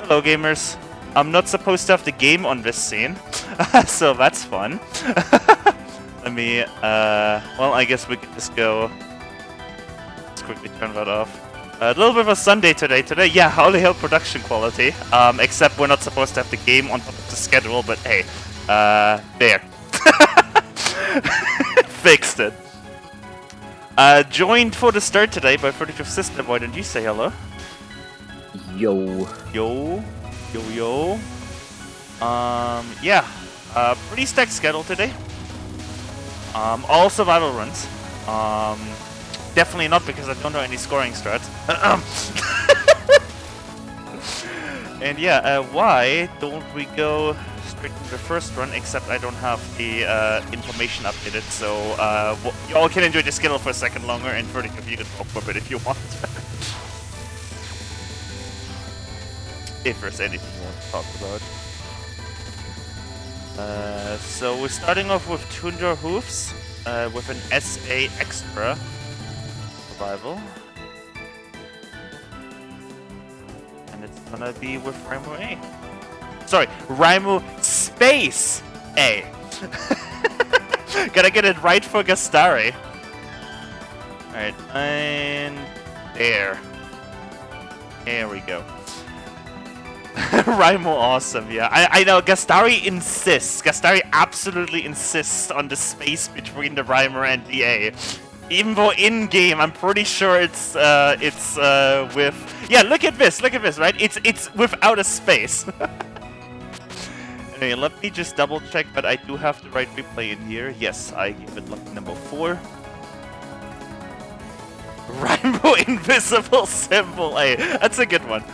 Hello, gamers. I'm not supposed to have the game on this scene, so that's fun. Let me, well, I guess we could just go. Let's quickly turn that off. A little bit of a Sunday today. Yeah, holy hell production quality. Except we're not supposed to have the game on top of the schedule, but hey, there. Fixed it. Joined for the start today by 32 Sister. Why don't you say hello? Yo. Yo. Yeah. Pretty stacked schedule today. All survival runs. Definitely not because I don't know any scoring strats. And yeah, why don't we go straight to the first run, except I don't have the information updated, so you all can enjoy the schedule for a second longer, and 30 of you can talk for a bit if you want. If there's anything you want to talk about. So we're starting off with Touhou with an SA Extra survival. And it's gonna be with Raimu A. Sorry, Raimu Space A. Gotta get it right for Gastari. Alright, and there. There we go. Raimu awesome, yeah. I know, Gastari insists. Gastari absolutely insists on the space between the Raimu and the A. Even though in-game, I'm pretty sure it's with... Yeah, look at this, right? It's without a space. Anyway, let me just double check, but I do have the right replay in here. Yes, I give it lucky number 4. Rainbow Invisible Symbol A. That's a good one.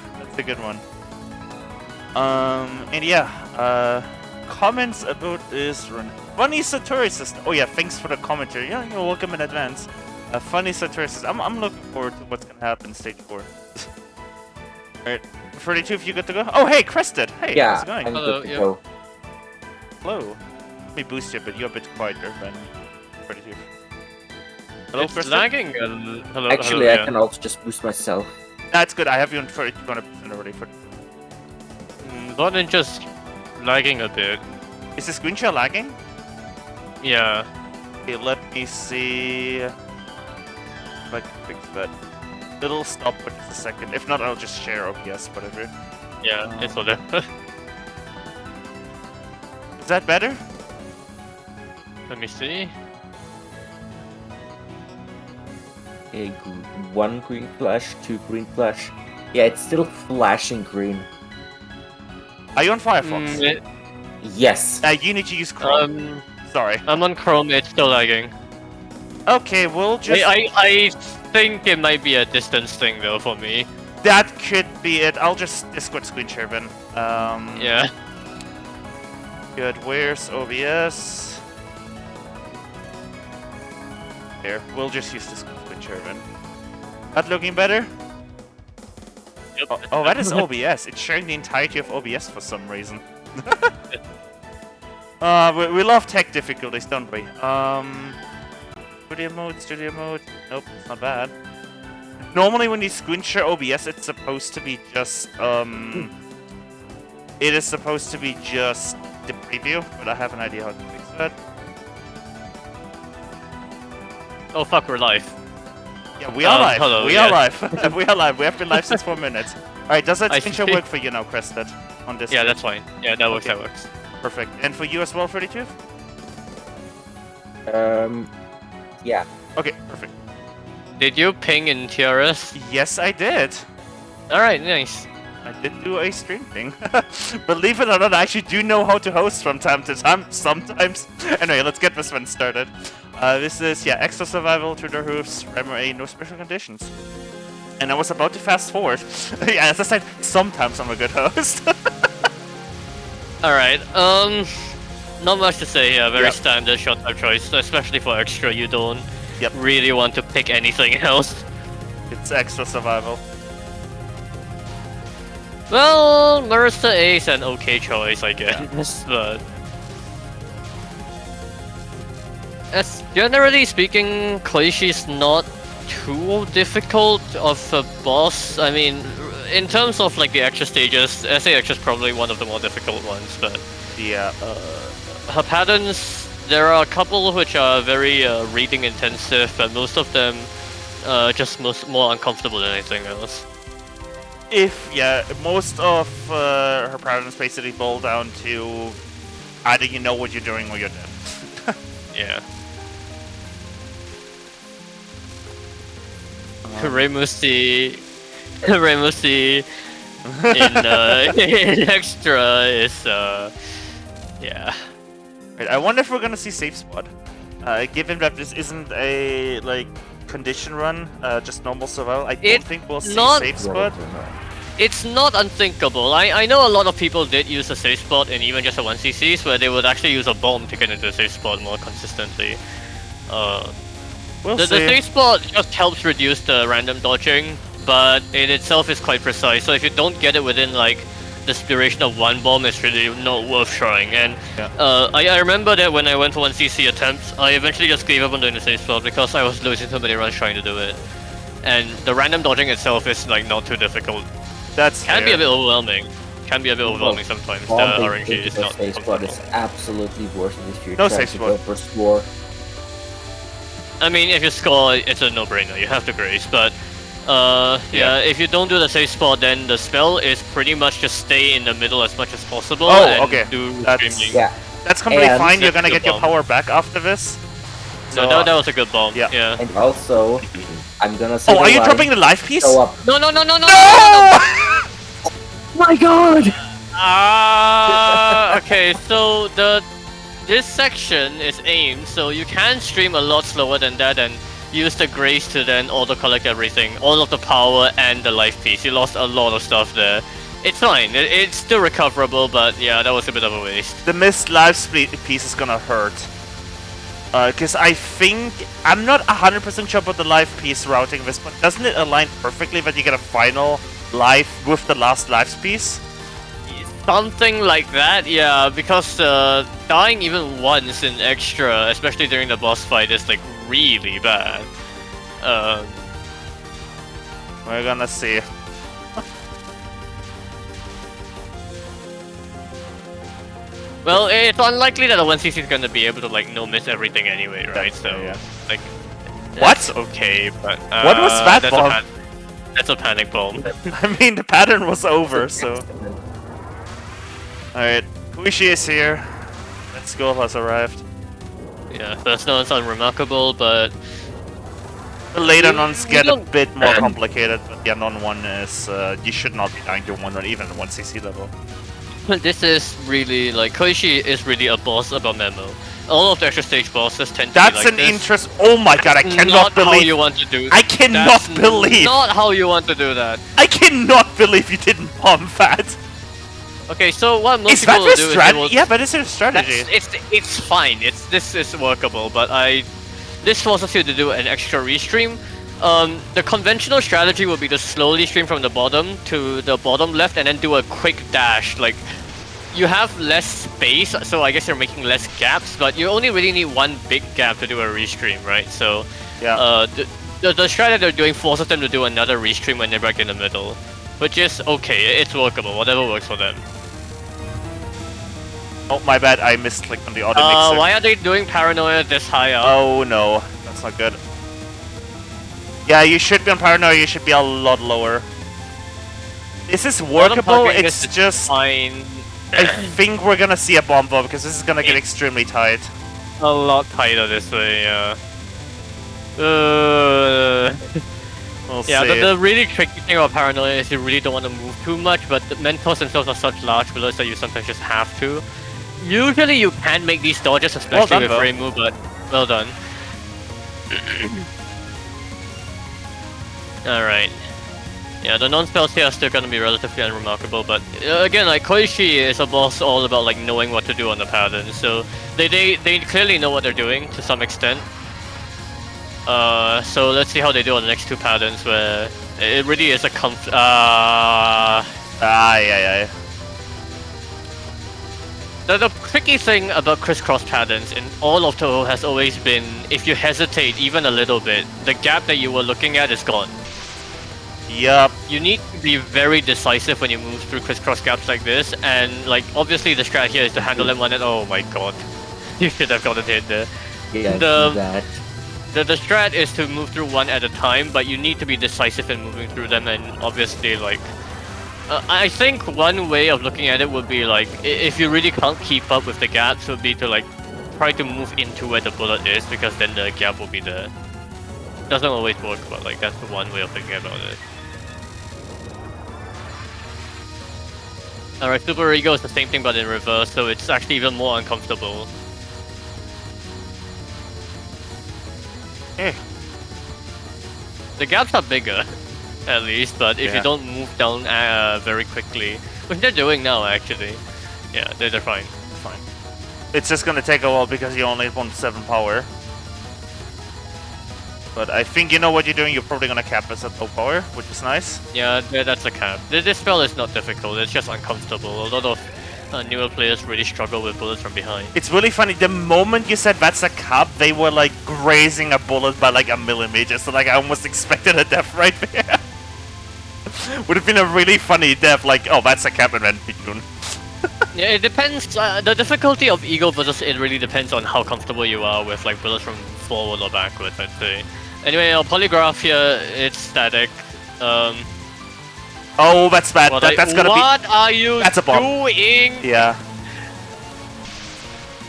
And yeah, comments about this run. Funny Satori system. Oh yeah, thanks for the commentary. Yeah, you're welcome in advance. Funny Satori system. I'm looking forward to what's gonna happen in stage 4. Alright, 32 if you good to go. Oh hey, Crested. Hey, Yeah, how's it going? I'm Hello, good to yeah. go. Hello. Let me boost you, but you're a bit quieter than 32. Hello, It's Crested. lagging. Hello. Actually, hello, I can also just boost myself. That's good. I have you on 100% already. Not in just lagging a bit. Is the screen share lagging? Yeah. Okay, let me see if I can fix that. It'll stop for just a second. If not, I'll just share OBS, whatever. Yeah, it's all there. Is that better? Let me see. Okay, 1 green flash, 2 green flash. Yeah, it's still flashing green. Are you on Firefox? Yes. You need to use Chrome. Sorry. I'm on Chrome. It's still lagging. Okay, we'll just... I think it might be a distance thing though for me. That could be it. I'll just Discord screen share then. Yeah. Good. Where's OBS? Here. We'll just use Discord screen share then. That looking better? Yep. Oh, that is OBS. It's sharing the entirety of OBS for some reason. We love tech difficulties, don't we? Studio mode. Nope, it's not bad. Normally when you screen share OBS, it's supposed to be just, it is supposed to be just the preview, but I have an idea how to fix that. Oh fuck, we're live. Yeah, we are live. Hello, we are live. We are live. We have been live since 4 minutes. Alright, does that I screen share see. work for you now, Crested? On this? Yeah, that's fine. Yeah, that works. Okay. That works. Perfect. And for you as well, 32? Yeah. Okay, perfect. Did you ping in TRS? Yes, I did. All right, nice. I did do a stream thing. Believe it or not, I actually do know how to host from time to time, sometimes. Anyway, let's get this one started. This is, yeah, Extra Survival, Tudor Hoofs, Raimu A, no special conditions. And I was about to fast forward. Yeah, as I said, sometimes I'm a good host. All right. Not much to say here. Very Yep. standard shot type choice, especially for extra. You don't Yep. really want to pick anything else. It's Extra Survival. Well, Marissa A is an okay choice, I guess, but as generally speaking, Clichy is not too difficult of a boss. I mean, in terms of like the extra stages, SAX is probably one of the more difficult ones, but Yeah. her patterns, there are a couple which are very reading intensive, but most of them just more uncomfortable than anything else. Most of her patterns basically boil down to either you know what you're doing or you're dead. Yeah. Remusi in extra is yeah. Right, I wonder if we're gonna see safe spot. Given that this isn't a like condition run, just normal survival, I don't think we'll see safe spot. It's not unthinkable. I know a lot of people did use a safe spot in even just a 1cc's where they would actually use a bomb to get into a safe spot more consistently. The safe spot just helps reduce the random dodging, but it itself is quite precise, so if you don't get it within like the duration of one bomb, it's really not worth trying. And I remember that when I went for 1cc attempts, I eventually just gave up on doing the safe spot because I was losing so many runs trying to do it. And the random dodging itself is like not too difficult. Can be a bit overwhelming. Can be a bit overwhelming sometimes. The RNG is not safe spot is absolutely worth it if you're no trying safe to go for score. I mean, if you score, it's a no-brainer. You have to grace, but if you don't do the safe spot, then the spell is pretty much just stay in the middle as much as possible. Oh, okay. That's completely fine. You're gonna get your power back after this. So that was a good bomb. Yeah. And also, I'm gonna say. Oh, are you dropping the life piece? No! My God! Okay, so this section is aimed, so you can stream a lot slower than that and use the grace to then auto-collect everything, all of the power and the life piece. You lost a lot of stuff there. It's fine, it's still recoverable, but yeah, that was a bit of a waste. The missed life split piece is gonna hurt. Because I think, I'm not 100% sure about the life piece routing this, but doesn't it align perfectly that you get a final life with the last life piece? Something like that, yeah, because dying even once in extra, especially during the boss fight, is like really bad. We're gonna see. Well, it's unlikely that a 1cc is gonna be able to like no-miss everything anyway, right? So, like, what? Okay, but what was that bomb? That's a panic bomb. I mean, the pattern was over, so. Alright, Puishi is here. Let's go has arrived. Yeah, first one's unremarkable, but the later ones get a bit more complicated, but yeah, non-1 is, you should not be dying to 1 even 1cc level. This is really, like, Koishi is really a boss about memo. All of the extra stage bosses tend to That's be like an interest. Oh my god, I cannot believe. How you want to do. I cannot believe. Not how you want to do that. I cannot believe you didn't bomb that. Okay, so what most people will do is yeah, but it's a strategy. It's fine. This is workable, but this forces you to do an extra restream. The conventional strategy would be to slowly stream from the bottom to the bottom left and then do a quick dash. Like, you have less space, so I guess you're making less gaps, but you only really need one big gap to do a restream, right? So, yeah. The strategy they're doing forces them to do another restream when they're back in the middle, which is okay. It's workable. Whatever works for them. Oh, my bad. I misclicked on the auto mixer. Why are they doing Paranoia this high up? Oh no, that's not good. Yeah, you should be on Paranoia. You should be a lot lower. This is workable. It's just fine. I think we're gonna see a bomb bomb because this is gonna get extremely tight. A lot tighter this way, yeah. We'll yeah, see. the really tricky thing about Paranoia is you really don't want to move too much, but the mentors themselves are such large bullets that you sometimes just have to. Usually you can make these dodges, especially with Reimu, but well done. Alright. Yeah, the non-spells here are still gonna be relatively unremarkable, but again, like, Koishi is a boss all about like knowing what to do on the pattern, so they clearly know what they're doing to some extent. So let's see how they do on the next two patterns where it really is a The tricky thing about crisscross patterns in all of Touhou has always been, if you hesitate even a little bit, the gap that you were looking at is gone. Yup. You need to be very decisive when you move through crisscross gaps like this, and like obviously the strat here is to handle them one at. Oh my god, you should have gotten hit there. Yeah, I The- see that. The strat is to move through one at a time, but you need to be decisive in moving through them, and obviously like. I think one way of looking at it would be like, if you really can't keep up with the gaps, would be to like try to move into where the bullet is, because then the gap will be there. Doesn't always work, but like that's the one way of thinking about it. Alright, Super Ego is the same thing but in reverse, so it's actually even more uncomfortable. Eh. The gaps are bigger, at least, but if Yeah. you don't move down very quickly, which they're doing now actually, yeah, they're fine. Fine. It's just gonna take a while because you only have 1-7 power. But I think you know what you're doing. You're probably gonna cap us at low power, which is nice. Yeah, that's a cap. This spell is not difficult, it's just uncomfortable. A lot of newer players really struggle with bullets from behind. It's really funny. The moment you said that's a cap, they were like grazing a bullet by like a millimeter. So like I almost expected a death right there. Would have been a really funny death. Like, oh, that's a cap and then Pijun. Yeah, it depends. The difficulty of Eagle versus it really depends on how comfortable you are with like bullets from forward or backwards, I'd say. Anyway, our polygraph here, it's static. Oh, that's bad. That's gonna be. What are you That's a bomb. doing? Yeah.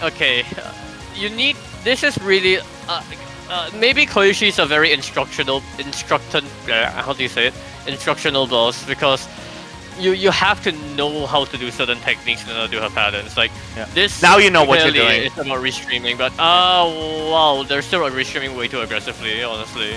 Okay, you need. This is really. Maybe Koishi is a very how do you say it? Instructional boss, because you have to know how to do certain techniques in order to do her patterns. Like this. Now you know what you're clearly doing. It's about restreaming, but wow, they're still restreaming way too aggressively, honestly.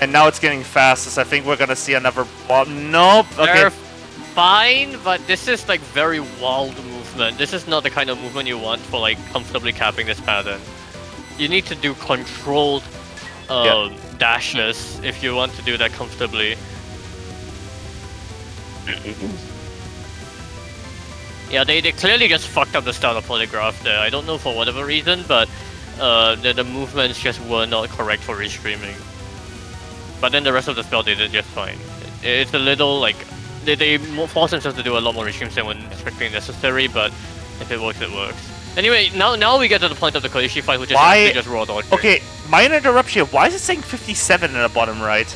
And now it's getting fast, so I think we're gonna see another bomb. Nope. Okay. They're fine, but this is like very wild movement. This is not the kind of movement you want for like comfortably capping this pattern. You need to do controlled dashes if you want to do that comfortably. Yeah, they clearly just fucked up the start of polygraph there. I don't know for whatever reason, but the movements just were not correct for restreaming. But then the rest of the spell they did just fine. It's a little like they force themselves to do a lot more restreams than when strictly necessary, but if it works, it works. Anyway, now we get to the point of the Koishi fight, which is actually just raw dodging. Okay, minor interruption. Why is it saying 57 in the bottom right?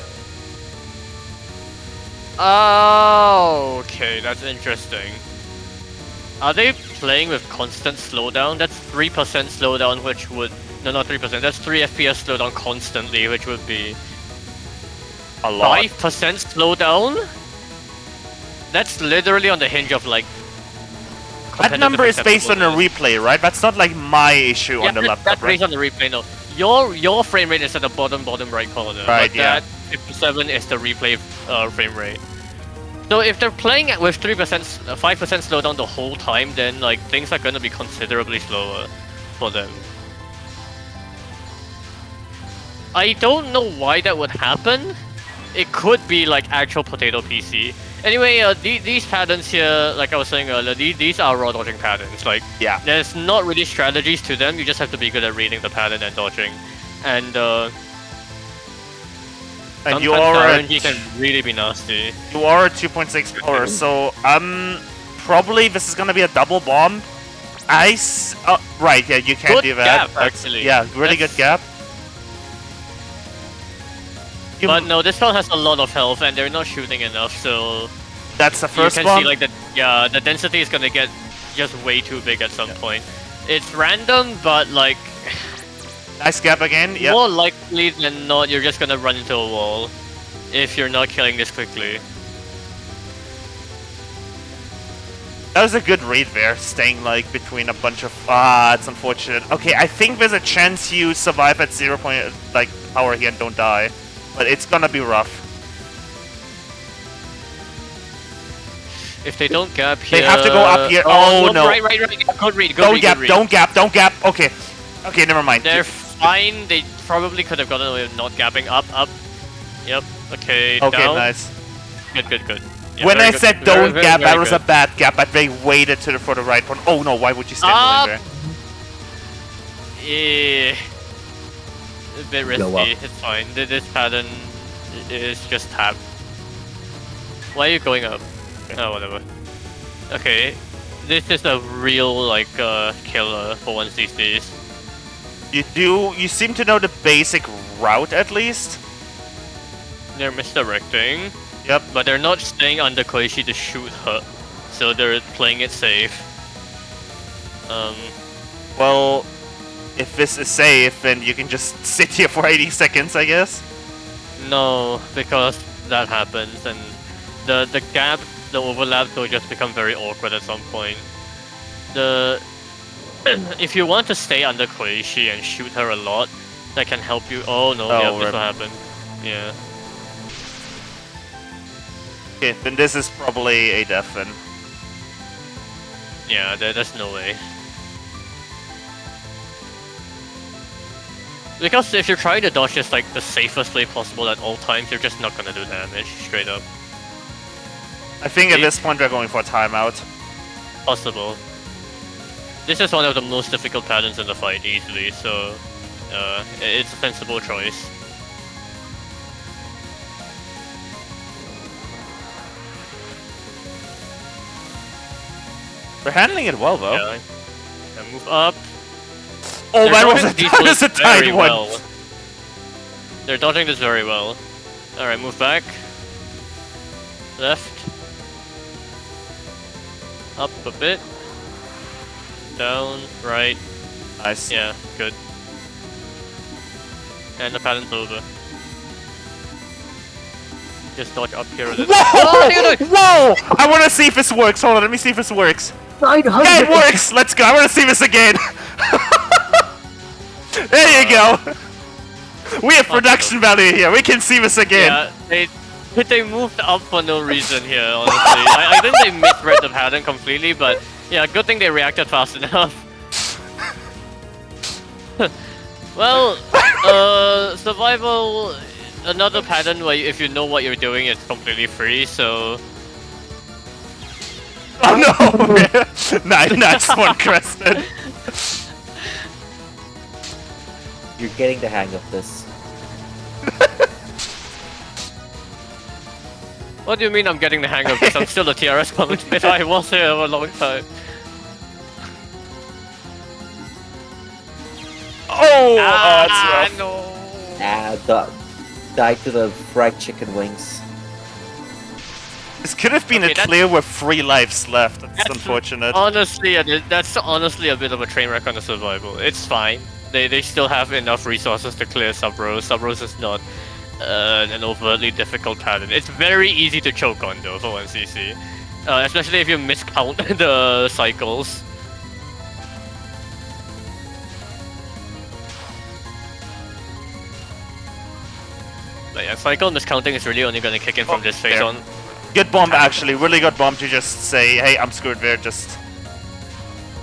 Oh, okay, that's interesting. Are they playing with constant slowdown? That's 3% slowdown, which would... No, not 3%. That's 3 FPS slowdown constantly, which would be... A lot. 5% slowdown? That's literally on the hinge of, like... That number is based on a replay, right? That's not like my issue on the laptop, that's right? based on the replay, no. Your frame rate is at the bottom right corner. Right, but yeah. that 57 is the replay frame rate. So if they're playing it with 3%, 5% slowdown the whole time, then like things are gonna be considerably slower for them. I don't know why that would happen. It could be like actual potato PC. Anyway, these patterns here, like I was saying earlier, these are raw dodging patterns. Like, Yeah. there's not really strategies to them. You just have to be good at reading the pattern and dodging. And And you sometimes are the RNG can really be nasty. You are at 2.6 power, so probably this is gonna be a double bomb. Ice. Oh, right. Yeah, you can't Good do that. gap, actually. Yeah, really good gap. But no, this one has a lot of health, and they're not shooting enough, so That's the first you can bomb. see like the density is gonna get just way too big at some point. It's random, but like Nice gap again. Yeah. more likely than not, you're just gonna run into a wall if you're not killing this quickly. That was a good read there, staying like between a bunch of. It's unfortunate. Okay, I think there's a chance you survive at 0. Like power here and don't die, but it's gonna be rough. If they don't gap here, They have to go up here. Oh, no. Right. Good read. Don't gap. Don't gap. Okay. Okay, never mind. They're fine. They probably could have gotten away with not gapping. Up. Yep. Okay. Okay, down. nice. Good. Yeah, When very I good. said don't gap, very that was good. a bad gap, but they waited for the right one. Oh no, why would you stand Up. there? Yeah. A bit Go up. risky. It's fine. This pattern is just tap. Why are you going up? Oh, whatever. Okay, this is a real like killer for 1CCs. You seem to know the basic route at least. They're misdirecting. Yep. But they're not staying under Koichi to shoot her, so they're playing it safe. Well, if this is safe, then you can just sit here for 80 seconds, I guess. No, because that happens, and the gap, the overlaps will just become very awkward at some point. If you want to stay under Koichi and shoot her a lot, that can help you. Oh no, yeah, this will happen. Yeah. Okay, then this is probably a death then. Yeah, there's no way. Because if you're trying to dodge just like the safest way possible at all times, you're just not gonna do damage, straight up. I think at this point we're going for a timeout. Possible. This is one of the most difficult patterns in the fight, easily, so it's a sensible choice. We're handling it well though. Yeah. Yeah, move up. Oh, They're that was a tight one. well. They're dodging this very well. Alright, move back. Left. Up a bit. Down, right. Nice. Yeah, good. And the pattern's over. Just dodge up here with it. Whoa! Whoa! I want to see if this works. Hold on, let me see if this works. 900. Yeah, it works! Let's go. I want to see this again. There you go. We have production value here. We can see this again. Yeah, they moved up for no reason here, honestly. I think they misread the pattern completely, but yeah, good thing they reacted fast enough. Well, survival, another pattern where if you know what you're doing, it's completely free, so... Oh no! Nice one, Creston. You're getting the hang of this. What do you mean I'm getting the hang of this? I'm still a TRS commentator. I was here for a long time. Oh, that's rough. No. Die to the fried chicken wings. This could have been Okay, a clear with 3 lives left. That's unfortunate. Honestly, that's honestly a bit of a train wreck on the survival. It's fine. They still have enough resources to clear Sub-Rose. Sub-Rose is not an overtly difficult pattern. It's very easy to choke on though for 1CC. Especially if you miscount the cycles. But yeah, cycle miscounting is really only gonna kick in from this phase there. on. Good bomb, actually. Really good bomb to just say, hey, I'm screwed there. Just.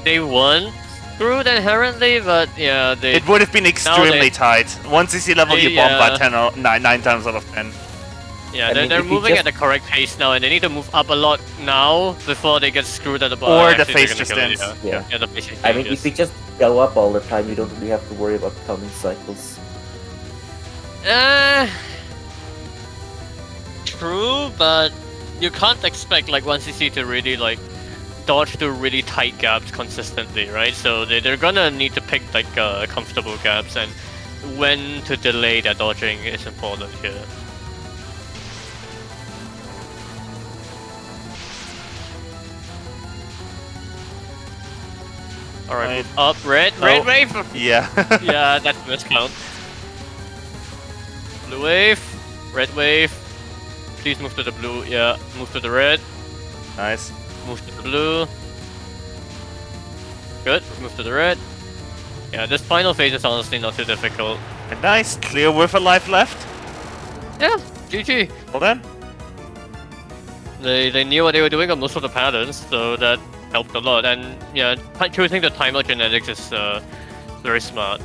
They won screwed inherently, but yeah, they. It would have been extremely tight. 1CC level, you bomb by 10 or 9 times out of 10. Yeah, they're moving at the correct pace now, and they need to move up a lot now before they get screwed at the bottom. Or the phase just ends. Yeah. Yeah, the phase just I mean, changes. if we just go up all the time, you don't really have to worry about counting cycles. True, but you can't expect like 1CC to really like dodge through really tight gaps consistently, right? So they're gonna need to pick like comfortable gaps, and when to delay their dodging is important here. Alright, move up, red wave! Yeah. Yeah, that's miscount. Blue wave, red wave. Please move to the blue, yeah, move to the red. Nice. Move to the blue. Good, move to the red. Yeah, this final phase is honestly not too difficult. And nice. Clear with a life left. Yeah, GG. Well done. They knew what they were doing on most of the patterns, so that helped a lot. And yeah, choosing the timer genetics is very smart.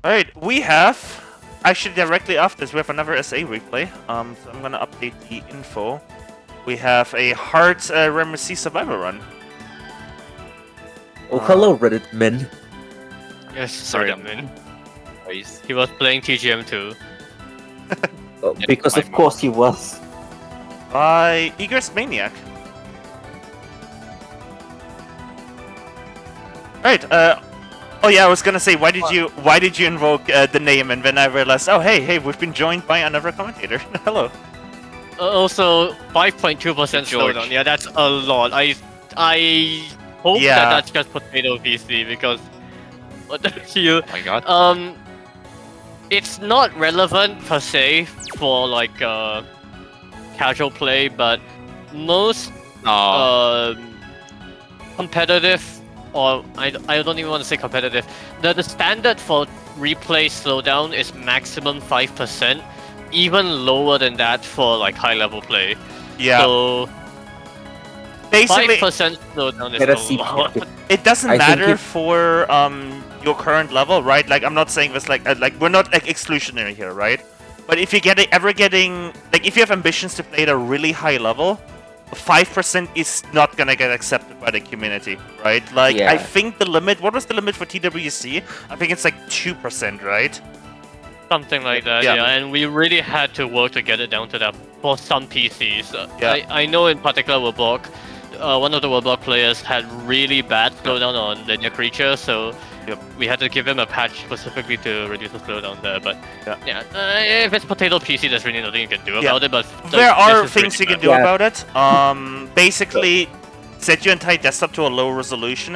Alright, we have... Actually, directly after this, we have another SA replay. So I'm gonna update the info. We have a hard Remercy Survivor run. Oh, hello, Reddit men. Yes, sorry, man. He was playing TGM too. Because of course he was. By Egress Maniac. Right, oh yeah, I was gonna say, why did you invoke the name, and then I realized, oh hey, we've been joined by another commentator. Hello. Also, 5.2% George. slowdown. Yeah, that's a lot. I hope Yeah. that that's just potato PC because what the hell? Oh my god. It's not relevant per se for like casual play, but most Oh. competitive, or I don't even want to say competitive. The standard for replay slowdown is maximum 5%, even lower than that for like high level play. Yeah. So Basically, 5% slowdown is Better a lot. it doesn't I think matter it- for your current level, right? Like, I'm not saying this like we're not like exclusionary here, right? But if you're getting like, if you have ambitions to play at a really high level, 5% is not gonna get accepted by the community, right? Like, Yeah. I think the limit. What was the limit for TWC? I think it's like 2%, right? Something like that, Yeah. yeah. And we really had to work to get it down to that for some PCs. Yeah. I know in particular Warlock, one of the Warlock players had really bad slowdown on linear creature, so Yep. we had to give him a patch specifically to reduce the slowdown there. But Yeah. if it's potato PC, there's really nothing you can do Yeah. about it. But There like, are this is things you really can do bad. about it. Basically, set your entire desktop to a low resolution.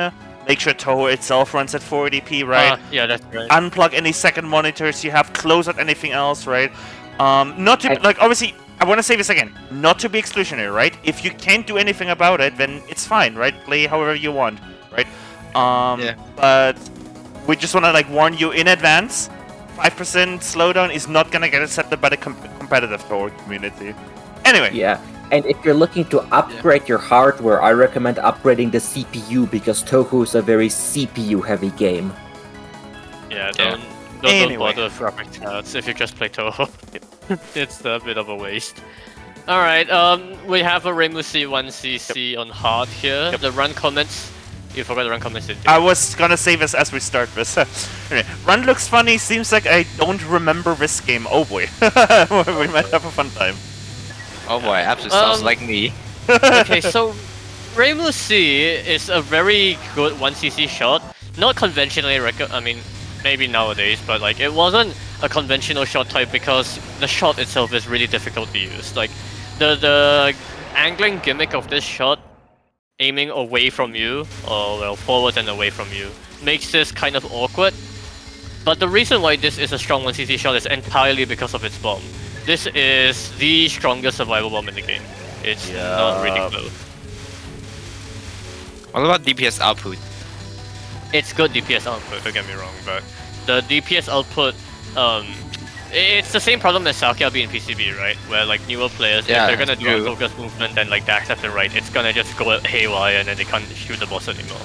Make sure Touhou itself runs at 480p, right? Yeah, that's right. Unplug any second monitors you have, close out anything else, right? Not to, I- like, obviously, I want to say this again, not to be exclusionary, right? If you can't do anything about it, then it's fine, right? Play however you want, right? Yeah. But we just want to, like, warn you in advance, 5% slowdown is not gonna get accepted by the competitive Touhou community. Anyway, Yeah. And if you're looking to upgrade your hardware, I recommend upgrading the CPU because Touhou is a very CPU heavy game. Yeah, Yeah. don't Anyway. bother with graphics cards if you just play Touhou. It's a bit of a waste. Alright, we have a Rainbow C 1cc on hard here. Yep. The run comments. You forgot the run comments, didn't you? I was gonna say this as we start this. Anyway, run looks funny, seems like I don't remember this game. Oh boy. We might have a fun time. Oh boy, absolutely sounds Um, like me. Okay, so Rainbow C is a very good 1cc shot. Not conventionally I mean, maybe nowadays, but like it wasn't a conventional shot type because the shot itself is really difficult to use. Like the angling gimmick of this shot, aiming away from you, or well, forward and away from you, makes this kind of awkward. But the reason why this is a strong 1cc shot is entirely because of its bomb. This is the strongest survival bomb in the game. It's not really Yeah. close. What about DPS output? It's good DPS output, don't get me wrong, but the DPS output, it's the same problem as Sakia in PCB, right? Where like newer players, Yeah, if they're gonna do a true. focus movement and like dash left and right, it's gonna just go haywire and then they can't shoot the boss anymore.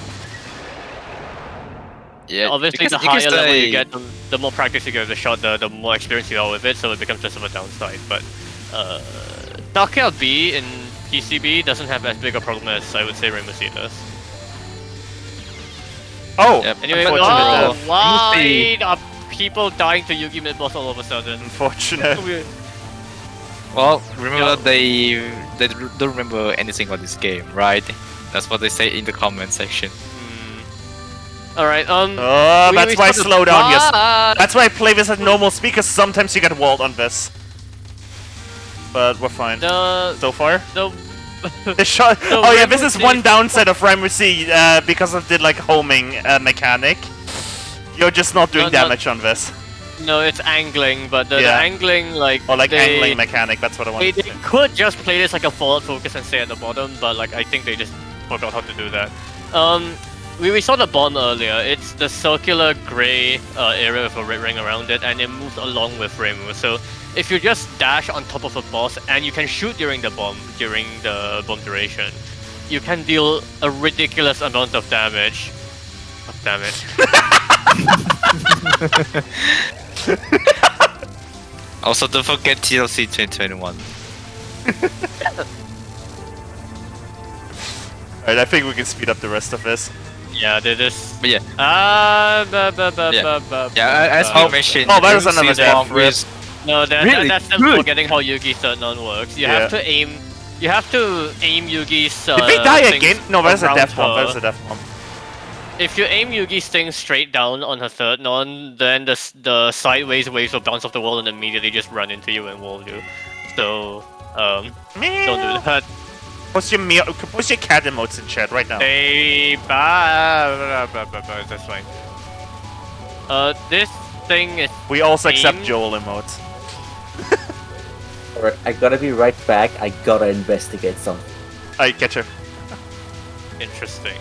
Yeah, Obviously, the because higher level they- you get, the more practice you get with the shot, the more experience you are with it, so it becomes less of a downside. But Sakia B in PCB doesn't have as big a problem as I would say Rainbow C does. Oh, Yep. Anyway, unfortunate. why are people dying to Yugi mid boss all of a sudden? Unfortunate. Weird. Well, remember Yeah. they don't remember anything on this game, right? That's what they say in the comment section. Alright, Oh, we that's why I sort of slow down, yes. died. That's why I play this at normal speed, because sometimes you get walled on this. But we're fine. So far? The The shot. So Oh yeah, Rainbow this is Six- one downside of Rainbow C because of the like homing mechanic. You're just not doing No, no. damage on this. No, it's angling, but the Yeah. angling, like, Or like they, angling mechanic. That's what I they, wanted to they say. could just play this like a forward focus and stay at the bottom, but like I think they just forgot how to do that. We saw the bomb earlier. It's the circular grey area with a red ring around it, and it moves along with Rainbow. So if you just dash on top of a boss and you can shoot during the bomb duration, you can deal a ridiculous amount of damage. Oh, damn it. Also, don't forget TLC 2021. Alright, I think we can speed up the rest of this. Yeah, they just. But yeah, Ah, yeah, as you mentioned, Oh, you there's do see another the death bomb rip. is No, Really that's them good. forgetting how Yugi's third non works. You Yeah. have to aim. You have to aim Yugi's. Did they die things again? No, that's a around death bomb. her. That's a death bomb. If you aim Yugi's thing straight down on her third non, then the sideways waves will bounce off the wall and immediately just run into you and wall you. So don't do that. Post your cat emotes in chat right now. Hey, that's fine. This thing is. We also accept aim. Joel emotes. Alright, I gotta be right back. I gotta investigate something. Alright, catch her. Interesting.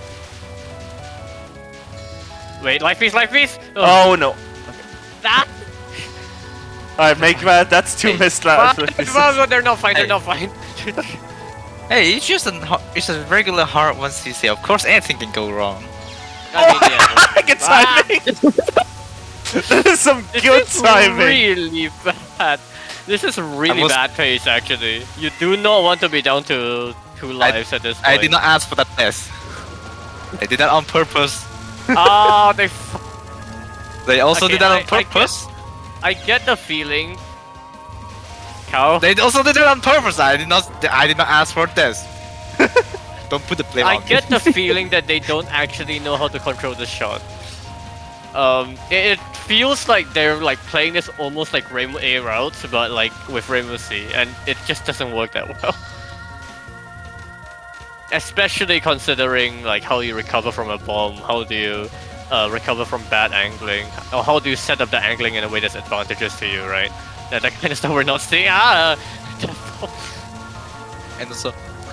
Wait, life piece! Oh no. Ah! Alright, make that. That's two missed lives. They're not fine, they're not fine. Hey, it's just it's a regular hard 1cc. Of course, anything can go wrong. I mean, Good timing! This is some good this is timing! really bad. This is really bad pace, actually. You do not want to be down to 2 lives at this point. I did not ask for that test. I did that on purpose. Oh, They also Okay, did that on purpose. I get the feeling. Cow. They also did it on purpose. I did not ask for this. Don't put the blame I on get me. the feeling that they don't actually know how to control the shot. It feels like they're like playing this almost like Rainbow A routes, but like with Rainbow C, and it just doesn't work that well. Especially considering like how you recover from a bomb, how do you recover from bad angling, or how do you set up the angling in a way that's advantageous to you, right? That kind of stuff we're not seeing.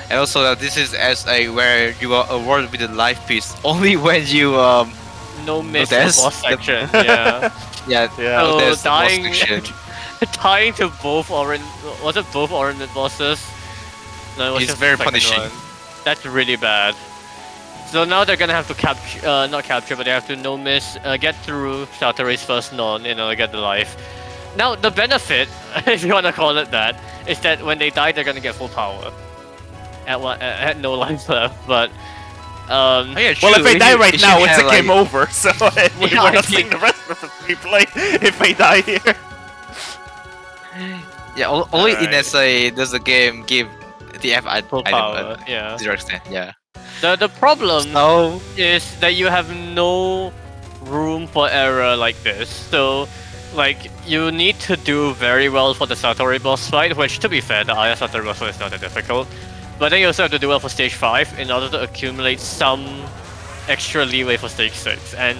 And also this is where you are awarded with a life piece only when you no miss there's- boss section. Yeah. yeah So there's the boss dying, section. dying to both orange. Was it both orange bosses? No, it was It's just very the second punishing. one. That's really bad. So now they're gonna have to capture, not capture, but they have to no miss, get through Satoru's first non in order to get the life. Now the benefit, if you wanna call it that, is that when they die, they're gonna get full power. At no life left, but Oh, yeah, Well, true. if they die right It now, should it's a have, game like- over, so we're Yeah, I not think- seeing the rest of the replay if they die here. Yeah, only in Alright. SA does the game give the full power. Yeah. zero extent. Yeah. The problem So is that you have no room for error like this. So, like, you need to do very well for the Satori boss fight, which, to be fair, the Aya Satori boss fight is not that difficult. But then you also have to do well for stage 5 in order to accumulate some extra leeway for stage 6. And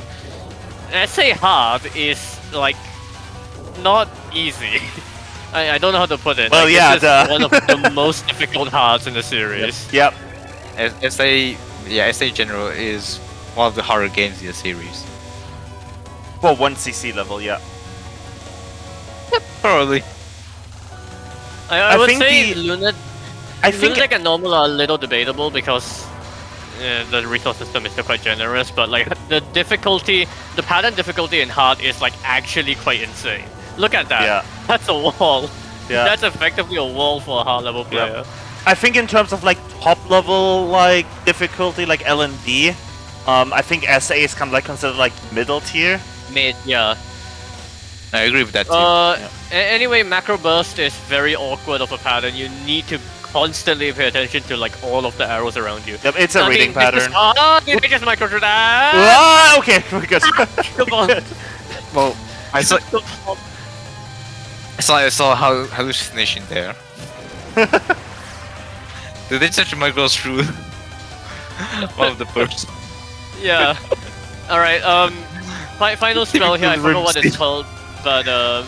SA hard is, like, not easy. I don't know how to put it. Well, like, yeah, this is one of the most difficult hards in the series. Yep. SA General is one of the harder games in the series. Well, 1cc level, yeah. Probably. I I would think say the- Lunatic I think Lunatic and normal are a little debatable because the resource system is still quite generous, but like the difficulty, the pattern difficulty in hard is like actually quite insane. Look at that. Yeah. That's a wall. Yeah. That's effectively a wall for a hard level player. I think in terms of like top level like difficulty, like L and D, I think SA is kind of like considered like middle tier. Mid, yeah. I agree with that too. Anyway, macro burst is very awkward of a pattern. You need to constantly pay attention to like all of the arrows around you. Yep, it's a I reading mean, this is- pattern. Oh, did they just micro through that? Ah, okay, we're good. Come on. Well, I saw how hallucination there. Did they touch my girls through one of the bursts? Yeah. Alright, final spell here, I forgot what it's called, but yeah,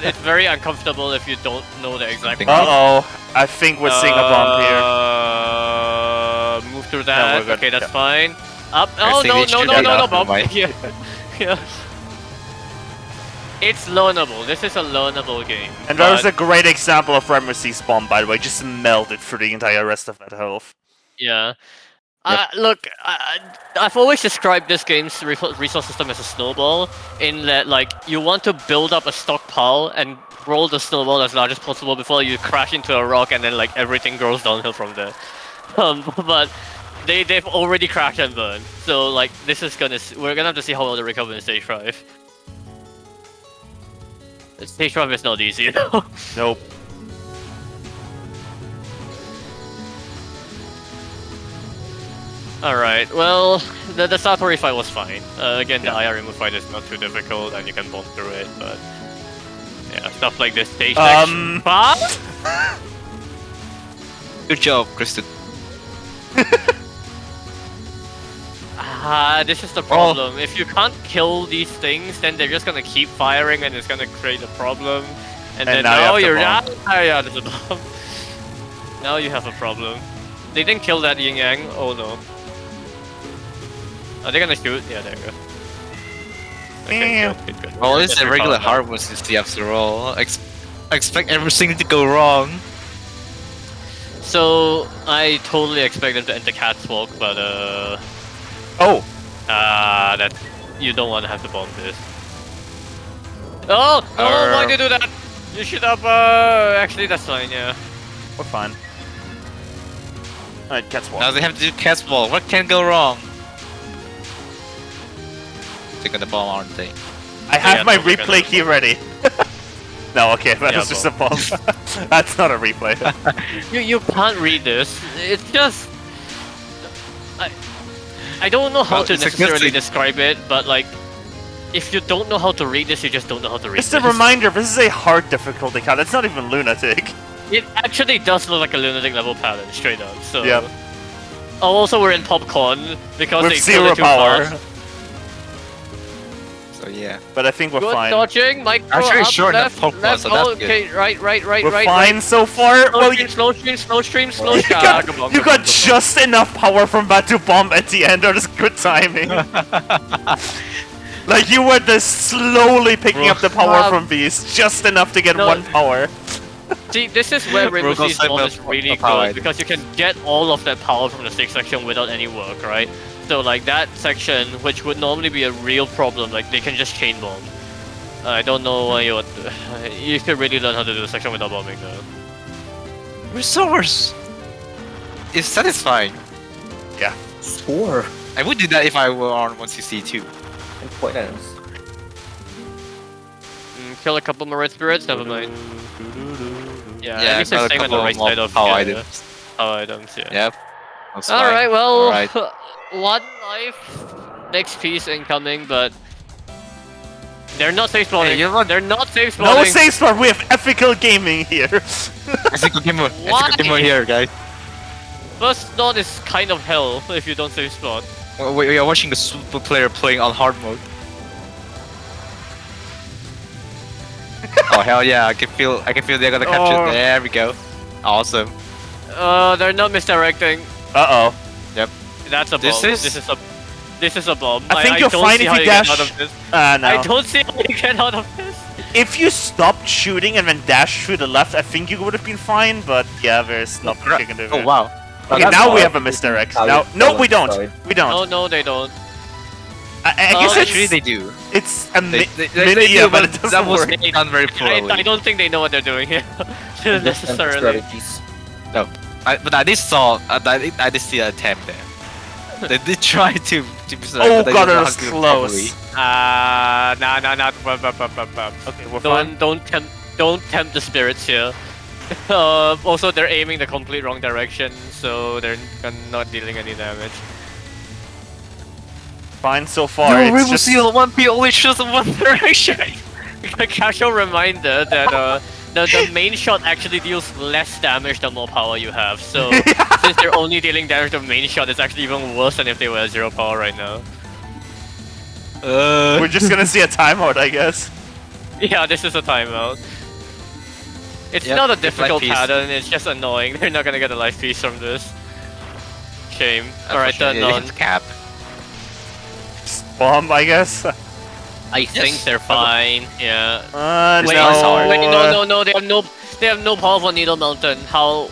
it's very uncomfortable if you don't know the exact Something. one. Uh-oh, I think we're seeing a bomb here. Move through No, that, we're good, okay, that's yeah. fine. Up, I oh, think no, they no, should no, have no, no, left bomb. the mic. Yeah, yeah. It's learnable, this is a learnable game. And that was but- a great example of Remercy's bomb, by the way, just melted through the entire rest of that health. Yeah. Look, I've always described this game's resource system as a snowball, in that, like, you want to build up a stockpile and roll the snowball as large as possible before you crash into a rock and then, like, everything goes downhill from there. But they've already crashed and burned, so, like, this is we're gonna have to see how well they recover in stage 5. Stage 5 is not easy though. Nope. Alright, well, the Satori fight was fine. Again, the IR remove fight is not too difficult and you can bomb through it, but... Yeah, stuff like this stage section. Good job, Kristen. This is the problem. If you can't kill these things, then they're just gonna keep firing and it's gonna create a problem. And then now you you're have to not. Yeah, there's a bomb. Now you have a problem. They didn't kill that yin yang. Oh no. Are they gonna shoot? Yeah, there you go. Okay, good. Well, it's Just a regular recall hardware system after all. I expect everything to go wrong. that. So I totally expect them to enter catwalk, but Oh! that you don't want to have to bomb this. Oh! Oh! Why'd you do that? You should have. Actually, that's fine. Yeah. We're fine. Alright, cat's Now walk. they have to do catwalk. What can go wrong? They're gonna bomb, aren't they? I have yeah, my no, we're replay gonna- key ready. No, okay, that Yeah, was just a bomb. That's not a replay. You can't read this. It's just. I don't know how Well, to it's a necessarily good thing. describe it, but like, if you don't know how to read this, you just don't know how to read Just a this. reminder, this is a hard difficulty count. It's not even lunatic. It actually does look like a lunatic level pattern, straight up. So. Yep. Oh, also we're in popcorn because With they killed zero it too power. fast. So yeah. But I think we're Good fine. dodging, micro Actually, up, sure, left, not popcorn, left, so that's okay, right, We're right. fine so far. Slow Well, stream, slow stream, slow stream, slow you stream. got, Come on, you come got on, come on. just enough power from that to bomb at the end. That is good timing. Like you were just slowly picking up the power from these, just enough to get No. one power. See, this is where Rimusi's Rogo bomb Cyber is really power good because you can get all of that power from the stage section without any work, right? So like that section, which would normally be a real problem, like they can just chain bomb. I don't know why you would. You should really learn how to do the section without bombing though. Resource! It's satisfying. Score. I would do that if I were on 162. And point items. Kill a couple more red spirits, never mind. Yeah, Yeah, at least got a it's staying on the couple right more side of power yeah, items. power items, yeah. Yep. That's fine. Alright, well, Alright. one life, next piece incoming, but they're not safe spawning. Hey, you know what? They're not safe No spawning. safe spot. We have ethical gaming here. Ethical gamer. Why? Ethical gamer here, guys. First spawn is kind of hell if you don't safe spawn. We are watching the super player playing on hard mode. Oh hell yeah! I can feel they're gonna capture. Oh. There we go. Awesome. They're not misdirecting. Uh oh. That's a bomb. This is- This is a bomb. I think you're don't fine see if how you get dash. out of this. No. I don't see how you get out of this. If you stopped shooting and then dashed through the left, I think you would have been fine. But yeah, there's nothing you can do. Oh there. wow. Okay, that's now we fine. have a misdirect. How Now, you no, follow we the don't. side. We don't. Oh no, they don't. I guess Actually, it's they do. it's a They mini, do, but it doesn't that was work. done very poorly. I don't think they know what they're doing here. Different necessarily. strategies. But I did saw. I did see an attempt there. They did try to. Oh but they god, didn't it know was how to do it close. Nah. Okay, we're fine. Don't tempt the spirits here. Also, they're aiming the complete wrong direction, so they're not dealing any damage. Fine so far. No, It's just Seal 1P only shows in one direction. A casual reminder that the main shot actually deals less damage the more power you have. So since they're only dealing damage to main shot, it's actually even worse than if they were at 0 power right now. we're just gonna see a timeout, I guess. Yeah, this is a timeout. It's Yep, not a it's life difficult piece. pattern, it's just annoying. They're not gonna get a life piece from this. Shame. Alright, turn Unfortunately, on. it's cap. Bomb, I guess. I think they're fine, yeah. No. Wait, no, they have no power for Needle Mountain. How?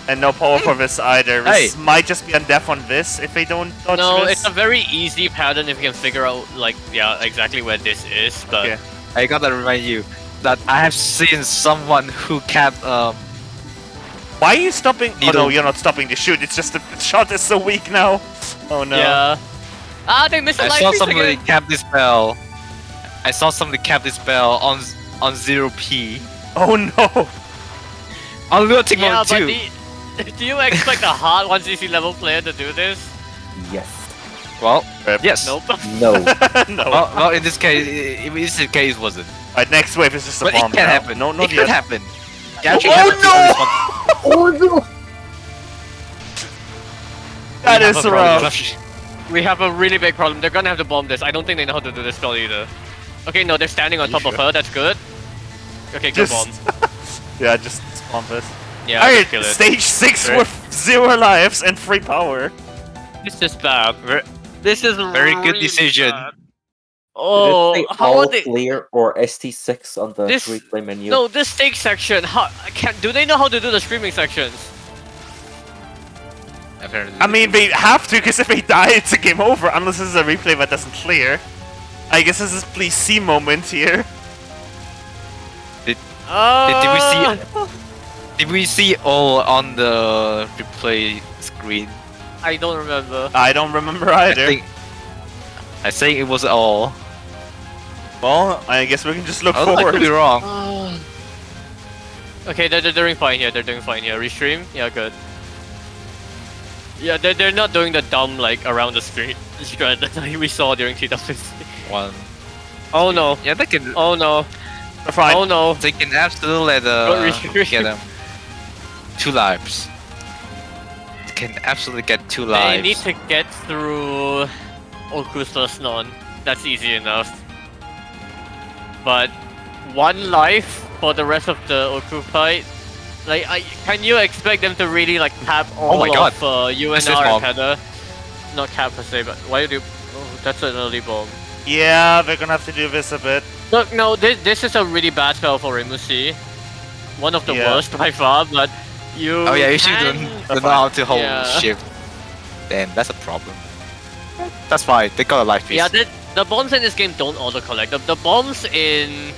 And no power for this either. This Hey. might just be undeaf on this if they don't dodge No, this. it's a very easy pattern if you can figure out, like, yeah, exactly where this is, but... Okay. I gotta remind you that I have seen someone who kept Why are you stopping? Oh Needle. no, you're not stopping to shoot. It's just the shot is so weak now. Oh no. Yeah. Ah, they missed a I life saw piece somebody again! cap this spell. I saw somebody cap this spell on 0p. Oh no! On Lunatic Yeah, mode but too. do you expect a hard 1cc level player to do this? Yes. Well, yes. Nope. No. No. Well, in this case, in this case, it wasn't. Alright, next wave is just a But bomb it can now. happen. No, not it yet. can happen. You actually Oh, have to no! respond. Oh no! That We is have a problem. rough. We have a really big problem. They're gonna have to bomb this. I don't think they know how to do this spell either. Okay, no, they're standing on You top of sure? her. That's good. Okay, good Just, bomb. yeah, just spawn this. Yeah, Alright, just kill it. stage 6 Right. with 0 lives and 3 power. This is bad. This is Very good really decision. bad. Did Oh, it say how all are they? clear or ST6 on the This- replay menu? No, this stake section. How do they know how to do the streaming sections? Apparently. I mean, they have to, because if they die, it's a game over, unless this is a replay that doesn't clear. I guess this is please see moment here. Did we see all on the replay screen? I don't remember. I don't remember I either. think it was all. Well, I guess we can just look I forward. could be wrong. Okay, they're doing fine here. They're doing fine here. Restream? Yeah, good. Yeah, they're not doing the dumb like around the street strat that we saw during TWC. One. Oh no. Yeah, they can. Oh no. They're fine. Oh no. They can absolutely get them 2 lives. They can absolutely get 2 They lives. need to get through Oku's first non. That's easy enough. But 1 life for the rest of the Oku fight. Like, can you expect them to really like cap all my God. of This is UNR bomb. and Heather? Not cap per se, but why do you... Oh, that's an early bomb. Yeah, they're gonna have to do this a bit. Look, no, this is a really bad spell for Remusi. One of the Yeah. worst by far, but you Oh yeah, you should can... don't know how to hold Yeah. shift. Then that's a problem. That's fine. They got a life piece. Yeah, the bombs in this game don't auto-collect. The bombs in...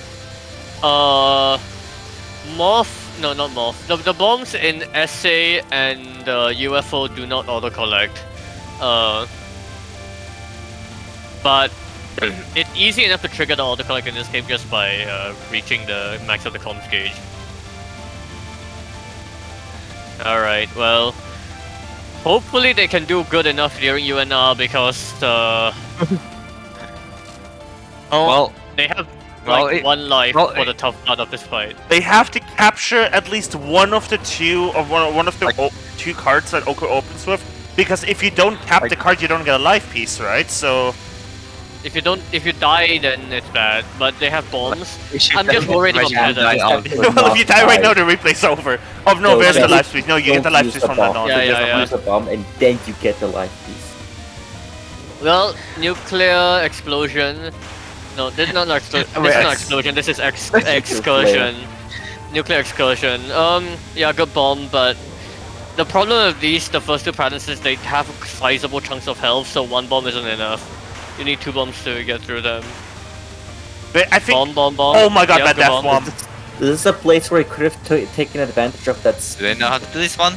Morph... No, not Morph. The bombs in SA and UFO do not auto-collect. But it's easy enough to trigger the auto-collect in this game just by reaching the max of the comms gauge. Alright, well... Hopefully they can do good enough during UNR because well, they have Well, like it- 1 life well, for the tough part of this fight. They have to capture at least one of the 2 or one of the Like- 2 cards that Oko opens with. Because if you don't cap Like- the card, you don't get a life piece, right? So If you die, then it's bad. But they have bombs. we should I'm just worried about imagine Heather. die out. well, if you die right now, the replay's over. Oh no, No, there's the just life piece. No, you get the don't life use piece the from that bomb. on. Yeah, Just yeah. use the bomb and then you get the life piece. Well, nuclear explosion. No, this is not an explosion. This is not explosion. This is excursion. Nuclear excursion. Yeah, good bomb, but the problem with these, the first 2 patterns is they have sizable chunks of health, so 1 bomb isn't enough. You need 2 bombs to get through them. I think. Bomb. Oh my god, Yeah, that good death bomb. This is a place where I could have taken advantage of that. Do they know how to do this one?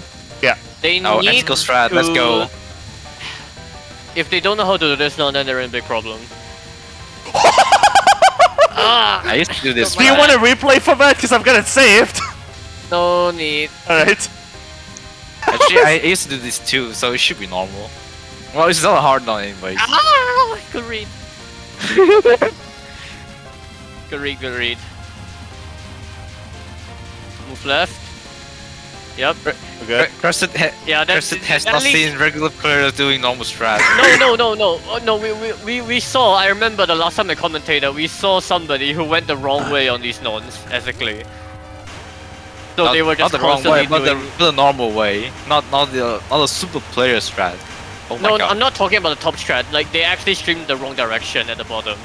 They Oh, need let's go strat. to... Let's go. If they don't know how to do this now, then they're in big problem. I used to do this. Do you want a replay for that? Because I've got it saved. No need. Alright. Actually, I used to do this too, so it should be normal. Well, it's not hard on anyway. Ah, good read. Good read. Move left. Yep. Okay. Crescent, Yeah, that's Crescent has at not least- seen regular players doing normal strat. No. Oh, no, we saw. I remember the last time I commentated, we saw somebody who went the wrong way on these nons, ethically. So Not- they were just not the wrong way, constantly but doing. the normal way, not the super player strat. Oh my No, god. I'm not talking about the top strat. Like they actually streamed the wrong direction at the bottom.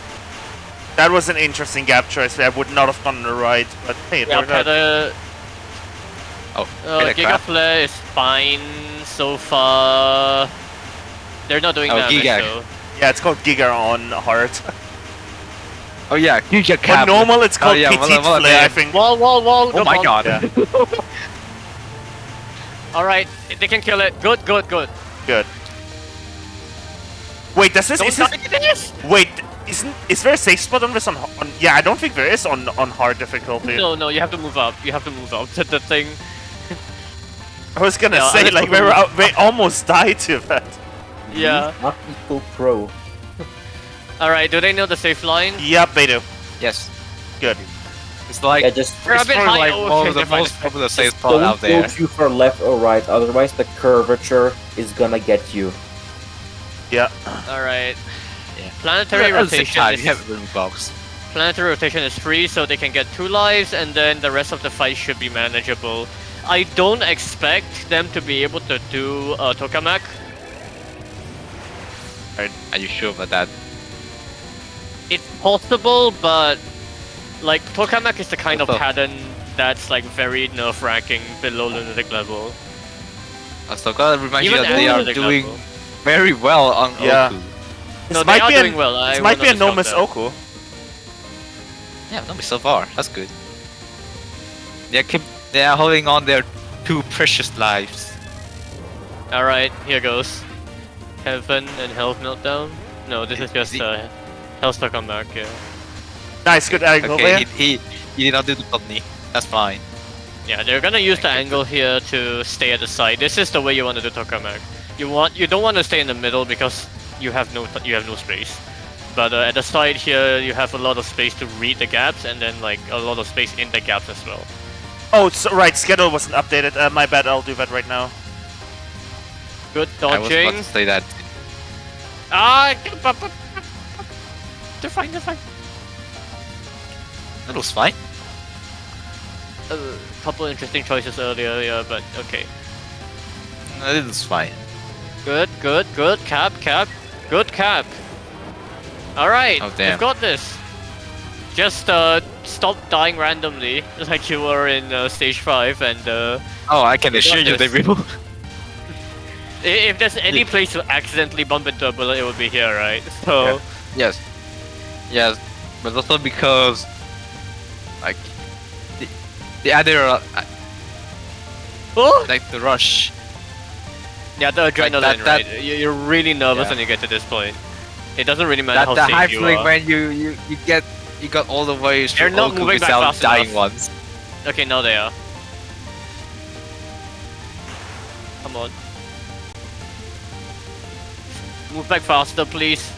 That was an interesting gap choice. I would not have gone the right, but hey, it Yeah, worked out. Peta, Oh, Peta Giga crap. Flare is fine so far. They're not doing Oh, damage Giga. though. Yeah, it's called Giga on hard. Oh yeah, Giga On cap. normal, it's called yeah, Petite well, Flare, I yeah. think. Wall, Oh good my bomb. god. Yeah, Alright, they can kill it. Good. good. Wait, does this? Don't Is this die to this! wait, Is there a safe spot on this on? Yeah, I don't think there is on hard difficulty. No, you have to move up. You have to move up. The thing. I was gonna Yeah, say I like they almost died to that. Yeah. Not equal pro. All right. Do they know the safe line? Yep, they do. Yes. Good. It's like Yeah, just We're a it's bit probably high. like Oh, one okay, of the they're fine. most popular safe don't spot out go there. too far left or right, otherwise the curvature is gonna get you. Yeah. All right. Yeah. Planetary At the same rotation. time, Is, you have a room box. planetary rotation is free, so they can get 2 lives, and then the rest of the fight should be manageable. I don't expect them to be able to do tokamak. Are you sure about that? It's possible, but like tokamak is the kind of Also- pattern that's like very nerve-wracking below lunatic level. Also, gotta remind you Even that at they are lunatic doing level. very well on Yeah. Oku. No, This they are be doing well. I This might be a will no not miss discount Oku. Yeah, no, so far that's good. They are holding on their 2 precious lives. that. All right, here goes. Heaven and health meltdown. No, this is just health tokamak. Yeah. Nice, good angle there. Okay, he did not do the botany. That's fine. Yeah, they're gonna use the angle here to stay at the side. This is the way you want to do tokamak. You don't want to stay in the middle because you have no space. But at the side here, you have a lot of space to read the gaps, and then like a lot of space in the gaps as well. Oh, so, right, schedule wasn't updated. My bad, I'll do that right now. Good I was about dodging. to say that. Ah, they're fine. They're fine. That was fine. A couple interesting choices earlier, yeah, but okay. That was fine. Good. Cap. Good cap. Alright, Oh, damn. we've got this. Just stop dying randomly, like you were in stage 5, and Oh, I can We got assure you they this. will. if there's any place to accidentally bump into a bullet, it would be here, right? So, Yes. Yes, but also because, like, the other, oh! like the rush. Yeah, the adrenaline, that- right? You're really nervous Yeah. when you get to this point. It doesn't really matter That how the safe high you feeling are. when you got all the way They're through not Oku moving back without fast dying enough. once. Okay, now they are. Come on. Move back faster, please.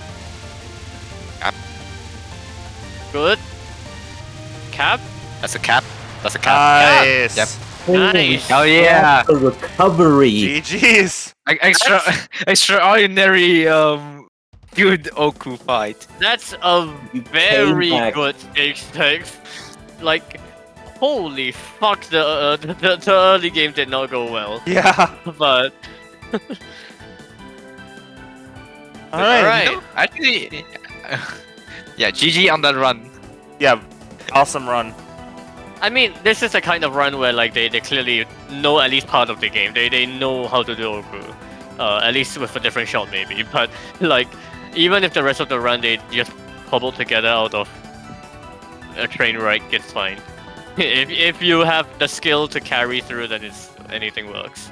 Cap. Good. Cap. That's a cap. That's a cap. Nice. Yep. Nice. Oh yeah. The recovery. GG's. Extraordinary good Oku fight. That's a You very came back. good stage 6. Like, holy fuck, the early game did not go well. Yeah. But, Alright. Alright. No, actually, yeah, GG on that run. Yeah. Awesome run. I mean, this is the kind of run where like they clearly know at least part of the game. They know how to do Oku. At least with a different shot maybe. But like, even if the rest of the run they just cobbled together out of a train wreck, it's fine. if you have the skill to carry through, then anything works.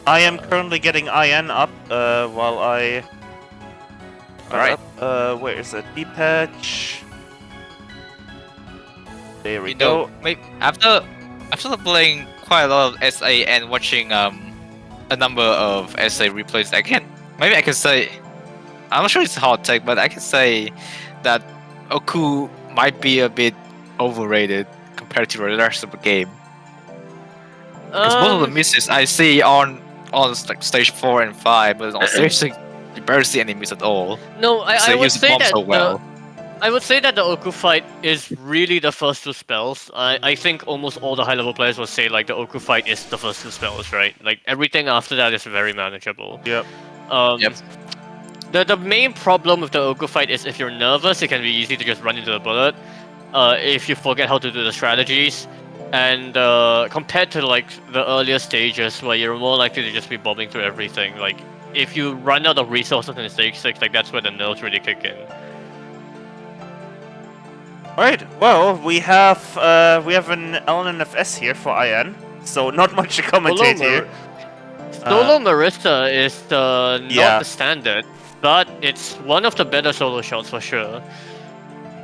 I am currently getting IN up while I. Alright. Where is it? D-patch. There we You go. know, maybe after playing quite a lot of SA and watching a number of SA replays, maybe I can say, I'm not sure it's a hot take, but I can say that Oku might be a bit overrated compared to the rest of the game. Because most of the misses I see on like stage 4 and 5, but on stage 6 you barely see any miss at all. No, I They would use the say bomb that so well. I would say that the Oku fight is really the first 2 spells. I think almost all the high level players will say like the Oku fight is the first 2 spells, right? Like everything after that is very manageable. Yep. Yep. The main problem with the Oku fight is if you're nervous, it can be easy to just run into the bullet. If you forget how to do the strategies, and compared to like the earlier stages where you're more likely to just be bombing through everything, like if you run out of resources in stage 6, like that's where the nerves really kick in. Alright, well, we have an LNFS here for IN, so not much to commentate here. Solo Marissa is not yeah. the standard. but it's one of the better solo shots for sure.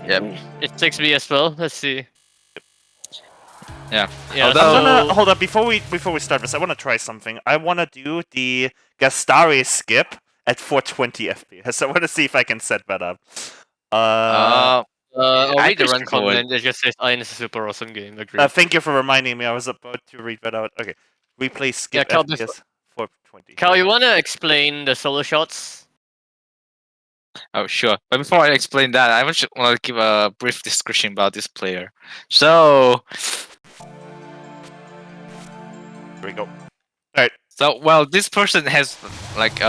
Yep. It takes me as well. Let's see. Yeah. Yeah. Although- I'm gonna So hold up before we start this. I want to try something. I want to do the Gastari skip at 420 FPS. I want to see if I can set that up. I'll I read the think run you would. comment. It just says Iron is a super awesome game. Agree. Thank you for reminding me. I was about to read that out. Okay, replay skip Cal, FPS 420. Cal, you wanna explain the solo shots? Oh, sure. But before I explain that, I just want to give a brief description about this player. So, Here we go. well, this person has like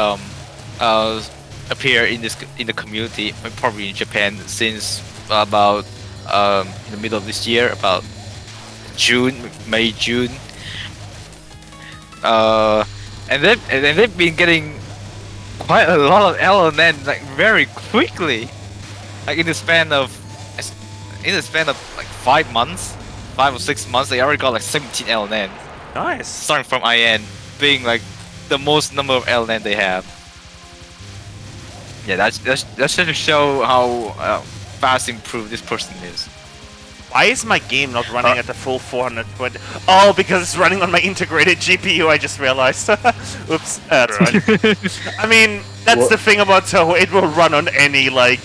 appeared in the community, probably in Japan, since about in the middle of this year, about May, June. And they've been getting quite a lot of LNN like very quickly, like in the span of like 5 months, 5 or 6 months, they already got like 17 LNN, Nice. starting from IN being like the most number of LNN they have. Yeah, that's just to show how fast improved this person is. Why is my game not running at the full 420? Oh, because it's running on my integrated GPU, I just realized. Oops, that's fine. I mean, that's the thing about Touhou, it will run on any, like,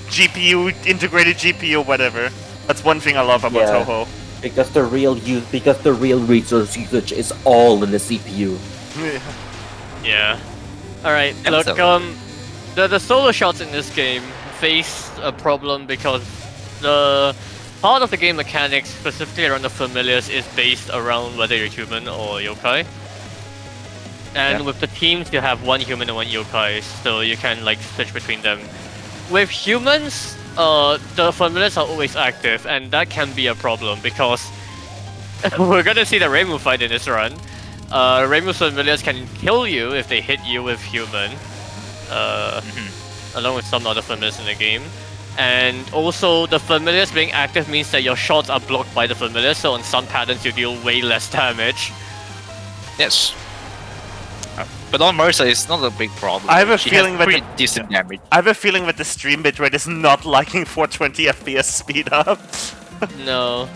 GPU, integrated GPU, whatever. That's one thing I love about Yeah. Touhou. Because the real resource usage is all in the CPU. Yeah. All right. Yep, Look, so- the solo shots in this game face a problem because the part of the game mechanics, specifically around the familiars, is based around whether you're human or yokai. And Yeah. with the teams, you have one human and one yokai, so you can like switch between them. With humans, the familiars are always active, and that can be a problem because we're gonna see the Reimu fight in this run. Reimu's familiars can kill you if they hit you with human, along with some other familiars in the game. And also, the familiars being active means that your shots are blocked by the familiars, so on some patterns you deal way less damage. Yes. But on Mercer, it's not a big problem. I have a She feeling has that pretty decent damage. I have a feeling that the stream bitrate is not liking 420 FPS speed up. No.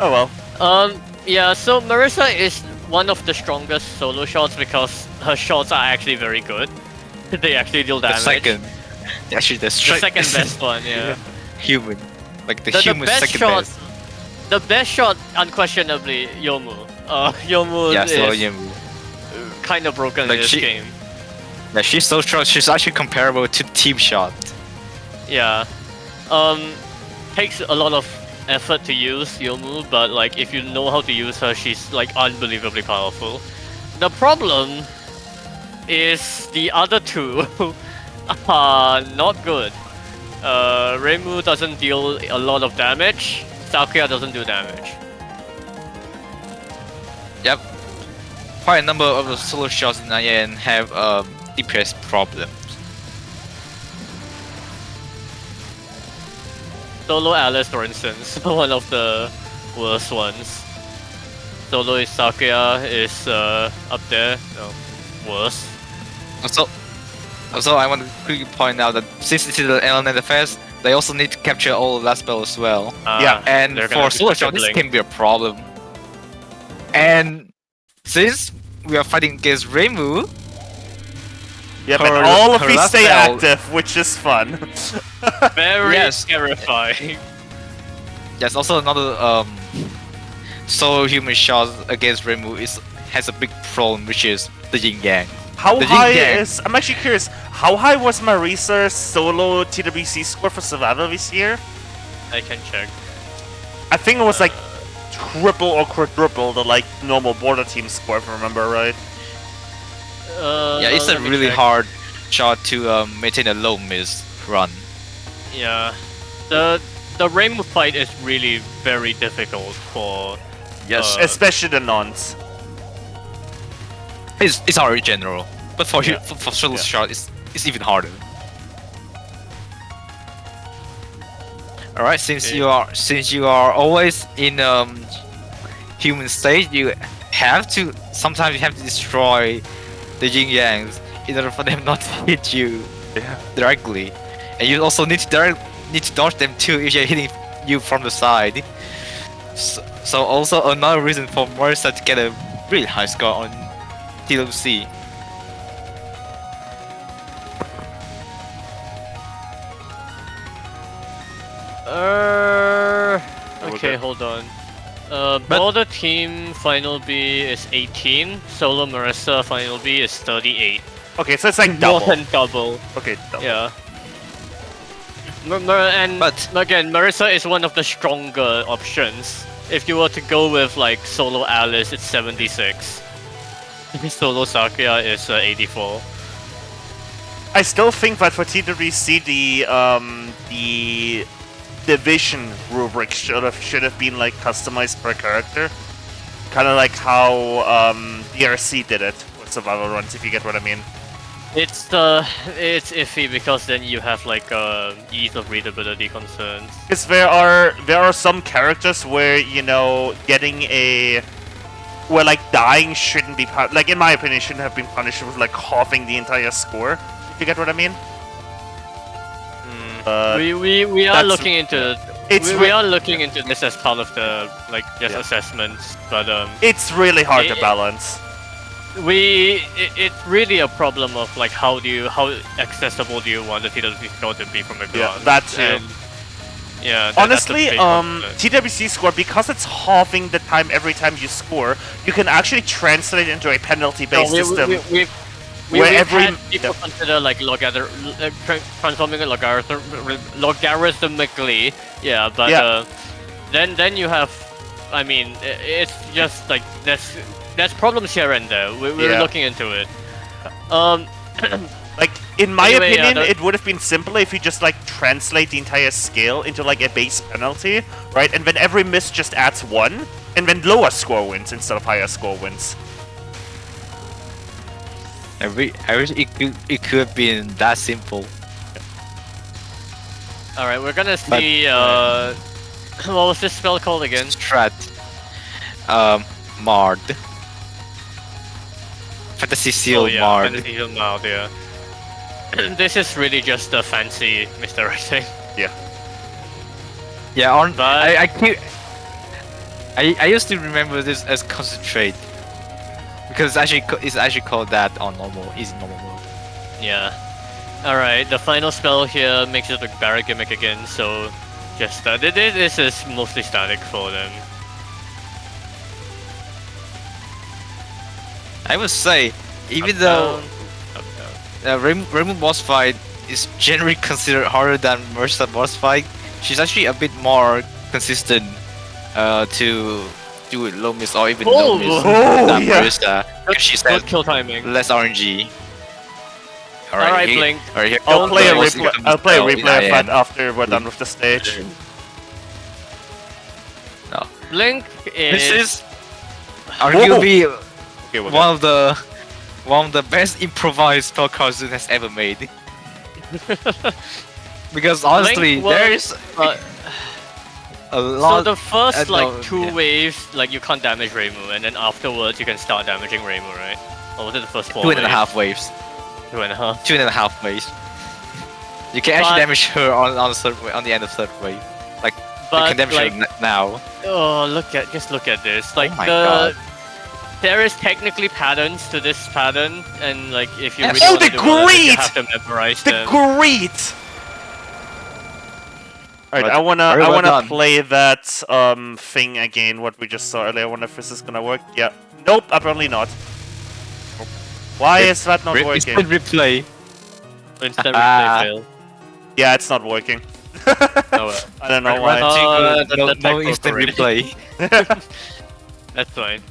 Oh well. Yeah, so Marissa is one of the strongest solo shots because her shots are actually very good. They actually deal The damage. second, actually, The second best one, yeah. human, like the The human best second shot, best. the best shot, unquestionably, Yomu. Yomu Yeah, is so Yomu. kind of broken Like in this she- game. Yeah, she's so strong. She's actually comparable to Team Shot. Yeah. Takes a lot of effort to use Yomu, but like if you know how to use her, she's like unbelievably powerful. The problem is the other two are not good. Reimu doesn't deal a lot of damage. Sakuya doesn't do damage. Yep. Quite a number of the solo shots in IN have DPS problems. Solo Alice, for instance, one of the worst ones. Solo is Sakuya is up there. No, worse. Also, I want to quickly point out that since it is the LNN FS, they also need to capture all the last spell as well. Yeah, And they're gonna for be solo shot, this struggling. can be a problem. And since we are fighting against Reimu, Yeah, but her- all of her these last stay spell- active, which is fun. Very Yes. terrifying. there's also another solo human shot against Reimu has a big problem, which is the Yin Yang. How The high Yin-Yang. is... I'm actually curious, how high was Marisa's solo TWC score for Survival this year? I can check. I think it was like triple or quadruple the like normal border team score, if I remember right. Yeah, it's a let me really check. hard shot to maintain a low miss run. Yeah, the Reimu fight is really very difficult for. Yes, Especially the nons. it's hard in general, but for Yeah. for solo Yeah. shot, it's even harder. All right, since Okay. you are always in human state, you have to destroy the yin yangs in order for them not to hit you. directly, and you also need to dodge them too if they're hitting you from the side. So also another reason for Marisa to get a really high score on TWC. Okay, hold on. Boulder team final B is 18. Solo Marissa final B is 38. Okay, so it's like More double. than double. Okay, double. Yeah. But Again, Marissa is one of the stronger options. If you were to go with like solo Alice, it's 76. Solo Sakuya is 84. I still think that for TWC the division rubric should have been like customized per character, kind of like how DRC did it with survival runs, if you get what I mean. It's iffy because then you have like ease of readability concerns. Because there are some characters where, you know, where like dying shouldn't be like, in my opinion, shouldn't have been punished with like halving the entire score, if you get what I mean. We are looking into we are looking into this as part of the like just assessments, but it's really hard to balance. It's really a problem of like how accessible do you want the TWC score to be from the ground? Yeah, that too. And, yeah. Honestly, TWC score, because it's halving the time every time you score, you can actually translate into a penalty-based system. We've had people consider like transforming it logarithmically, yeah, but then you have, I mean, it's just like there's problems here and there. We're looking into it. Like, in my opinion, it would have been simpler if you just like translate the entire scale into like a base penalty, right? And then every miss just adds 1, and then lower score wins instead of higher score wins. I wish it could have been that simple. Alright, we're gonna see what was this spell called again? Strat. Mard. Fantasy Seal Mard. Fantasy Seal Mard, yeah. This is really just a fancy misdirecting. Yeah. Yeah, But I used to remember this as concentrate. Because it's actually called that on easy normal mode. Yeah. Alright, the final spell here makes it look barrack gimmick again, so just this is mostly static for them. I would say, even though Rainbow boss fight is generally considered harder than Mercer boss fight, she's actually a bit more consistent to do it low miss or even no miss than Marissa. She said Good kill timing. less RNG. Alright, Blink. Alright, here I'll play a goes replay. into I'll play a spell in replay of that IN. after we're done with the stage. No. Blink This is is arguably Okay, we're one of the best improvised spell cards Zoom has ever made. Because honestly, Blink there was, is a lot. so the first like no, two yeah. waves, like you can't damage Reimu, and then afterwards you can start damaging Reimu, right? Or was it the first 4 2.5 waves. 2.5. 2.5 waves. You can actually damage her on the end of third wave. Like you But can damage like, her now. oh, just look at this. Like Oh my God. there is technically patterns to this pattern, and like if you Yes. really Oh, want to the do well at it, you great! have to memorize The them. great! Alright, But I wanna very well done. play that thing again, what we just saw earlier. I wonder if this is gonna work. Yeah. Nope, apparently not. Why is that not working? Instant replay. Instant replay fail. Yeah, it's not working. Oh, well. I don't know why. No the instant already. replay. That's fine.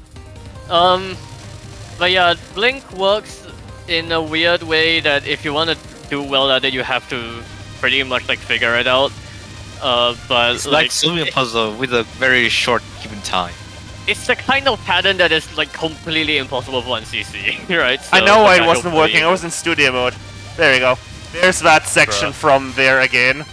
But yeah, Blink works in a weird way that if you want to do well at it, you have to pretty much like figure it out. But It's like solving a puzzle with a very short given time. it's the kind of pattern that is like completely impossible for 1cc, right? I So know the it casual wasn't working. player- I was in studio mode. There you go. There's that section Bruh. from there again.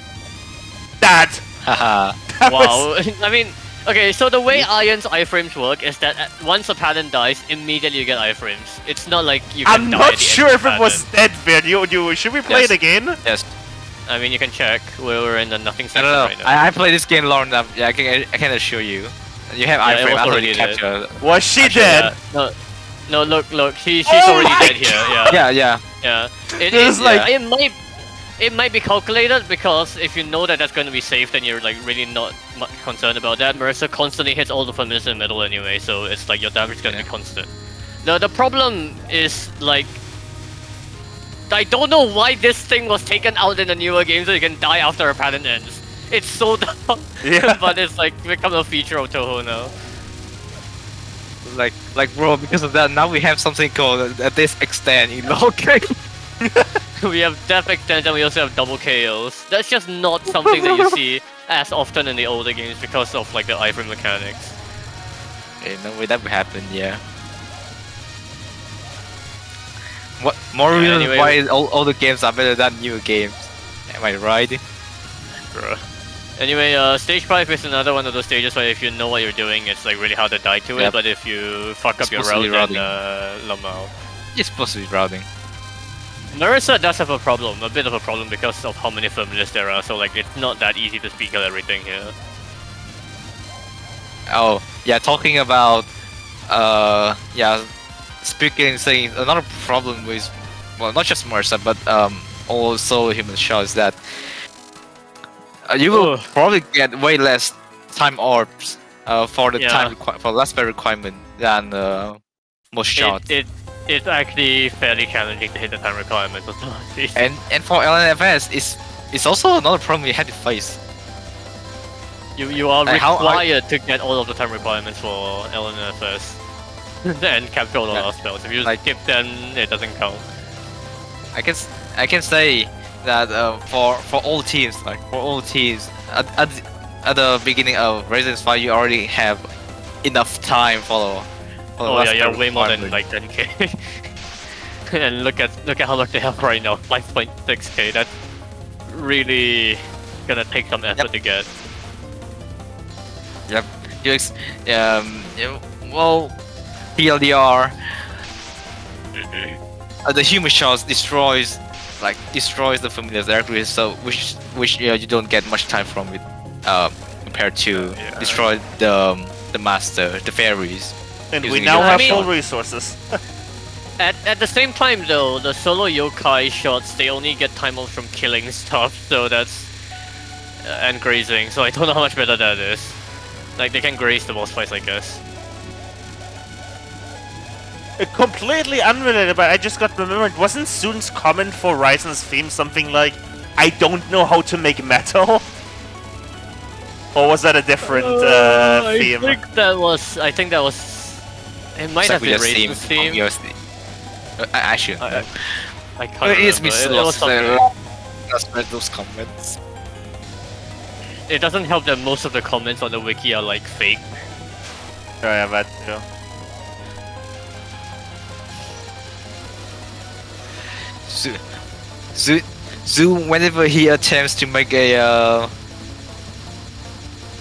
That! Haha. That was- Wow, I mean, Okay, so the way Iron's iframes work is that once a pattern dies, immediately you get iframes. It's not like you can I'm die not at the sure end if of it the was dead, Vin. Should we play Yes. it again? Yes. pattern. I mean, you can check. We're in the nothing I section don't know. right now. I played this game long enough. Yeah, I can assure you. You have Yeah, it iframe. was I thought already you dead. capture. Was she Actually, dead? yeah. No, look, she's Oh already my dead here. Yeah, Yeah. yeah. This is like- It might be calculated because if you know that that's going to be safe, then you're like really not much concerned about that. Marissa constantly hits all the familiars in the middle anyway, so it's like your damage is going to be constant. The problem is like I don't know why this thing was taken out in the newer game so you can die after a pattern ends. It's so dumb. Yeah. But it's like become a feature of Touhou now. Like bro, because of that, now we have something called this extend in the game. We have death extents and we also have double KOs. That's just not something that you see as often in the older games because of like the iframe mechanics. No way that would happen. Yeah. What more Yeah, reasons anyway, why all the games are better than new games? Am I right? Bruh. Anyway, stage 5 is another one of those stages where if you know what you're doing, it's like really hard to die to it, Yep. but if you fuck up It's your supposed to route, be then Lamau. It's supposed to be routing. Marissa does have a bit of a problem because of how many familiars there are, so like it's not that easy to speak of everything here. Oh yeah, talking about yeah, saying another problem with, well, not just Marissa but also human shot is that you will Ugh. probably get way less time orbs for the Yeah. for last spell requirement than most shots. It's actually fairly challenging to hit the time requirements of some of these. And for LNFS, it's also another problem you had to face. You are Like, how- required to get all of the time requirements for LNFS and capture all the Yeah. last spells. If you Like- skip them, it doesn't count. I can say that for all teams, at the beginning of Resistance 5, you already have enough time for the Oh last yeah, spell you're way more than requirement. like 10k. And look at how much they have right now, 5.6k. That's really gonna take some effort to get. Yep. Yeah, well, PLDR. The human shots destroys the familiars directly, so which you don't get much time from it, compared to destroy the master, the fairies. And we Using now your have I full mean- resources. At the same time though, the solo yokai shots, they only get time off from killing stuff, so that's and grazing. So I don't know how much better that is. Like they can graze the boss fights, I guess. Completely unrelated, but I just got remembered. Wasn't Sun's comment for Ryzen's theme something like, "I don't know how to make metal"? Or was that a different theme? I think that was. It might have been Raiden's theme. I should. I can't It's remember. been It so was something. Let's read those comments. It doesn't help that most of the comments on the wiki are like fake. Oh, yeah, that too. Zoo, whenever he attempts to make a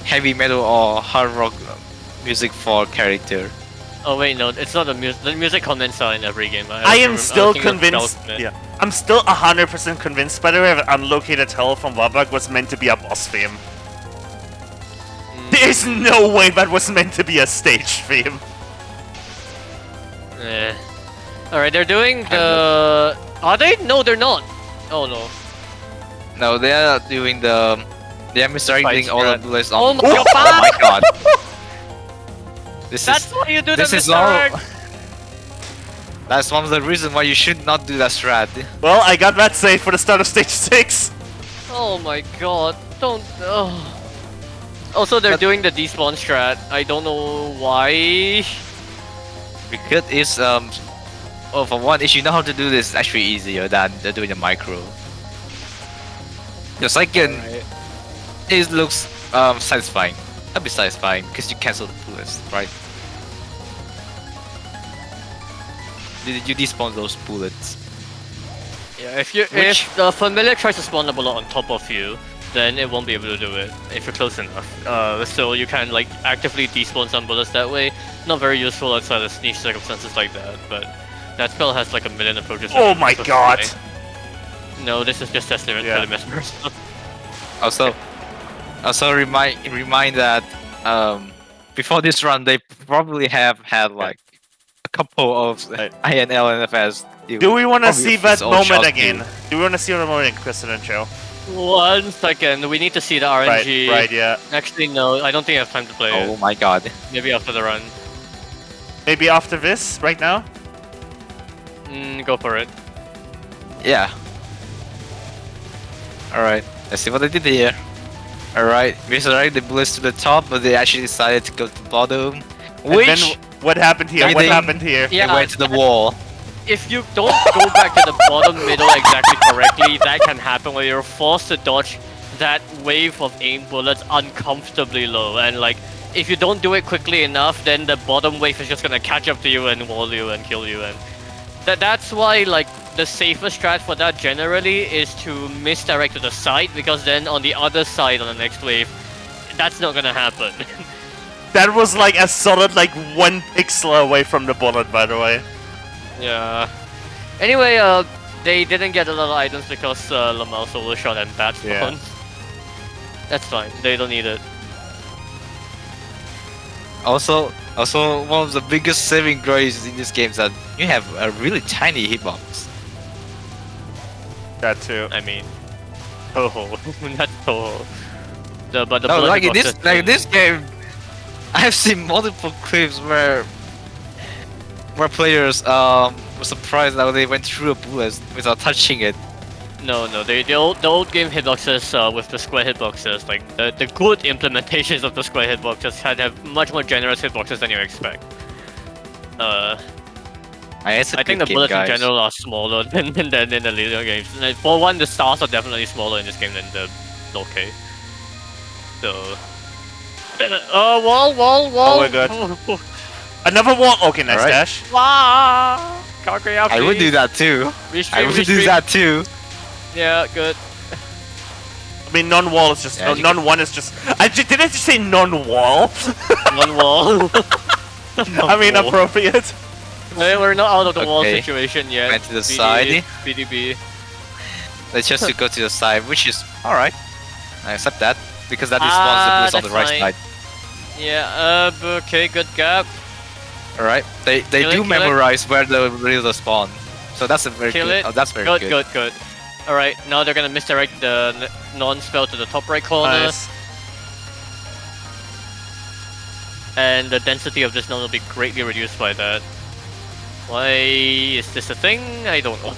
heavy metal or hard rock music for character. Oh wait, no, it's not the music. The music comments are in every game. I am still think that's convinced. Spellsmith. Yeah, I'm still 100% convinced. By the way, that Unlocated Hell from Wabak was meant to be a boss theme. There's no way that was meant to be a stage theme. Eh. Alright, they're doing the. Are they? No, they're not. Oh no. No, they are doing the. They are misdirecting all of the list on. Oh my god! Oh my god! This That's is why you do this the is all. misdirect! That's one of the reasons why you should not do that strat. Well, I got that save for the start of stage 6. Oh my god! Don't. Oh. Also, they're But- doing the despawn strat. I don't know why. Because it's oh, for one, if you know how to do this, it's actually easier than doing the micro. The second, it looks satisfying. That'd be satisfying because you cancel the bullets, right? You despawn those bullets. Yeah, if the familiar tries to spawn a bullet on top of you, then it won't be able to do it if you're close enough. So you can like actively despawn some bullets that way. Not very useful outside of niche circumstances like that, but that spell has like a million approaches. Oh my god! No, this is just testament for the mesmerism. Also remind that before this run they probably have had like a couple of INL and FS. Do we want to see that moment shots again? Do we want to see that moment in Presidential? 1 second, we need to see the RNG. Right, yeah. Actually, no, I don't think I have time to play Oh it. my god. Maybe after the run. Maybe after this, right now? Go for it. Yeah. Alright, let's see what they did here. Alright, resurrect the bullets to the top, but they actually decided to go to the bottom. And then what happened here? What happened here? Yeah, they went to the wall. If you don't go back to the bottom middle exactly correctly, that can happen where you're forced to dodge that wave of aim bullets uncomfortably low. And like, if you don't do it quickly enough, then the bottom wave is just gonna catch up to you and wall you and kill you. And that's why like the safest strat for that generally is to misdirect to the side, because then on the other side on the next wave, that's not gonna happen. That was like a solid like 1 pixel away from the bullet, by the way. Yeah. Anyway, they didn't get a lot of items because Lamel solo shot and bad spawn. Yeah. That's fine. They don't need it. Also, one of the biggest saving graces in this game is that you have a really tiny hitbox. That too. I mean, Touhou. That's Touhou. But the No, bullet like in hitbox this game, I've seen multiple clips where players were surprised that they went through a bullet without touching it. No, the old game hitboxes with the square hitboxes, like the good implementations of the square hitboxes have much more generous hitboxes than you expect. I think the bullets in general are smaller than in the later games. And for one, the stars are definitely smaller in this game than the low K. So, wall. Oh my god. Another wall. Okay, nice dash. Wow. I would do that too. I would do that too. Yeah, good. I mean, non-wall is just non-one is just. Did I just say non-wall? Non-wall. I mean, appropriate. We're not out of the wall situation yet. Went to the side. BDB. Let's just go to the side, which is alright. I accept that because that respawns the boost on the right side. Yeah. Okay. Good gap. Alright. They do memorize where the real spawn, so that's a very good. Oh, that's very good. Good. Alright, now they're gonna misdirect the non-spell to the top right corner. Nice. And the density of this non will be greatly reduced by that. Why is this a thing? I don't know.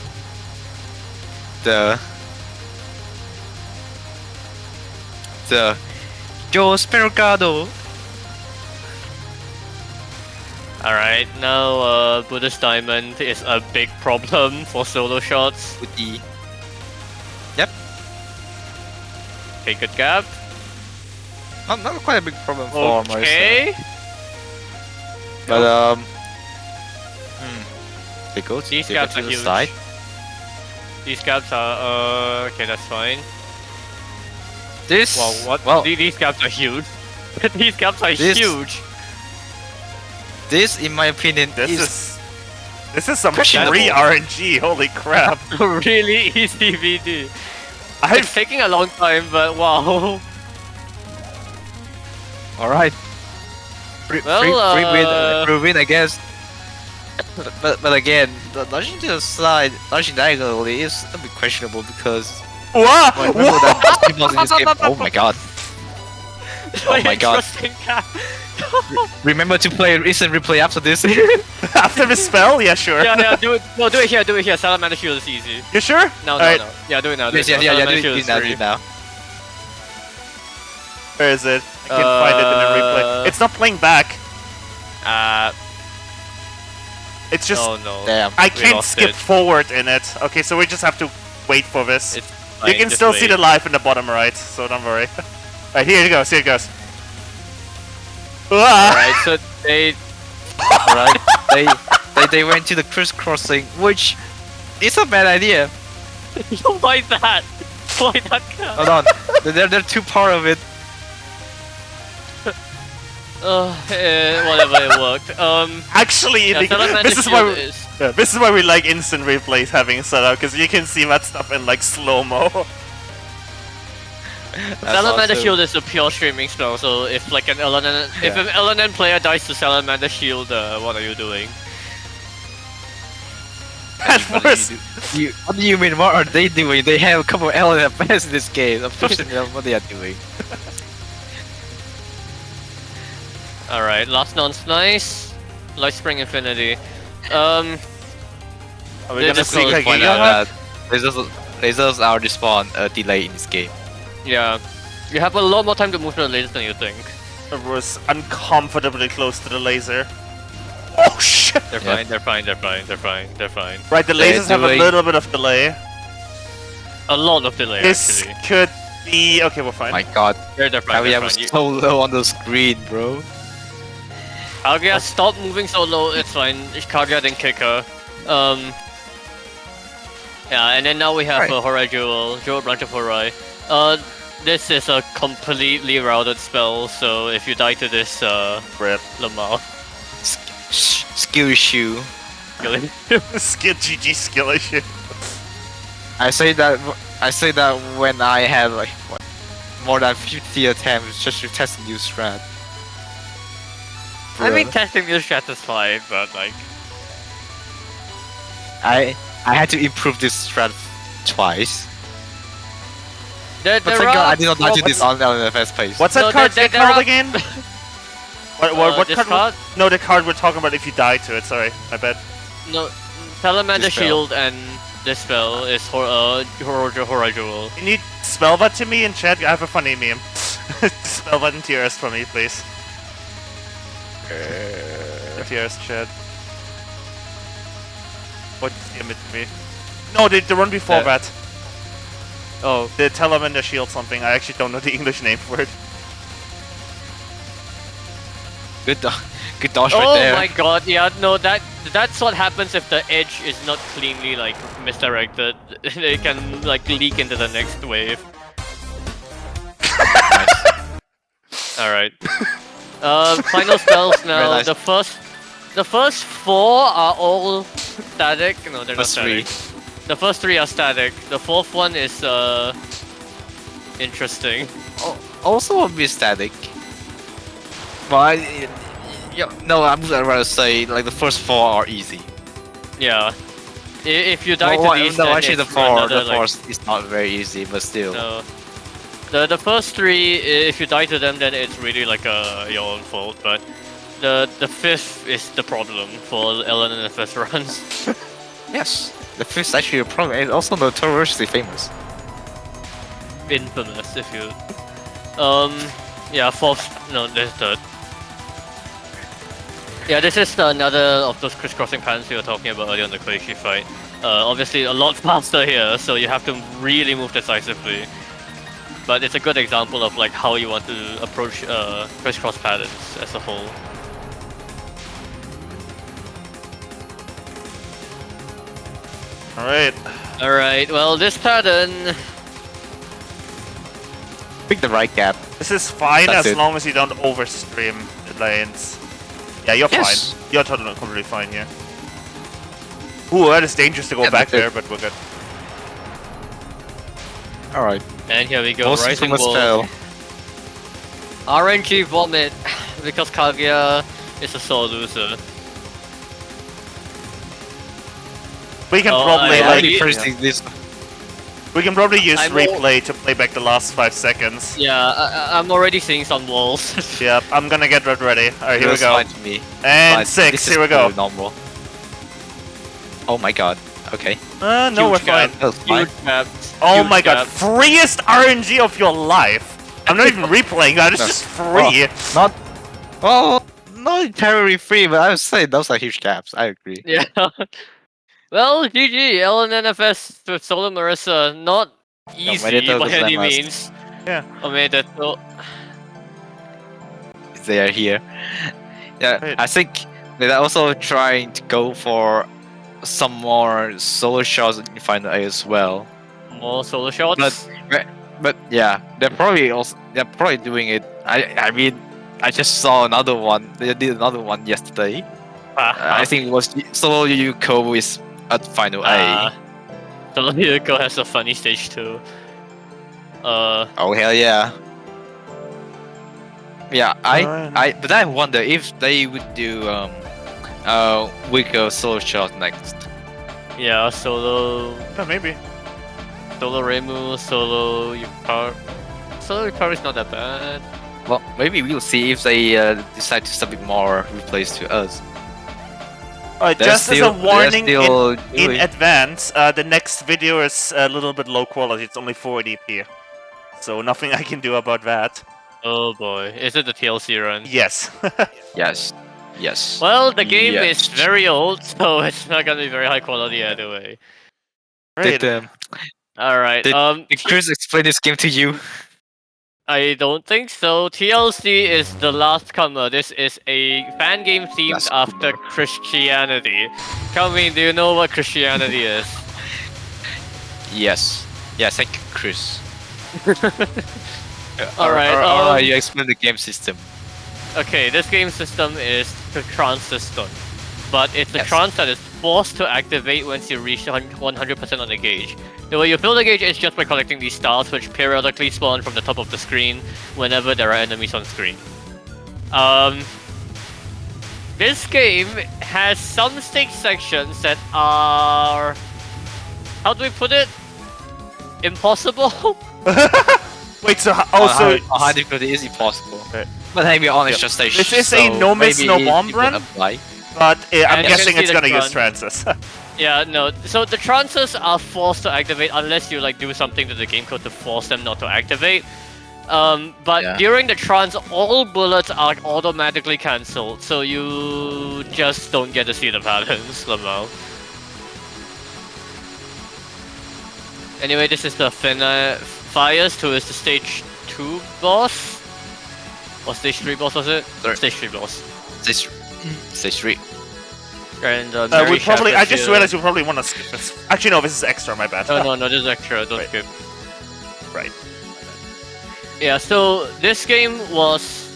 Yo Spergado. Alright, now Buddhist Diamond is a big problem for solo shots. With the Yep. Okay, good gap. Not quite a big problem for Morris. Okay. But they go to These gaps are the huge. side. These gaps are okay, that's fine. This These gaps are huge. These gaps are huge. This, in my opinion, This is some questionable. free RNG. Holy crap! Really easy VD. It's taking a long time, but wow. Alright. Free win, I guess. But again, the dodging to the side, dodging diagonally is a bit questionable because. What? Remember that people in this game. Oh my god. Oh my god. Remember to play instant replay after this. After the spell? Yeah, sure. Yeah, do it. No, do it here. Salamander Shield is easy. You sure? No. Yeah, do it now. Yes, do it now. Where is it? I can't find it in the replay. It's not playing back. It's just. Oh no. Damn. I can't skip forward in it. Okay, so we just have to wait for this. It's You can still see the life in the bottom right, so don't worry. Alright, here it goes, here it goes. Alright, so they... Alright, they went to the crisscrossing, which is a bad idea. Why is that? why that count. Hold on. They're too part of it. Whatever, it worked. Actually, Yeah, Salamander this is why Shield we, is... yeah, this is why we like instant replays having set up, because you can see that stuff in like slow mo. Salamander awesome. Shield is a pure streaming spell, so if like an LNN, if an LNN player dies to Salamander Shield, what are you doing? At first, What do you mean? What are they doing? They have a couple of LNFs in this game. Of course they know what they are doing. Alright, last non's nice. Light Spring Infinity. are we gonna This see is Point Kaguya? out that lasers are respawn delay in this game. Yeah. You have a lot more time to move to the lasers than you think. It was uncomfortably close to the laser. Oh shit! They're Yeah. fine, they're fine, they're fine, they're fine, they're fine. Right, the They're lasers have a doing- little bit of delay. A lot of delay, This actually. could be... Okay, we're fine. My god, They're fine, Kaguya they're was fine. so low on the screen, bro. Kaguya, stop moving so low, it's fine. Kaguya didn't kick her. Yeah, and then now we have Right. Horai Jewel Branch of Horai. This is a completely routed spell, so if you die to this, Rip. Lamar. Skill issue. Skill GG skill issue. I say that when I had like what, more than 50 attempts just to test a new strat. I mean, Bruh. testing new strat is fine, but like... I had to improve this strat twice. But There thank are God I did not do problems- this on LNFS page. What's that No, card there- get there called are- again? What this card? card? No, the card we're talking about if you die to it, sorry. My bad. No, Salamander This spell. Shield and this spell is Horai Jewel. Can you spell that to me in chat? I have a funny meme. Spell that in TRS for me, please. TRS chat. What's the image to me? No, the one before that. Oh, The Telemander Shield something. I actually don't know the English name for it. Good dodge right there. my god, yeah, no, that's what happens if the edge is not cleanly, like, misdirected. It can, like, leak into the next wave. Alright. Final spells now. Very nice. The first four are all static. No, they're not First three. static. The first three are static. The fourth one is, interesting. Also a bit static. But no, I'm gonna rather say like the first four are easy. Yeah. If you die No, to these, no, then actually the it's four, another, the fourth is not very easy, but still. No. The first three, if you die to them, then it's really like your own fault. But the fifth is the problem for LNFS runs. Yes, the fifth is actually a problem. It's also notoriously famous. Infamous, if you. Yeah, fourth. No, there's third. Yeah, this is another of those crisscrossing patterns we were talking about earlier in the Koichi fight. Obviously, a lot faster here, so you have to really move decisively. But it's a good example of like how you want to approach crisscross patterns as a whole. Alright. Alright, well, this pattern. Pick the right gap. This is fine That's as it. long as you don't overstream the lanes. Yeah, you're Yes. fine. You're totally completely fine here. Ooh, that is dangerous to go Yeah, back that's it. there, but we're good. Alright. And here we go, Most Rising famous Wall. spell. RNG Vomit, because Kaguya is a sore loser. We can Oh, probably I like already- First this. we can probably use I'm replay to play back the last 5 seconds. Yeah, I'm already seeing some walls. Yep, I'm gonna get red ready. Alright, here we Feels go. fine to me. And But 6, this is here we go. totally normal. Oh my god. Okay. No, we're Huge fine. gap. That's fine. Huge gaps. Oh huge my god, gaps. freest RNG of your life! I'm not even replaying that, it's No. just free! Not. Oh, not entirely free, but I would say those are huge gaps. I agree. Yeah. Well, GG, LNNFS with Solo Marissa, not easy Omedetou by any gozaimasu. means. Yeah. Omedetou. They are here. Yeah, Right. I think they're also trying to go for some more solo shots in Final A as well. More solo shots. But yeah, they're probably doing it. I mean, I just saw another one. They did another one yesterday. I think it was Solo Yuko is at final A. Solo Yuko has a funny stage too. Oh hell yeah. Yeah, but I wonder if they would do weaker solo shot next. Yeah, solo maybe. Solo Remu, solo Yukar. Solo Yukar is not that bad. Well, maybe we'll see if they decide to submit more replays to us. Just as a warning in advance, the next video is a little bit low quality. It's only 480p. So nothing I can do about that. Oh boy, is it the TLC run? Yes. Yes. Well, the game is very old, so it's not gonna be very high quality anyway. Right. Alright, did Chris explain this game to you? I don't think so. TLC is the last comer. This is a fan game themed after Christianity. Calvin, do you know what Christianity is? Yes. Yes, thank you, Chris. Alright, you explain the game system. Okay, this game system is the trance system. But it's the trance that is forced to activate once you reach 100% on the gauge. The way you fill the gauge is just by collecting these stars, which periodically spawn from the top of the screen whenever there are enemies on screen. This game has some stage sections that are... how do we put it? Impossible? Wait, so how high difficulty is it possible? Right. But maybe on extra stage. This is a no miss, no bomb run. But I'm guessing it's gonna use trances. Yeah, no. So the trances are forced to activate unless you like do something to the game code to force them not to activate. But during the trance, all bullets are automatically cancelled, so you just don't get to see the patterns somehow. Anyway, this is the Fires, who is the stage 2 boss. Or stage 3 boss, was it? Sorry. Stage 3 boss. Stage 3. And we probably. I just realized we probably want to skip this. Actually, no, this is extra. My bad. No, this is extra. Don't skip. Right. Yeah. So this game was.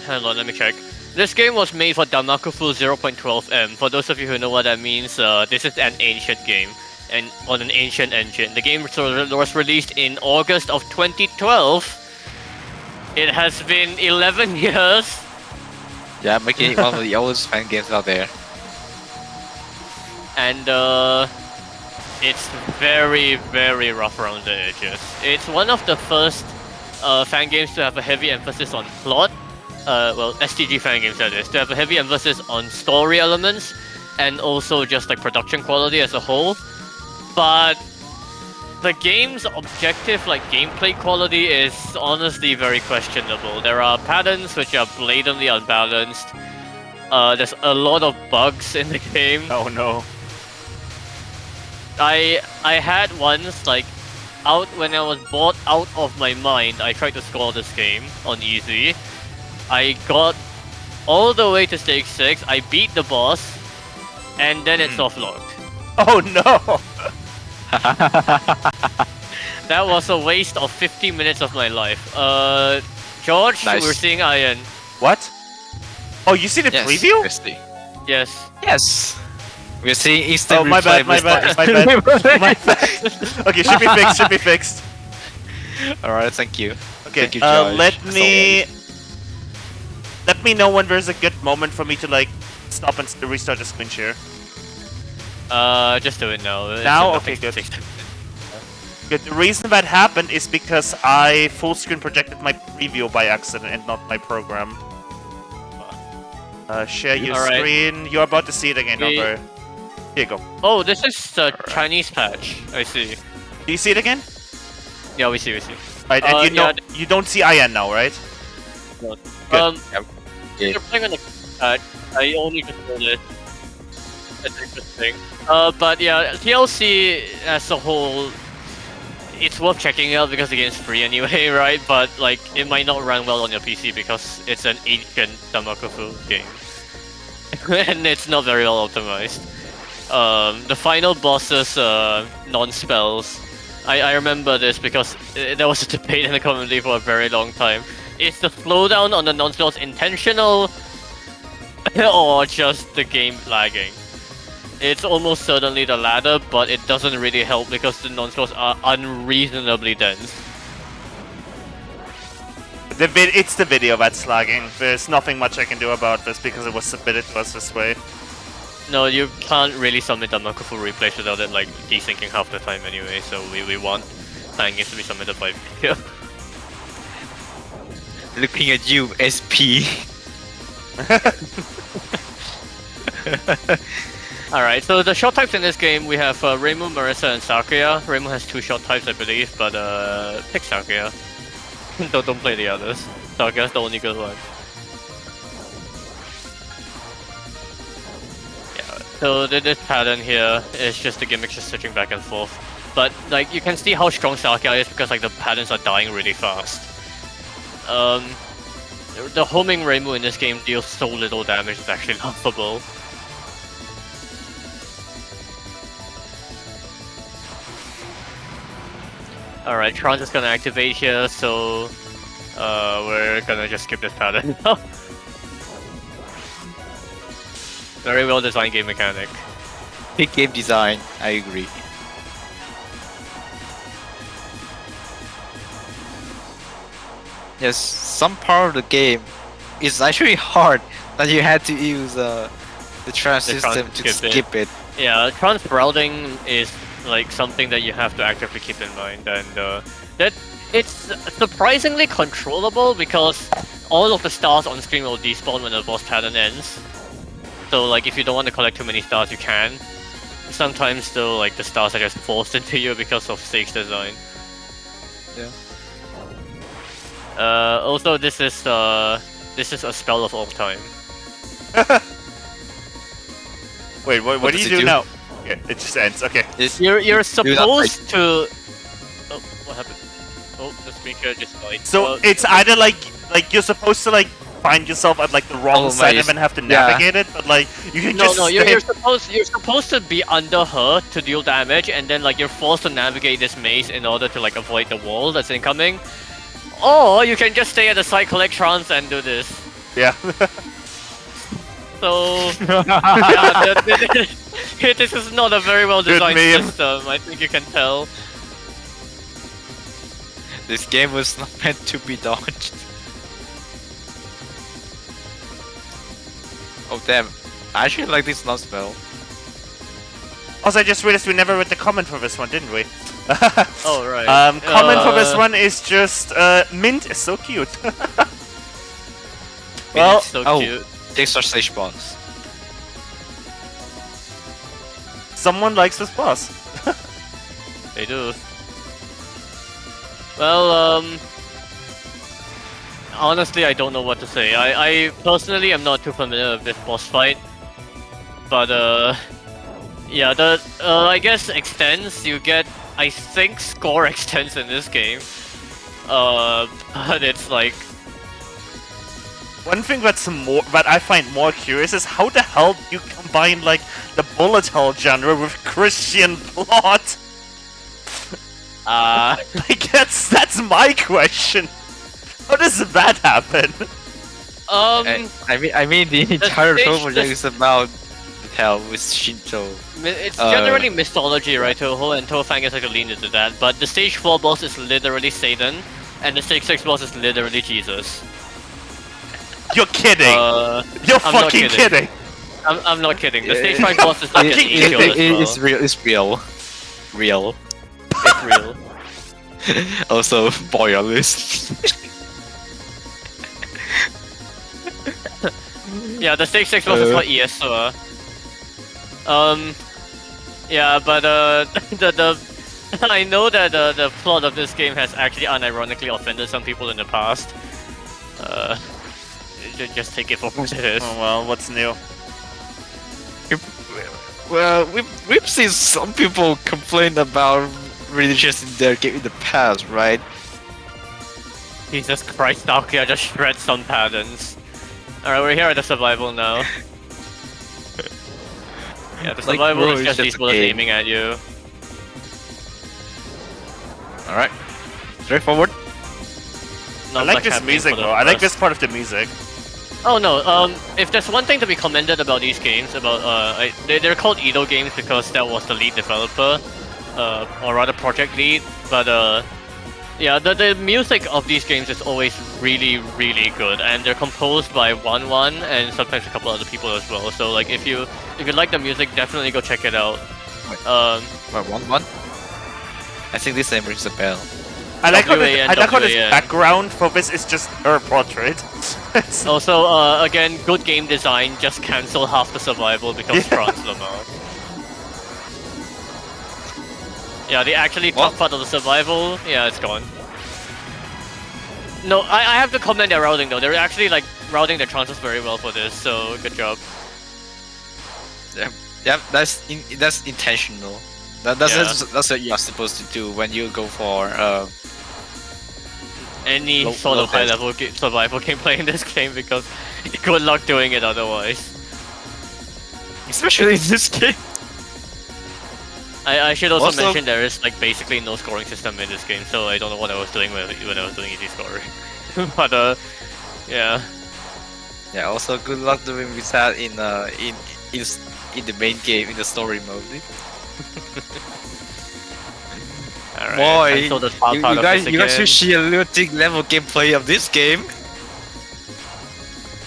Hang on, let me check. This game was made for Damakufu 0.12M. For those of you who know what that means, this is an ancient game and on an ancient engine. The game was released in August of 2012. It has been 11 years. Yeah, making it one of the oldest fan games out there. And it's very, very rough around the edges. It's one of the first fan games to have a heavy emphasis on plot. Well, STG fan games that is, to have a heavy emphasis on story elements and also just like production quality as a whole. But the game's objective, like gameplay quality, is honestly very questionable. There are patterns which are blatantly unbalanced. There's a lot of bugs in the game. Oh no. I had once, like, out when I was bored out of my mind, I tried to score this game on easy. I got all the way to stage 6, I beat the boss, and then it soft-locked. Oh no! That was a waste of 50 minutes of my life. George, nice. We're seeing Iron. What? Oh, you see the preview? Yes. Yes. We're seeing instant my bad. Okay, should be fixed. Alright, thank you. Okay, thank you, George, let me know when there's a good moment for me to like stop and restart the screen share. Just do it now. Now? Okay, good. Good. The reason that happened is because I full screen projected my preview by accident and not my program. Share your screen. You're about to see it again, over. Here you go. Oh, this is the Chinese patch. I see. Do you see it again? Yeah, we see. Right, and you don't see IN now, right? No. Good. You're playing on the patch. I only just know this. That's interesting. But yeah, TLC as a whole, it's worth checking out because the game's free anyway, right? But like, it might not run well on your PC because it's an ancient Damakufu game. And it's not very well optimized. The final bosses, non-spells, I remember this because there was a debate in the community for a very long time. Is the slowdown on the non-spells intentional or just the game lagging? It's almost certainly the latter, but it doesn't really help because the non-spells are unreasonably dense. It's the video that's lagging. There's nothing much I can do about this because it was submitted to us this way. No, you can't really submit a full replays without it like desyncing half the time anyway, so we want fan games to be submitted by video. Looking at you, SP. Alright, so the short types in this game, we have Reimu, Marissa, and Sakuya. Reimu has 2 short types, I believe, but pick Sakuya. don't play the others. Sakuya's the only good one. Yeah, so this pattern here is just the gimmicks just switching back and forth. But like you can see how strong Sakuya is because like the patterns are dying really fast. The homing Reimu in this game deals so little damage, it's actually laughable. Alright, Trance is gonna activate here, so we're gonna just skip this pattern. Very well designed game mechanic. Big game design, I agree. Yes, some part of the game is actually hard that you had to use the trans system to skip it. Yeah, trans sprouting is like something that you have to actively keep in mind, and that it's surprisingly controllable because all of the stars on screen will despawn when the boss pattern ends. So like if you don't want to collect too many stars, you can. Sometimes though, like the stars are just forced into you because of stage design. Yeah. Also, this is a spell of all time. Wait, what do you do now? Okay, it just ends. Okay. You're supposed to. Oh, what happened? Oh, the speaker just died. So it's either like you're supposed to like find yourself at like the wrong side and then have to navigate it, but like you can just you're supposed to be under her to deal damage, and then like you're forced to navigate this maze in order to like avoid the wall that's incoming. Or you can just stay at the side, collect trance, and do this. Yeah. So yeah, this is not a very well designed system. I think you can tell. This game was not meant to be dodged. Oh damn! I actually like this last spell. Also, I just realized we never read the comment for this one, didn't we? Oh right. Comment for this one is just Mint is so cute. Well, so cute. These are stage boss. Someone likes this boss. They do. Well, honestly, I don't know what to say. I personally am not too familiar with this boss fight, but yeah, the I guess extends. You get, I think, score extends in this game. But it's like. One thing that I find more curious is how the hell you combine like the bullet hell genre with Christian plot. Like that's my question. How does that happen? I mean the entire project is about hell with Shinto. It's generally mythology, right? Touhou and Touhou fan gets like a lean into that. But the stage 4 boss is literally Satan, and the stage 6 boss is literally Jesus. You're kidding! You're fucking kidding! I'm not kidding. The stage 5 boss is like an angel as well. It's real. It's real. Real. It's real. Also, boyalist. Yeah, the stage 6 boss is called ESO. Yeah, but the I know that the plot of this game has actually unironically offended some people in the past. Just take it for what it is. Oh well, what's new? Well, we've seen some people complain about religious in their game in the past, right? Jesus Christ, Naokia just shred some patterns. Alright, we're here at the survival now. Yeah, the survival is just these bullets aiming at you. All right, straightforward. I like this music though. I like this part of the music. Oh no, if there's one thing to be commended about these games, they're called Edo games because that was the lead developer, or rather project lead, but yeah, the music of these games is always really, really good, and they're composed by One and sometimes a couple other people as well. So like, if you like the music, definitely go check it out. Wait, 1-1? I think this name rings a bell. I like how this WAN. background for this is just her portrait. Also, again, good game design. Just cancel half the survival because France Lamar. Yeah, the actually top part of the survival, yeah, it's gone. No, I have to comment their routing though. They're actually like routing their chances very well for this, so good job. Yeah, that's intentional. That's what you're supposed to do when you go for any sort of high level survival gameplay in this game, because good luck doing it otherwise. Especially in this game. I should also mention there is like basically no scoring system in this game, so I don't know what I was doing when I was doing easy scoring. But yeah. Yeah. Also, good luck doing with that in the main game in the story mode. Alright, Boy, you guys should see a lunatic level gameplay of this game.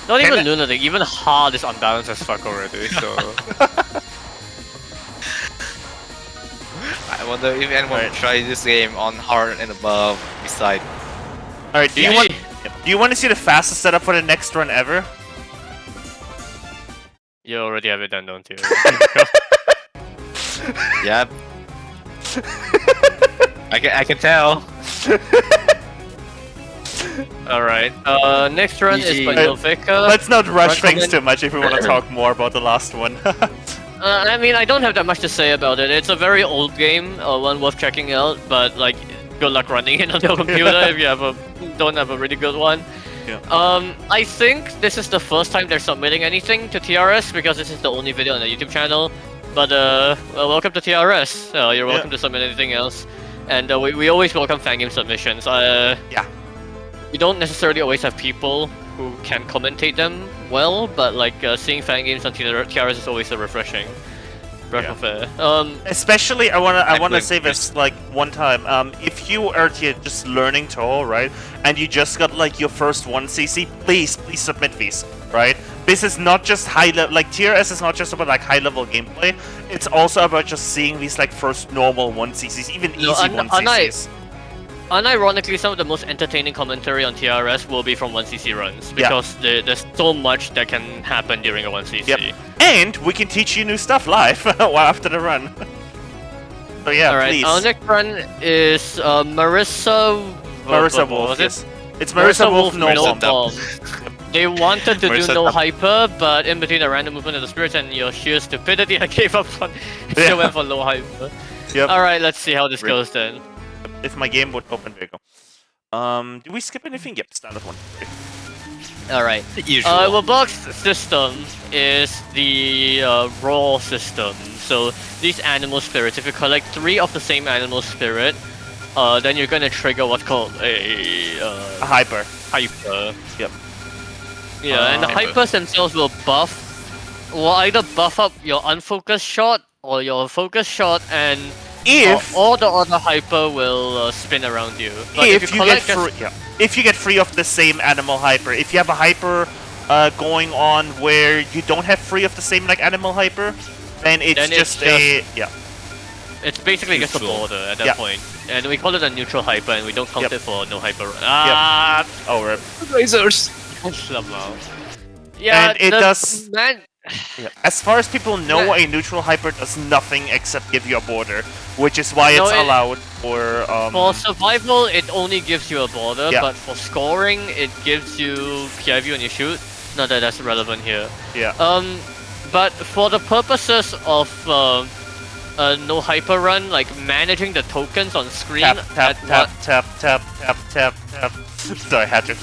Not even lunatic, even hard is unbalanced as fuck already. So. I wonder if anyone will try this game on hard and above beside. Alright, do you want to see the fastest setup for the next run ever? You already have it done, don't you? Yep. I can tell. Alright, next run is by Novika. Let's not rush things too much if we want to talk more about the last one. I mean, I don't have that much to say about it. It's a very old game, one worth checking out, but like, good luck running it on your computer if you don't have a really good one. Yeah. I think this is the first time they're submitting anything to TRS because this is the only video on the YouTube channel. But well, welcome to TRS. You're welcome to submit anything else, and we always welcome fan game submissions. Yeah. We don't necessarily always have people who can commentate them well, but like seeing fan games on TRS is always a refreshing breath of air. Especially, I wanna say this like one time. If you are here just learning Touhou, right, and you just got like your first 1cc, please submit these, right? This is not just high level. Like TRS is not just about like high level gameplay. It's also about just seeing these like first normal 1ccs, even easy 1ccs. Unironically, some of the most entertaining commentary on TRS will be from 1cc runs, because there's so much that can happen during a 1cc. Yep. And we can teach you new stuff live after the run. So yeah, please. Our next run is Marissa Wolf, yes. It's Marissa Wolf, no bomb. They wanted to do Marissa no hyper, but in between the random movement of the spirits and your sheer stupidity, I gave up on still went for low hyper. Yep. Alright, let's see how this goes then. If my game would open, there you go. Do we skip anything? Yep, standard one. Alright. Well, box system is the raw system. So these animal spirits, if you collect 3 of the same animal spirit, then you're gonna trigger what's called a hyper. Hyper. Yep. Yeah, and the hypers themselves will either buff up your unfocused shot or your focused shot, and all the other hyper will spin around you. But if you get 3 of the same animal hyper, if you have a hyper going on where you don't have 3 of the same like animal hyper, then it's just it's basically just a border at that point. And we call it a neutral hyper, and we don't count it for no hyper. Oh, rip. Lasers. Yeah, and it does. As far as people know, a neutral hyper does nothing except give you a border, which is why it's allowed for. For survival, it only gives you a border, but for scoring, it gives you PI view when you shoot. Not that that's relevant here. Yeah. But for the purposes of no hyper run, like managing the tokens on screen. Tap. Sorry, I had to.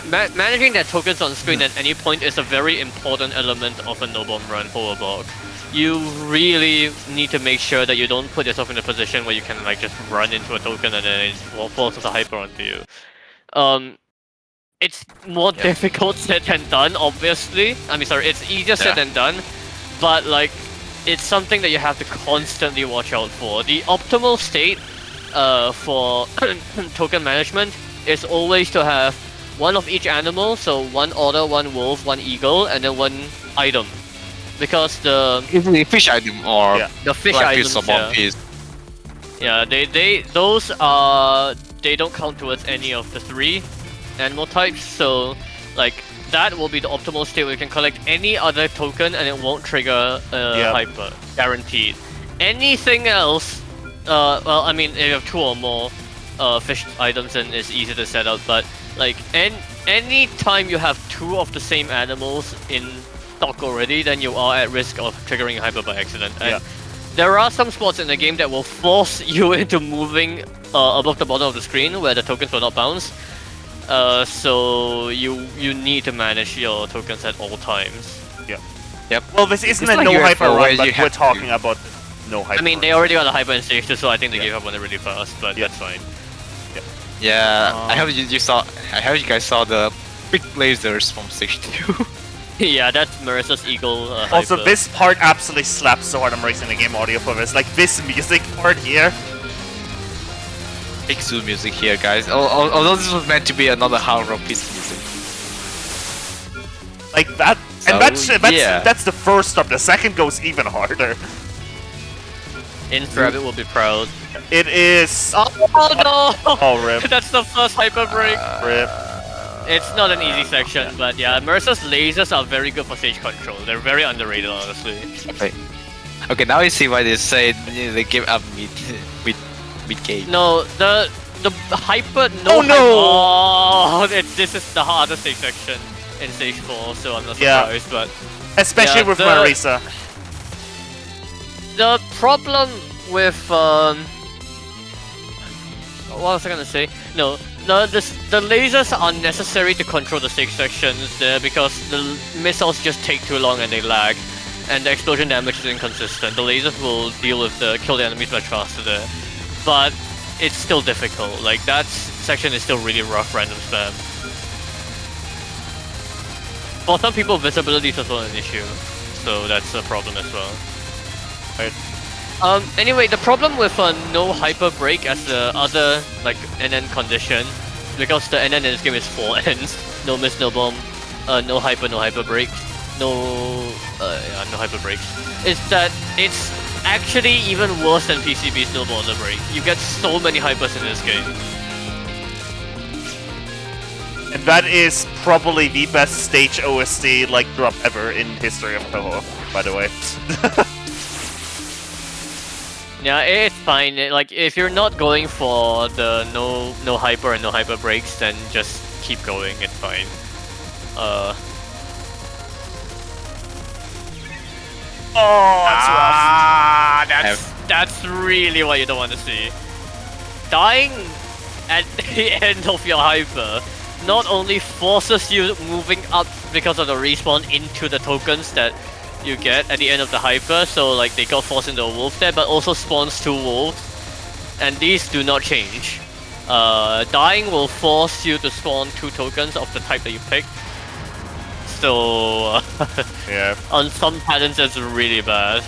Managing their tokens on screen at any point is a very important element of a no bomb run for a bug. you really need to make sure that you don't put yourself in a position where you can like just run into a token and then it falls with a hyper onto you. It's more difficult said than done, obviously. I mean, sorry, it's easier said than done, but like, it's something that you have to constantly watch out for. The optimal state for token management is always to have one of each animal, so one otter, one wolf, one eagle, and then one item. Because the fish item or the fish One items, Piece or One Piece. yeah, those are, they don't count towards any of the 3 animal types, so like that will be the optimal state where you can collect any other token and it won't trigger hyper, guaranteed. Anything else, well, I mean, if you have 2 or more fish items, then it's easy to set up, but like any time you have 2 of the same animals in stock already, then you are at risk of triggering hyper by accident. And there are some spots in the game that will force you into moving above the bottom of the screen where the tokens will not bounce. So you need to manage your tokens at all times. Yep. Well, this isn't It's a like no UFO hyper where run, you but have we're to- talking about no hyper. I mean, they already got a hyper in stage 2, so I think they gave up on it really fast, but that's fine. Yeah, I hope you saw. I hope you guys saw the big lasers from stage 2. Yeah, that's Marissa's eagle Also, hyper. this part absolutely slaps so hard. I'm racing the game audio for this. Like this music part here. Big Zoo music here, guys. Although this was meant to be another hard rock piece of music. Like that, So, and yeah. that's the first stop. The second goes even harder. Infrabbit will be proud. It is. Oh no! Oh, rip. That's the first hyper break. Rip. It's not an easy section, but yeah, Marissa's lasers are very good for stage control. They're very underrated, honestly. Okay, now you see why they say they give up mid game. No, the hyper. No. Oh, no! Oh, this is the hardest stage section in stage 4, so I'm not surprised. But Especially yeah, with the- Marisa. the problem with what was I gonna say? No, the lasers are necessary to control the stage sections there because the missiles just take too long and they lag, and the explosion damage is inconsistent. The lasers will deal with the kill the enemies much faster there, but it's still difficult. Like that section is still really rough random spam. For some people, visibility is also an issue, so that's a problem as well. Right. Anyway, the problem with no hyper break as the other like NN condition, because the NN in this game is 4 Ns, no miss, no bomb, no hyper break, no hyper breaks, is that it's actually even worse than PCB's no border break. You get so many hypers in this game. And that is probably the best stage OST like drop ever in history of Touhou, by the way. Yeah, it's fine. Like if you're not going for the no hyper and no hyper breaks, then just keep going. It's fine. Oh, that's rough. That's really what you don't want to see. Dying at the end of your hyper not only forces you moving up because of the respawn into the tokens that you get at the end of the hyper, so like they got forced into a wolf there, but also spawns 2 wolves, and these do not change. Dying will force you to spawn 2 tokens of the type that you picked. So Yeah. on some patterns it's really bad.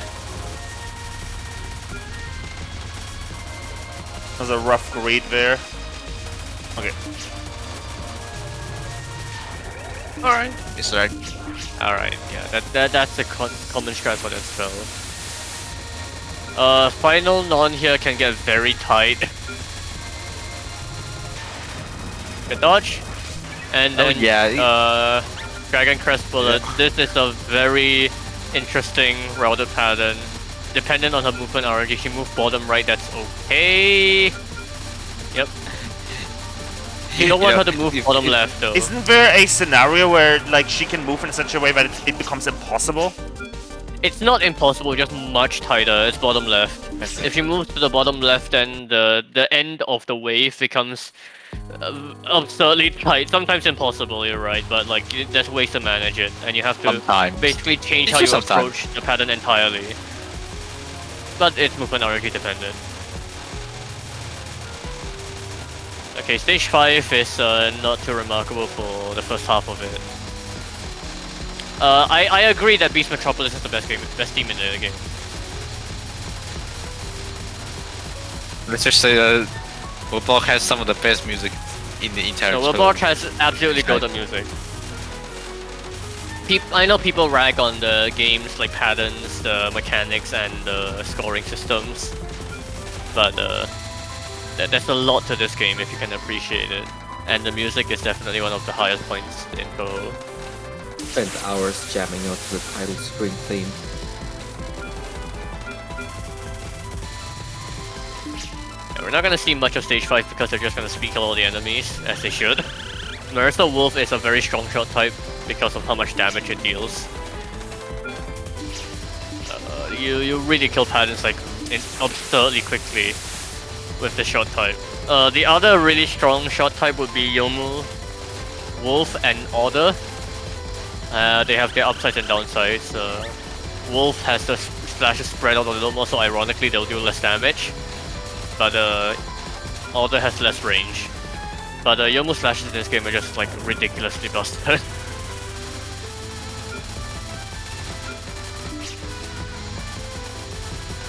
There's a rough grade there. Okay. Alright. It's right. Alright, yeah, that's a common strat for that spell. Final non here can get very tight. Good dodge. And then, Dragon Crest Bullet. Yeah. This is a very interesting routed pattern. Dependent on her movement RNG, if she moves bottom right, that's okay. Yep. You don't want her to move bottom left though. Isn't there a scenario where like she can move in such a way that it becomes impossible? It's not impossible, just much tighter. It's bottom left. If you move to the bottom left, then the end of the wave becomes absurdly tight. Sometimes impossible, you're right, but like there's ways to manage it, and you have to Sometimes. basically change It's how you just sometimes. approach the pattern entirely. But it's movement RNG dependent. Okay, stage 5 is not too remarkable for the first half of it. I agree that Beast Metropolis is the best team in the game. Let's just say that Woodblock has some of the best music in the entire. No, Willborg has absolutely golden music. I know people rag on the game's like patterns, the mechanics, and the scoring systems, but there's a lot to this game if you can appreciate it, and the music is definitely one of the highest points in Touhou. Spent hours jamming out to the title screen theme. Yeah, we're not gonna see much of stage 5 because they're just gonna speak all the enemies, as they should. Marissa Wolf is a very strong shot type because of how much damage it deals. You really kill patterns like absurdly quickly with the shot type. The other really strong shot type would be Yomu, Wolf, and Order. They have their upsides and downsides. Wolf has the slashes spread out a little more, so ironically they'll do less damage. But Order has less range. But Yomu slashes in this game are just like ridiculously busted.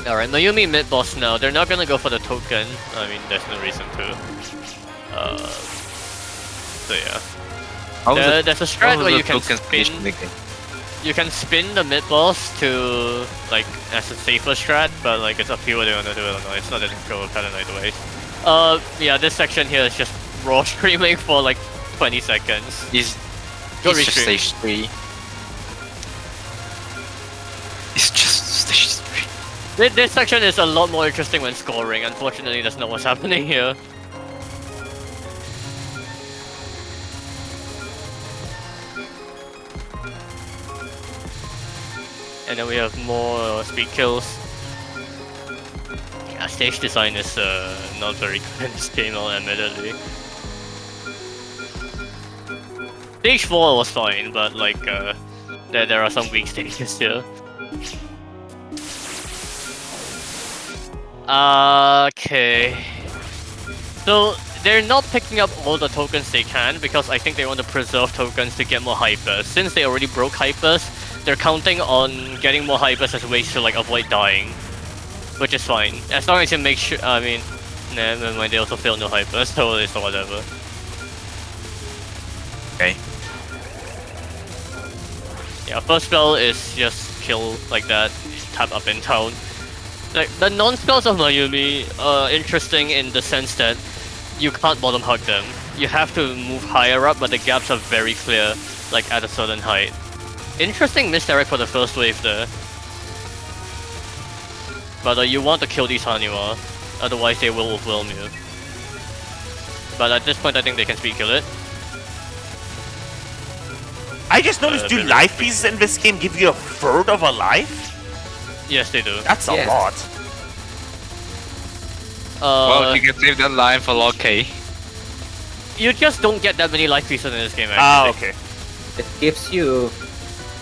Alright, Mayumi mid boss now. They're not gonna go for the token. I mean, there's no reason to. So yeah. There's a strat where you can spin. You can spin the mid boss to like as a safer strat, but like it's up to you whether you wanna do it or not. It's not a control pattern either way. Yeah, this section here is just raw streaming for like 20 seconds. It's Go just restream. stage 3. It's just stage 3. This section is a lot more interesting when scoring. Unfortunately, that's not what's happening here. And then we have more speed kills. Yeah, stage design is not very good in this game, admittedly. Stage 4 was fine, but like there are some weak stages here. Okay. So they're not picking up all the tokens they can because I think they want to preserve tokens to get more hypers. Since they already broke hypers, they're counting on getting more hypers as ways to like avoid dying, which is fine as long as you make sure. I mean, nah, never mind. They also failed no hypers, so it's whatever. Okay. Yeah, first spell is just kill like that, tap up in town. Like, the non-spells of Mayumi are interesting in the sense that you can't bottom hug them. You have to move higher up, but the gaps are very clear, like at a certain height. Interesting misdirect for the first wave there. But you want to kill these Haniwa, otherwise they will overwhelm you. But at this point I think they can speed kill it. I just noticed, do life pieces in this game give you a third of a life? Yes, they do. That's a lot. Well, you can save that line for log K. You just don't get that many life pieces in this game, Ah, actually. okay. It gives you.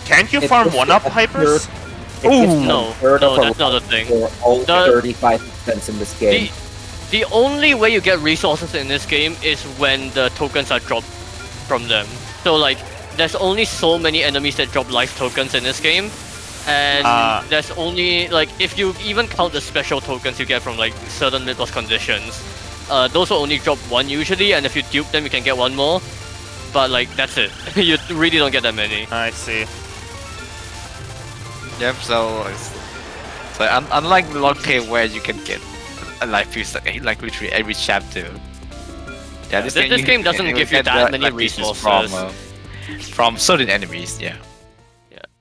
Can't you it farm gives you 1-up a hypers? third- it gives Ooh. you a No, third no, of a that's not a thing. for all The- 35% in this game. The only way you get resources in this game is when the tokens are dropped from them. So like, there's only so many enemies that drop life tokens in this game. And there's only, like, if you even count the special tokens you get from, like, certain mid-boss conditions, those will only drop one usually, and if you dupe them, you can get one more. But, like, that's it. You really don't get that many. I see. Yep, so unlike log K where you can get a life piece like literally every chapter. Yeah, This game doesn't give you that many resources. From certain enemies, yeah.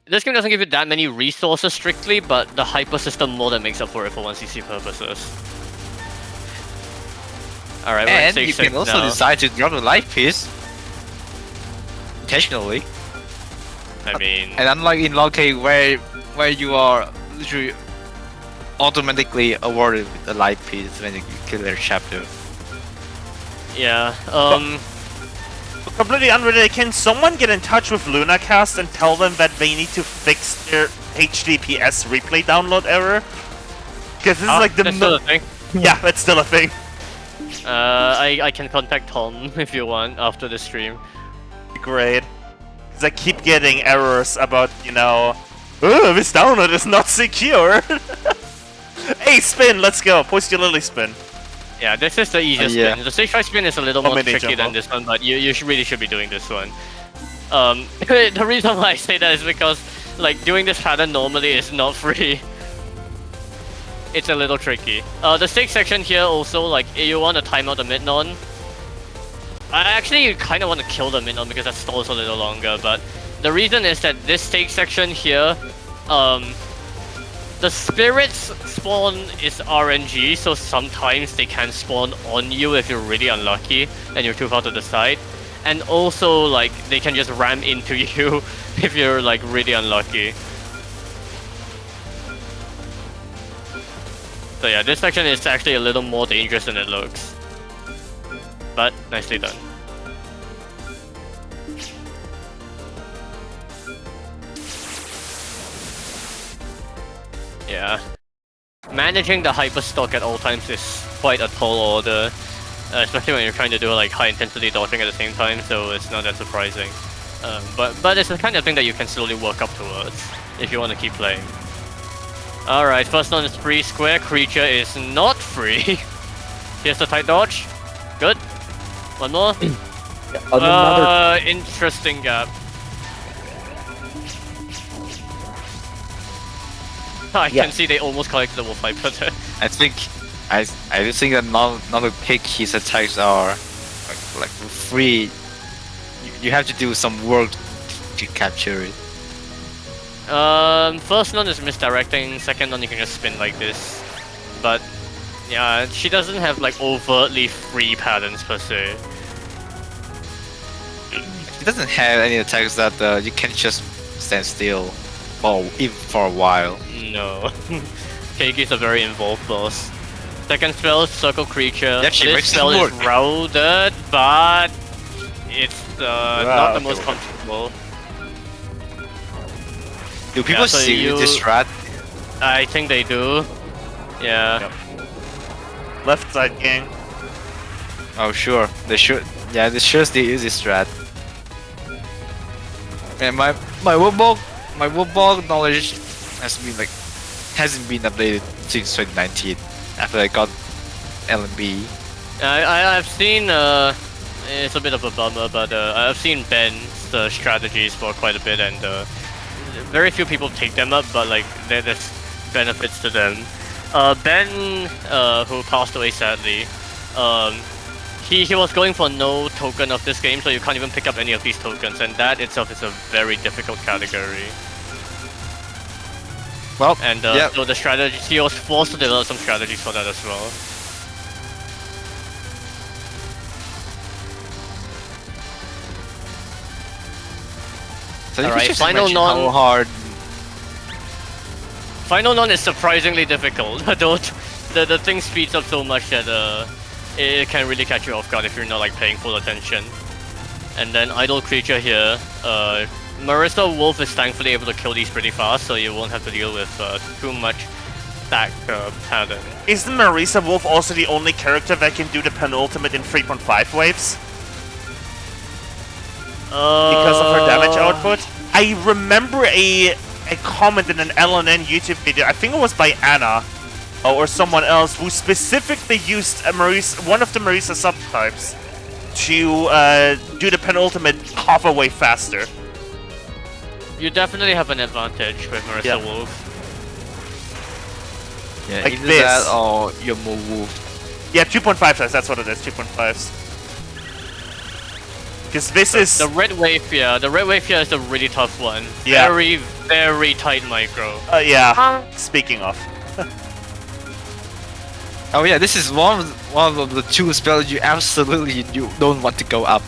This game doesn't give you that many resources strictly, but the hyper system more than makes up for it for 1cc purposes. Alright, we're at And stage you 6 can also now. decide to drop a life piece intentionally. I mean, And unlike in Loki, where you are literally automatically awarded with a life piece when you kill their chapter. yeah. Completely unrelated, can someone get in touch with LunaCast and tell them that they need to fix their HTTPS replay download error? Because this is like the that's still a thing. Yeah, that's still a thing. I can contact Tom if you want after the stream. Great. Because I keep getting errors about, you know, oh, this download is not secure. Hey, spin, let's go. Post your lily spin. Yeah, this is the easiest yeah. spin. The stage 5 spin is a little more mini tricky jump than up. this one, but you really should be doing this one. The reason why I say that is because, like, doing this pattern normally is not free. It's a little tricky. The stage section here also, like, you want to time out the mid-non. I actually kind of want to kill the mid-non because that stalls a little longer, but the reason is that this stage section here, the spirits spawn is RNG, so sometimes they can spawn on you if you're really unlucky and you're too far to the side. And also, like, they can just ram into you if you're, like, really unlucky. So yeah, this section is actually a little more dangerous than it looks. But, nicely done. Yeah. Managing the hyperstock at all times is quite a tall order. Especially when you're trying to do like high intensity dodging at the same time, so it's not that surprising. But it's the kind of thing that you can slowly work up towards if you want to keep playing. Alright, first one is free, square creature is not free. Here's the tight dodge. Good. One more. Another Interesting gap. I Yeah. can see they almost collected the wolf hyper there. I think I do think that not to pick his attacks are like free. You have to do some work to capture it. First one is misdirecting, second one you can just spin like this. But yeah, she doesn't have like overtly free patterns per se. He doesn't have any attacks that you can just stand still for even for a while. No. Keiki's a very involved boss. Second spell is circle creature. Yeah, she This makes it spell is work. routed, but it's not the most okay. comfortable. Do people Yeah, so see you- this strat? I think they do. Yeah. Yep. Left side gang. Oh sure, they should. Yeah, they sure still use this strat. And my Woodball knowledge hasn't been updated since 2019 after I got LMB. I've seen it's a bit of a bummer, but I've seen Ben's strategies for quite a bit, and very few people take them up, but like there's benefits to them. Ben, who passed away sadly, he was going for no token of this game, so you can't even pick up any of these tokens, and that itself is a very difficult category. Well, And yeah. so the strategy, he was forced to develop some strategies for that as well. So you can Alright, just final imagine how non- hard. Final non is surprisingly difficult. Though the thing speeds up so much that it can really catch you off guard if you're not like paying full attention. And then idle creature here. Marissa Wolf is thankfully able to kill these pretty fast, so you won't have to deal with too much stack pattern. Isn't Marisa Wolf also the only character that can do the penultimate in 3.5 waves? Because of her damage output? I remember a comment in an LNN YouTube video, I think it was by Anna, or someone else, who specifically used one of the Marisa subtypes to do the penultimate half a wave faster. You definitely have an advantage with Marissa Yeah. Wolf. Yeah, Like either this. that or your move. Yeah, 2.5 times, that's what it is, 2.5s. Because this is... The red wave here, is a really tough one. Yeah. Very, very tight micro. yeah, speaking of. Oh yeah, this is one of the two spells you don't want to go up.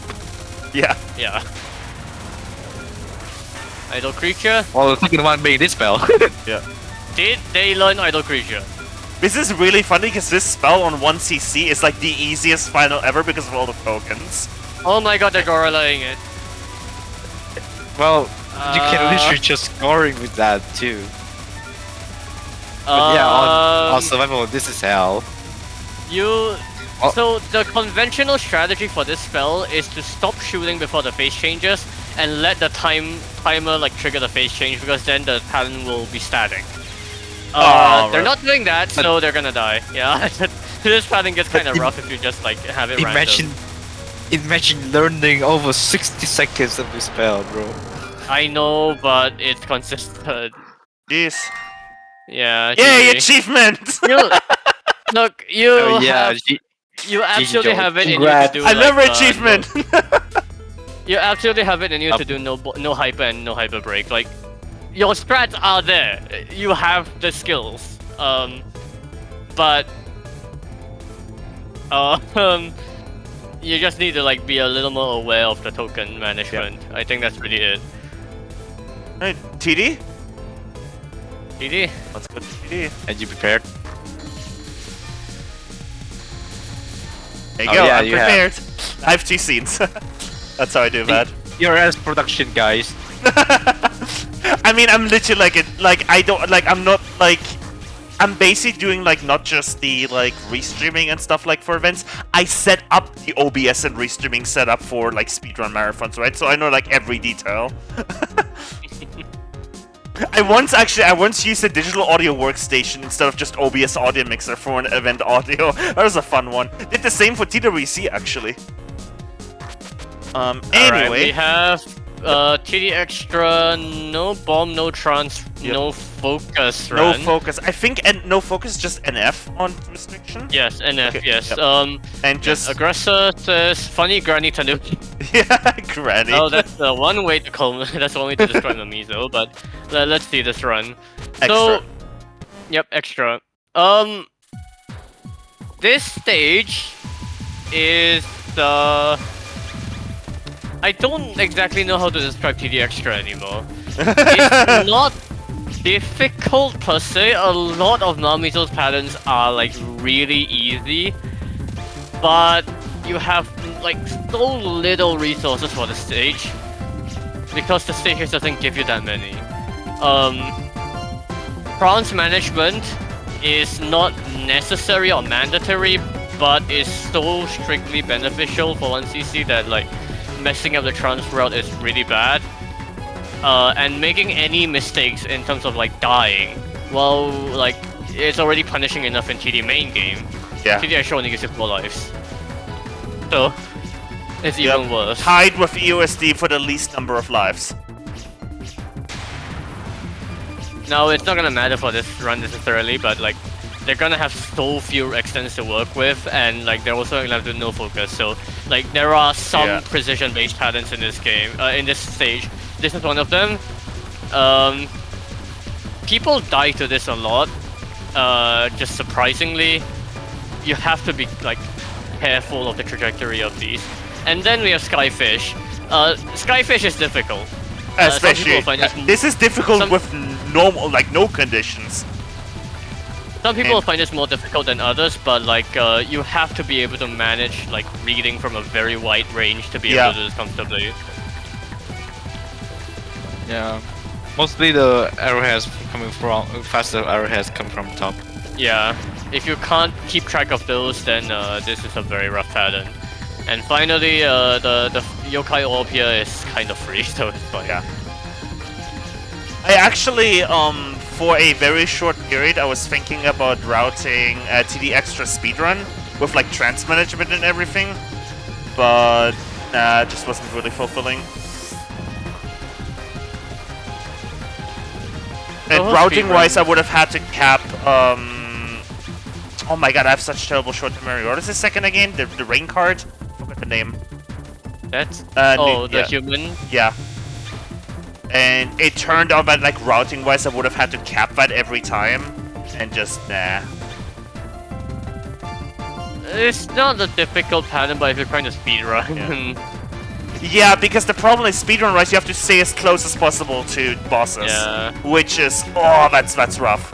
Yeah. Yeah. Idle creature. Well, the second one being this spell. Did they learn idle creature? This is really funny because this spell on 1cc is like the easiest final ever because of all the tokens. Oh my god, they're gorilling it. Well, you can literally just scoring with that too. But yeah, on survival, this is hell. So the conventional strategy for this spell is to stop shooting before the phase changes and let the timer like trigger the phase change, because then the pattern will be static. They're not doing that, so they're gonna die. Yeah, this pattern gets kind of rough if you just like have it random. Imagine learning over 60 seconds of this spell, bro. I know, but it's consistent. Jeez. Yeah. Yay, GG. achievement! Look, you Oh yeah, you absolutely Joe. have it in you to Congrats. do. Another achievement! You absolutely have it in you to do no hyper and no hyper break. Like, your strats are there. You have the skills. But you just need to like be a little more aware of the token management. I think that's really it. Alright, TD? TD? Let's go to TD. And you prepared? There you go, yeah, I'm you prepared. I have 2 scenes. That's how I do that. Your ass production, guys. I mean, I'm literally I'm basically doing like not just the like restreaming and stuff like for events. I set up the OBS and restreaming setup for like speedrun marathons, right? So I know like every detail. I once used a digital audio workstation instead of just OBS audio mixer for an event audio. That was a fun one. Did the same for TWC actually. Alright, Anyway, we have TD extra, no bomb, no trance, no focus no run. focus. I think no focus, just NF on restriction. Yes, NF, Okay, yes. yep. And just Aggressor says funny granny tanuki. yeah, granny. Oh, that's one way to call. That's one way to describe the Mizo. But let's see this run. So, Extra. yep, extra. This stage is I don't exactly know how to describe TD extra anymore. It's not difficult per se. A lot of Namizo's patterns are like really easy, but you have like so little resources for the stage because the stage doesn't give you that many. Trance management is not necessary or mandatory, but is so strictly beneficial for 1cc that like messing up the trance route is really bad. And making any mistakes in terms of like dying, well, like it's already punishing enough in TD main game. Yeah. TD actually only gives you 4 lives, so it's even worse. Tied with EOSD for the least number of lives. Now it's not gonna matter for this run necessarily, but like they're gonna have so few extents to work with, and like they're also gonna have to no focus. So like there are some precision-based patterns in this game, in this stage. This is one of them. People die to this a lot. Just surprisingly, you have to be like careful of the trajectory of these. And then we have Skyfish. Skyfish is difficult. Especially, this is difficult with normal, like no conditions. Some people find this more difficult than others, but like you have to be able to manage like reading from a very wide range to be able to do this comfortably. Yeah, mostly the arrowheads coming from faster arrowheads come from top. Yeah, if you can't keep track of those, then this is a very rough pattern. And finally, the yokai orb here is kind of free, so it's fine. Yeah. I actually, for a very short period, I was thinking about routing TD Extra speedrun with like trance management and everything, but nah, it just wasn't really fulfilling. And routing-wise, I would have had to cap. Oh my god, I have such terrible short-term memory. What is the second again? The rain card? I forgot the name. That's the human. Yeah. And it turned out that like routing-wise, I would have had to cap that every time, and just nah. It's not a difficult pattern, but if you're trying to speedrun, Yeah, because the problem is speedrun, right? You have to stay as close as possible to bosses, Yeah. which is that's rough.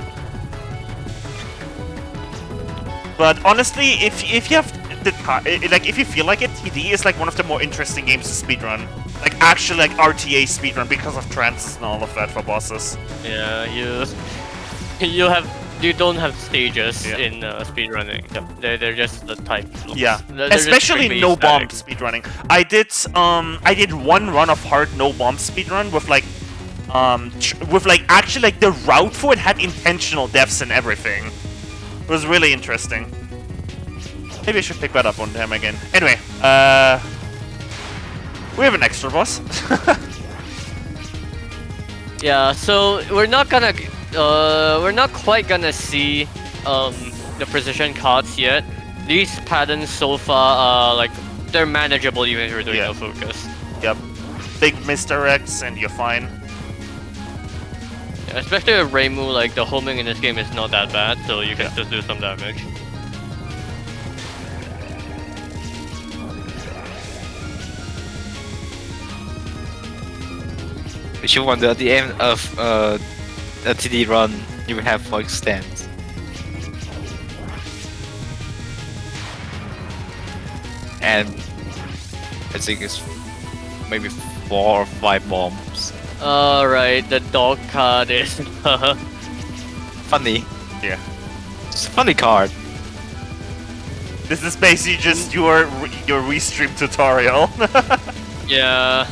But honestly, if you have if you feel like it, TD is like one of the more interesting games to speedrun. Like actually like RTA speedrun because of trances and all of that for bosses. Yeah, you don't have stages in speedrunning. They're just the type. Yeah, They're just especially strictly no bomb static. speedrunning. I did one run of hard no bomb speedrun with like actually like the route for it had intentional deaths and everything. It was really interesting. Maybe I should pick that up one time again. Anyway, we have an extra boss. Yeah, so we're not quite gonna see the precision cards yet. These patterns so far are like they're manageable even if you're doing no focus. Yep. Big misdirects and you're fine. Yeah, especially with Reimu, like the homing in this game is not that bad, so you can just do some damage. If you wonder at the end of a TD run, you will have 4 extents. And I think it's maybe 4 or 5 bombs. Alright, the dog card is Funny. Yeah. It's a funny card. This is basically just your restream tutorial. yeah.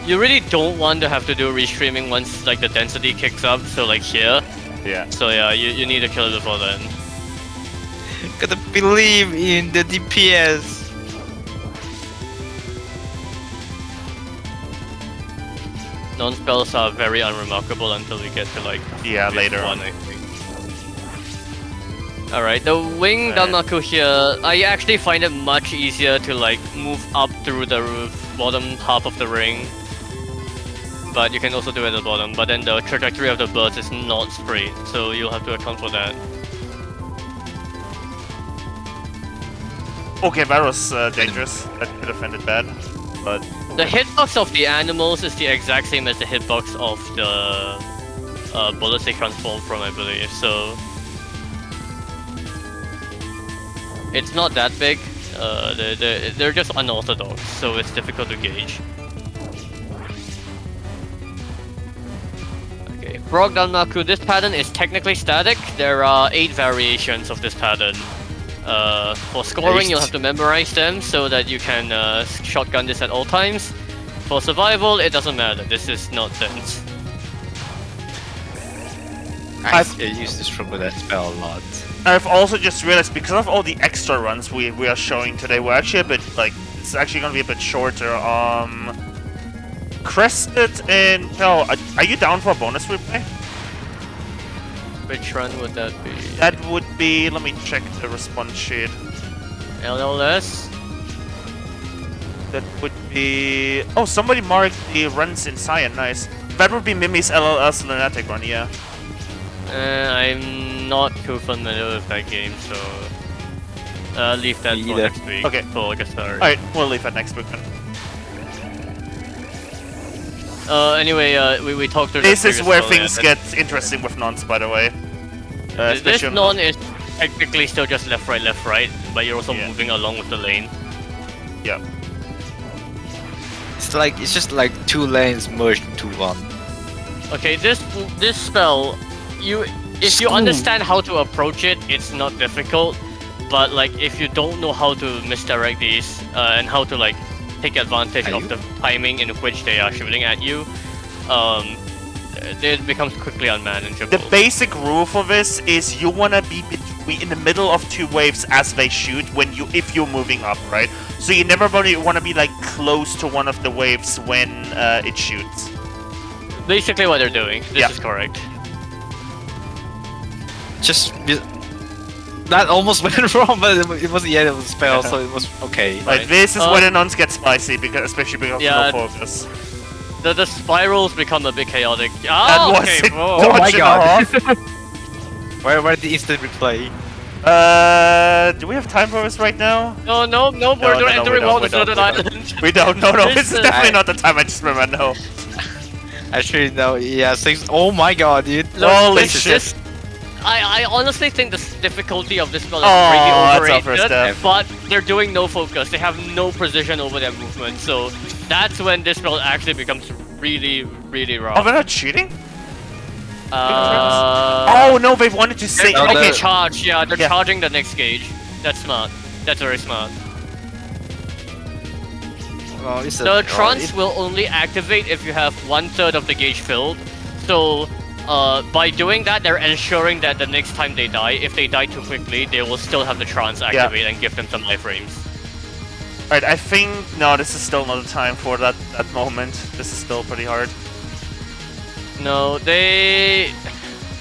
You really don't want to have to do restreaming once like the density kicks up, so like here. Yeah. So yeah, you need to kill it before then. Gotta believe in the DPS. Non-spells are very unremarkable until we get to like later one, on. I think. Alright, the wing Danmaku here, I actually find it much easier to like move up through the bottom half of the ring. But you can also do it at the bottom, but then the trajectory of the birds is not straight, so you'll have to account for that. Okay, that was dangerous. That could have ended bad, but... The hitbox of the animals is the exact same as the hitbox of the bullets they transform from, I believe, so... It's not that big, they're just unorthodox, so it's difficult to gauge. Okay, Frog Danmaku, this pattern is technically static. There are 8 variations of this pattern. For scoring, you'll have to memorize them so that you can shotgun this at all times. For survival, it doesn't matter. This is not dense. I use this trouble that spell a lot. I've also just realized because of all the extra runs we are showing today, we're actually a bit like it's actually gonna be a bit shorter. Crested and Kel, are you down for a bonus replay? Which run would that be? That would be. Let me check the response sheet. LLS? That would be. Oh, somebody marked the runs in Cyan. Nice. That would be Mimi's LLS Lunatic run. Yeah. I'm not too familiar with that game, so leave that for next week. Okay. For like a start. Alright, we'll leave that next week then. Anyway, we talked through This is where well, things get interesting with nons, by the way. This non is technically still just left, right, but you're also moving along with the lane. Yeah. It's just like 2 lanes merged into one. Okay, this spell, if you understand how to approach it, it's not difficult. But like if you don't know how to misdirect these and how to like take advantage of the timing in which they are shooting at you, it becomes quickly unmanageable. The basic rule for this is you wanna be in the middle of 2 waves as they shoot if you're moving up, right? So you never wanna be like close to one of the waves when it shoots. Basically what they're doing. This is correct. That almost went wrong, but it was the end of the spell, so it was okay. Right, this is where the nuns get spicy, especially because of no focus. The spirals become a bit chaotic. That was okay. it. Oh my god. Where did the instant replay? Do we have time for this right now? No, we're no, entering we all don't, the we don't, deserted we island. We don't. No, This this is is- definitely not the time. I just remember. No. Actually, no. Yeah, 6. Oh my god, dude. Look, Holy this- shit. this- I honestly think the difficulty of this spell is Oh, really that's our overrated, first step. but they're doing no focus. They have no precision over their movement, so that's when this spell actually becomes really, really Oh, rough. they're not cheating? Uh, Oh no, they wanted to say. No, they Okay. can charge, yeah, they're Yeah. charging the next gauge. That's smart. That's very smart. Well, it's The trance will only activate if you have 1/3 of the gauge filled. So, by doing that, they're ensuring that the next time they die, if they die too quickly, they will still have the trance activate and give them some life frames. Alright, I think no, this is still not the time for that moment. This is still pretty hard. No, they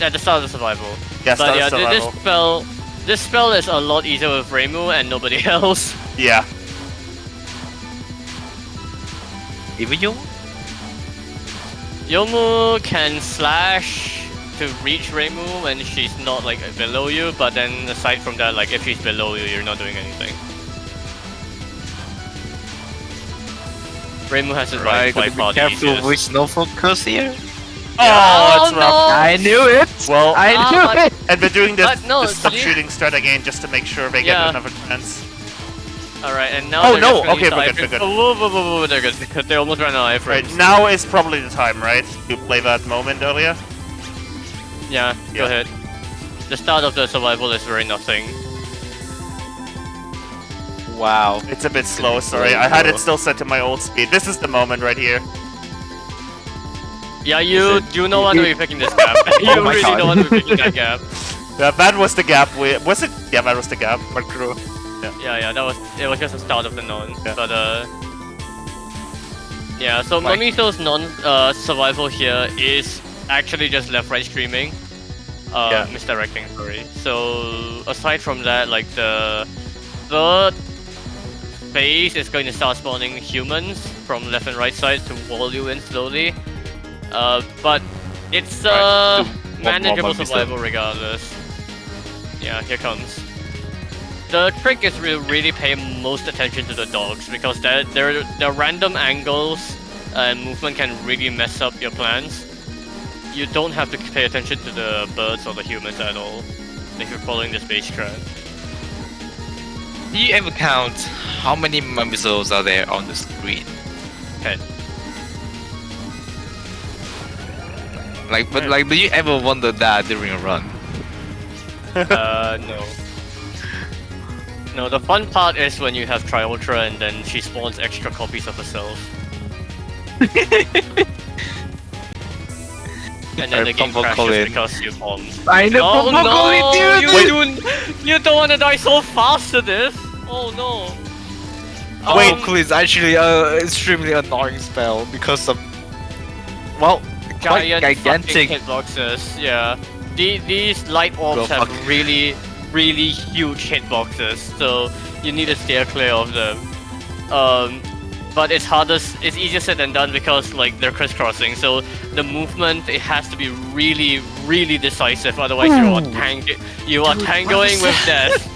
at the start of the survival. Yeah, But start yeah, survival. this spell is a lot easier with Reimu and nobody else. Yeah. Even you? Yomu can slash to reach Reimu when she's not like below you, but then aside from that, like if she's below you, you're not doing anything. Reimu has his right Right, gotta quite be far the careful easiest. with no focus here. Oh, it's no! rough. I knew it! Well, I Ah, knew but- it! and we're doing this, But no, this stop see? shooting strat again just to make sure they Yeah. get another chance. Alright, and now Oh, they're no, just gonna okay, use the we're good, iframes. we're good. Oh, whoa, they're good because they almost ran out of Right, iframes. now is probably the time, right? To play that moment earlier. Yeah, Yeah. go ahead. The start of the survival is very nothing. Wow. It's a bit slow, sorry. I had it still set to my old speed. This is the moment right here. Yeah, you do not want to be picking this gap. You Oh my really God. don't want to be picking that gap. Yeah, that was the gap. Was it? Yeah, that was the gap. But true. Yeah, it was just the start of the non. Yeah. But yeah. So Like- Mamito's survival here is actually just left-right streaming, Yeah. misdirecting. Sorry. So aside from that, like the third phase is going to start spawning humans from left and right sides to wall you in slowly. But it's Right, manageable more survival regardless. Yeah, here comes. The trick is really pay most attention to the dogs because their random angles and movement can really mess up your plans. You don't have to pay attention to the birds or the humans at all if you're following this base strat. Do you ever count how many mummisos are there on the screen? 10. Like, but like, do you ever wonder that during a run? No. No, the fun part is when you have Tri-Ultra and then she spawns extra copies of herself. And then the game crashes because you bombed. I know, Oh no! dude! You don't want to die so fast to this! Oh no! Wait. Cool is actually a extremely annoying spell because of, well, quite gigantic. hitboxes, yeah. These light orbs Well, have really huge hitboxes, so you need to steer clear of them. But it's easier said than done because like they're crisscrossing, so the movement it has to be really decisive, otherwise you are tangoing with death.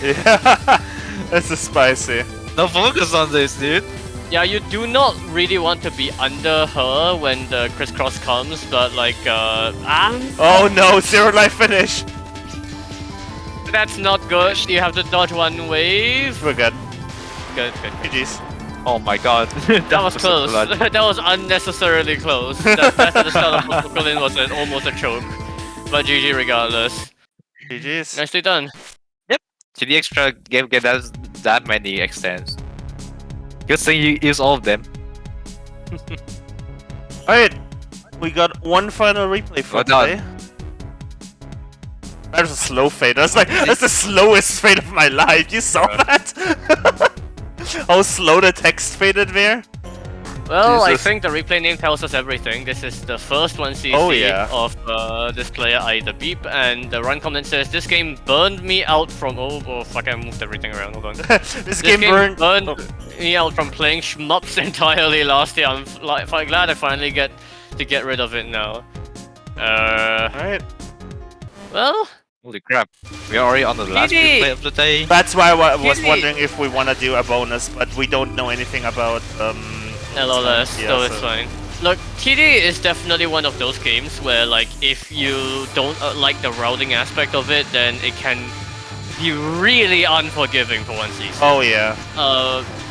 Yeah. This is spicy. No focus on this, dude. Yeah, you do not really want to be under her when the crisscross comes, but like Oh no, zero life finish. that's not good. You have to dodge one wave. We're good. Good. GG's. Oh my god. That was close. That was unnecessarily close. That at the start of Brooklyn was almost a choke. But GG regardless. GG's. Nicely done. So the extra gave us that many extents. Good thing you use all of them. Alright. We got one final replay for Well done. today. That was a slow fade. That's the slowest fade of my life. You saw that? How slow the text faded there? Well, I Jesus. think the replay name tells us everything. This is the first 1cc Oh, yeah. of this player, the Beep, and the run comment says, this game burned me out from... Oh fuck, I moved everything around, hold on. This game burned... me out from playing shmups entirely last year. I'm glad I finally get to get rid of it now. Alright. Well, Holy crap! We are already on the last TD! replay of the day. That's why I was Really? wondering if we want to do a bonus, but we don't know anything about LLS, yeah, so it's fine. Look, TD is definitely one of those games where, like, if you don't like the routing aspect of it, then it can be really unforgiving for one season. Oh yeah.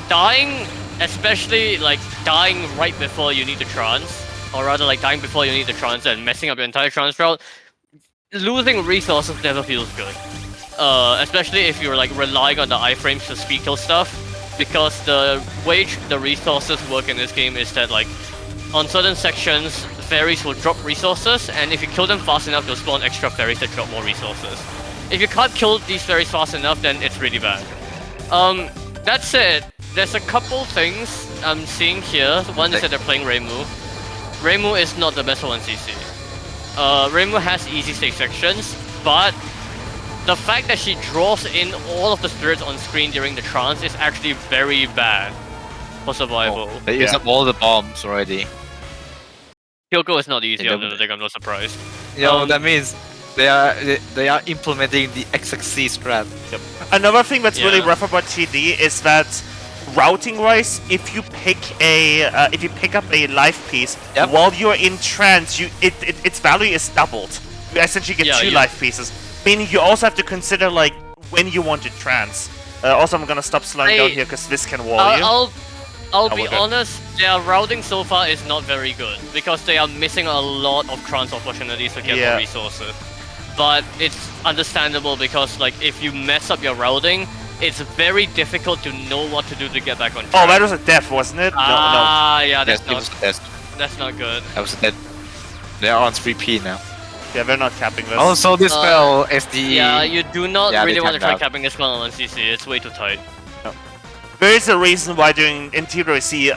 Dying, especially like dying right before you need the trance, or rather like dying before you need the trance and messing up your entire trance route, losing resources never feels good. Especially if you're like relying on the iframes to speed kill stuff, because the way the resources work in this game is that like on certain sections, fairies will drop resources, and if you kill them fast enough, they'll spawn extra fairies that drop more resources. If you can't kill these fairies fast enough, then it's really bad. That said, there's a couple things I'm seeing here. One is that they're playing Reimu. Reimu is not the best for 1cc. Reimu has easy stage sections, but the fact that she draws in all of the spirits on screen during the trance is actually very bad for survival. Oh, they used up all the bombs already. Kyoko is not easy, Yeah, I don't think, I'm not surprised. You know, that means they are implementing the XXC strat. Yep. Another thing that's really Yeah. rough about TD is that routing-wise, if you pick up a life piece Yep. while you're in trance, its value is doubled. You essentially get Yeah, two yeah. life pieces, meaning you also have to consider like when you want to trance. Also, I'm gonna stop slowing down here because this can wall you. I'll Oh, be we're good. honest, their routing so far is not very good, because they are missing a lot of trance opportunities to get Yeah. more resources. But it's understandable because like if you mess up your routing, it's very difficult to know what to do to get back on track. Oh, that was a death, wasn't it? Ah, yeah, Yes, that's it not was dead. that's not good. I was dead. They are on 3P now. No. Yeah, they're not capping this. Also, this spell SDE. Yeah, you do not Yeah, they really want to tapped try out. capping this one on 1cc. It's way too tight. There is a reason why doing in TWC,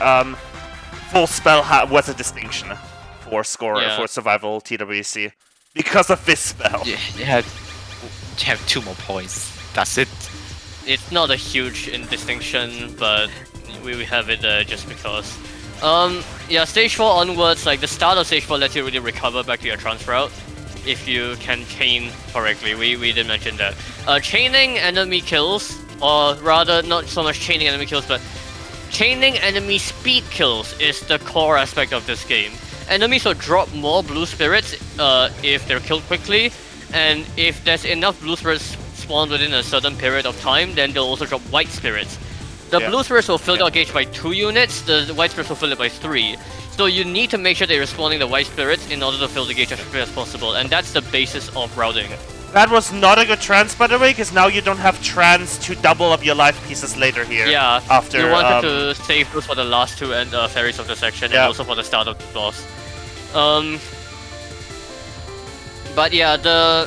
full spell was a distinction for score Yeah. for survival TWC because of this spell. You have 2 more points. That's it. It's not a huge distinction, but we have it just because. Yeah, stage 4 onwards, like the start of stage 4 lets you really recover back to your trance route if you can chain correctly. We did mention that. Chaining enemy kills, or rather not so much chaining enemy kills, but chaining enemy speed kills is the core aspect of this game. Enemies will drop more blue spirits if they're killed quickly, and if there's enough blue spirits spawned within a certain period of time, then they'll also drop white spirits. The Yeah. blue spirits will fill Yeah. the gauge by 2 units, the white spirits will fill it by 3. So you need to make sure that you're spawning the white spirits in order to fill the gauge as quickly as possible, and that's the basis of routing. That was not a good trance, by the way, because now you don't have trance to double up your life pieces later here. Yeah, After you wanted to save those for the last 2 and fairies of the section, Yeah. and also for the start of the boss. But yeah,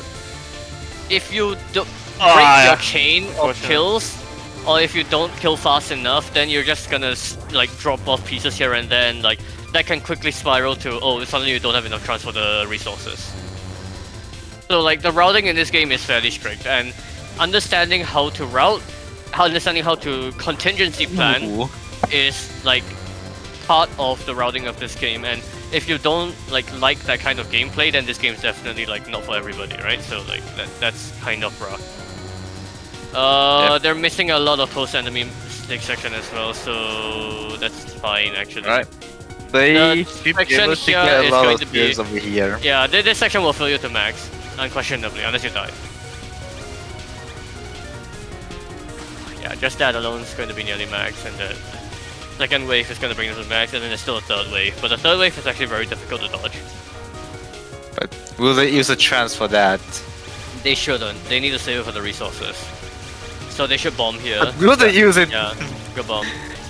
if you break yeah. your chain of Unfortunate. kills, or if you don't kill fast enough, then you're just gonna like drop off pieces here and there, and like that can quickly spiral to, oh, suddenly you don't have enough trance for the resources. So like the routing in this game is fairly strict, and understanding how to route, understanding how to contingency plan Ooh. is like part of the routing of this game. And if you don't like that kind of gameplay, then this game is definitely like not for everybody, right? So like that's kind of rough. Yep. They're missing a lot of post enemy stick section as well, so that's fine actually. Right. They The should be section able to here get a is lot going of to be- skills over here. Yeah, this section will fill you to max, unquestionably, unless you die. Yeah, just that alone is going to be nearly max, and the second wave is going to bring us to max, and then there's still a third wave. But the third wave is actually very difficult to dodge. But will they use a trance for that? They shouldn't. They need to save it for the resources. So they should bomb here. But will they use it? Yeah, good bomb.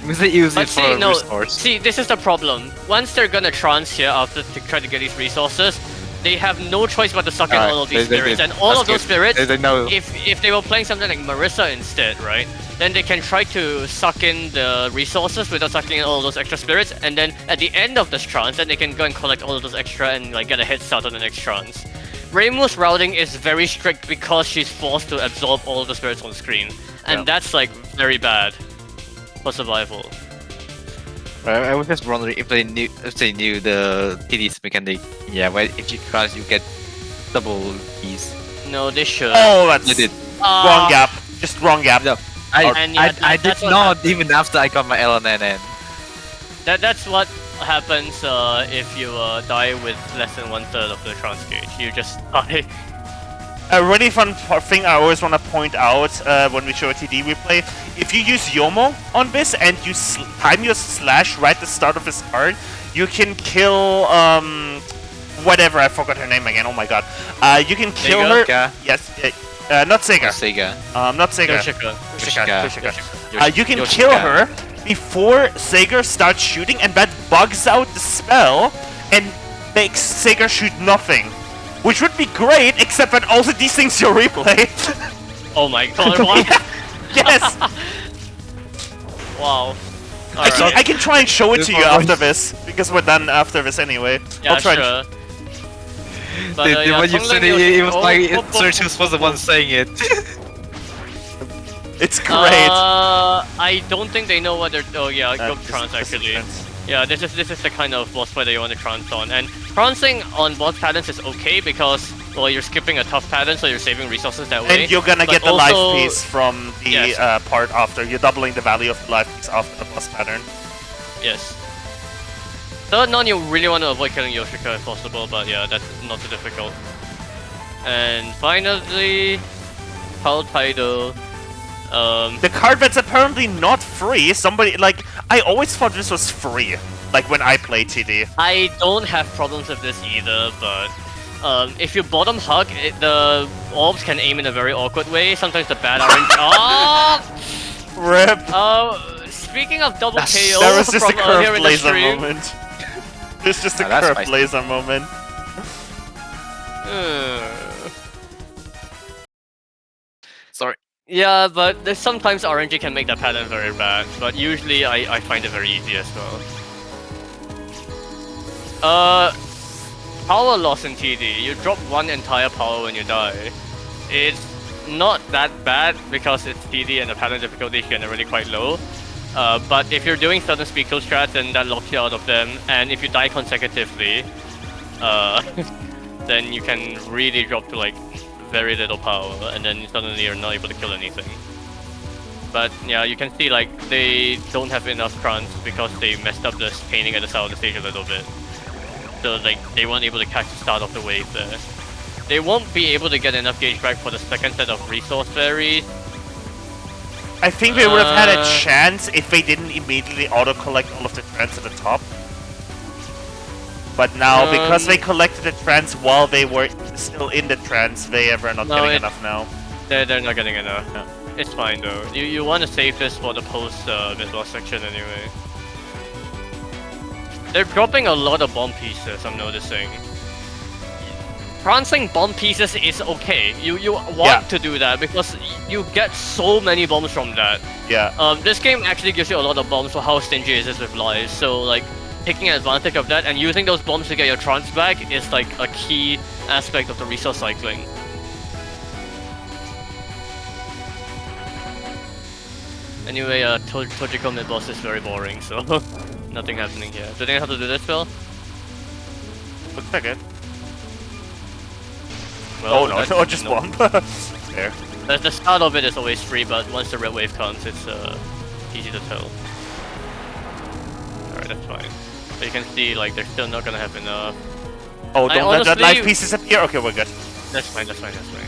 Will they use But it for see, no, resource? see, this is the problem. Once they're gonna trance here after to try to get these resources, they have no choice but to suck in Alright, all of these they spirits. did. And all That's of those good. spirits, They know. if they were playing something like Marissa instead, right? Then they can try to suck in the resources without sucking in all of those extra spirits, and then at the end of this trance, then they can go and collect all of those extra and like get a head start on the next trance. Reimu's routing is very strict because she's forced to absorb all of the spirits on screen, and Yeah. that's like very bad for survival. I was just wondering if they knew the TD's mechanic. Yeah, where if you trance, you get double keys. No, they should. Oh, that's They did. wrong gap. Just wrong gap. No, And yeah, I did that's what not happened. even after I got my LNNN. That's what happens if you die with less than 1/3 of the trance gauge. You just die. A really fun thing I always want to point out when we show a TD replay, if you use Yomo on this and you time your slash right at the start of his card, you can kill, whatever, I forgot her name again, oh my god. You can kill her... Sega? Yes, not Sega. Sega. Not Sega. Yoshika. Yoshika. You can kill her before Sager starts shooting, and that bugs out the spell and makes Sager shoot nothing. Which would be great, except that also these things your replay. Oh my god, what? Yes! Wow. I can try and show it This to you one after this, because we're done after this anyway. Yeah, I'll try sure. But, When you said it was like Sergius was the one saying it. It's great. I don't think they know what they're. Oh yeah, go This trance is actually. trance. Yeah, this is the kind of boss fight that you want to trance on, and trancing on boss patterns is okay because well you're skipping a tough pattern, so you're saving resources that way. And you're gonna but get the also- life piece from the Yes. part after. You're doubling the value of the life piece after the boss pattern. Yes. Third non, you really want to avoid killing Yoshika if possible, but yeah, that's not too difficult. And finally, Pal Tidal. The card that's apparently not free, somebody, like, I always thought this was free, like when I played TD. I don't have problems with this either, but if you bottom hug, the orbs can aim in a very awkward way. Sometimes the bad orange. Oh! RIP! Speaking of double KO That was just a from earlier curved in the laser stream. moment. It's just a that's curved spicy. laser moment. Sorry. Yeah, but sometimes RNG can make that pattern very bad, but usually I find it very easy as well. Power loss in TD. You drop one entire power when you die. It's not that bad because it's TD and the pattern difficulty is generally quite low. But if you're doing certain speed kill strats, then that locks you out of them, and if you die consecutively, then you can really drop to like very little power, and then suddenly you're not able to kill anything. But yeah, you can see like they don't have enough trance because they messed up the painting at the start of the stage a little bit. So like they weren't able to catch the start of the wave there. They won't be able to get enough gauge back for the second set of resource fairies. I think they would have had a chance if they didn't immediately auto-collect all of the trance at the top. But now, because they collected the trance while they were still in the trance, they are not getting enough now. They're not getting enough. Yeah. It's fine though. You want to save this for the post mid-boss section anyway. They're dropping a lot of bomb pieces, I'm noticing. Trancing bomb pieces is okay. You want to do that because you get so many bombs from that. Yeah. This game actually gives you a lot of bombs for how stingy it is with lives. So like taking advantage of that and using those bombs to get your trance back is like a key aspect of the resource cycling. Anyway, Tojiko mid-boss is very boring, so nothing happening here. Do they know how to do this spell? Looks like it. Well, Oh no, no, just bomb. There. The start of it is always free, but once the red wave comes, it's easy to tell. Alright, that's fine. But you can see, like, they're still not gonna have enough. Oh, don't let that life honestly- pieces appear? Okay, we're good. That's fine, that's fine, that's fine.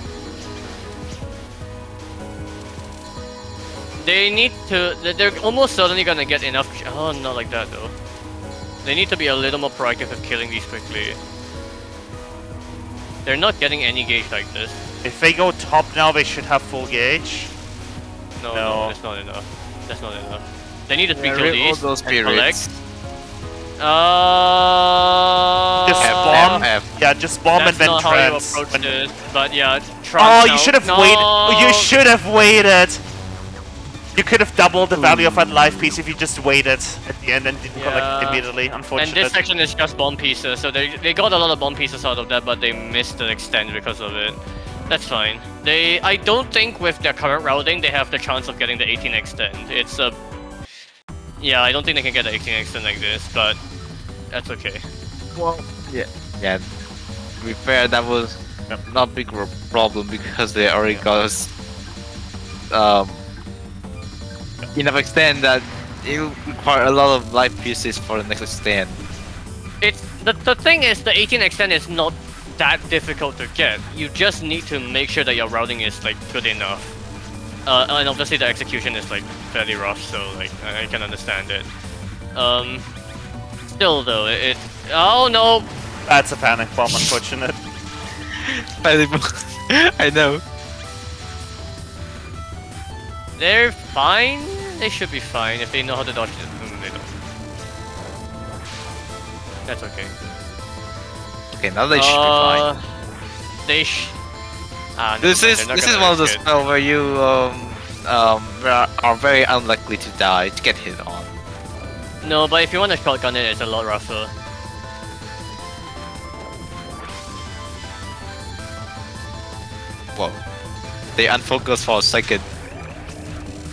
They need to... They're almost certainly gonna get enough... Oh, not like that, though. They need to be a little more proactive with killing these quickly. They're not getting any gauge like this. If they go top now, they should have full gauge. No, No. that's not enough. That's not enough. They need to speak Yeah, to rip all these those and collect. spirits. Just F, bomb. F. Yeah, just bomb That's and then not how trance. you approach When- this, but yeah, Oh, trance you now. should have No! waited. Oh, you should have waited. You could have doubled the value of that life piece if you just waited at the end and didn't collect it Yeah. immediately. And Unfortunately. this section is just bomb pieces, so they got a lot of bomb pieces out of that, but they missed the extent because of it. That's fine. I don't think with their current routing they have the chance of getting the 18 extend. It's a... Yeah, I don't think they can get the 18 extend like this, but that's okay. Well, yeah. To be fair, that was not big problem because they already got enough extend that it will require a lot of life pieces for the next extend. It's the thing is the 18 extend is not that difficult to get. You just need to make sure that your routing is like good enough. And obviously the execution is like fairly rough, so like I can understand it. Still though, it oh no! That's a panic bomb, unfortunate. I know. They're fine. They should be fine if they know how to dodge it. They don't. That's okay. Okay, now they should be fine. They no, This is one of the spells where you are very unlikely to die to get hit on. No, but if you want to shotgun it, it's a lot rougher. Whoa. They unfocused for a second.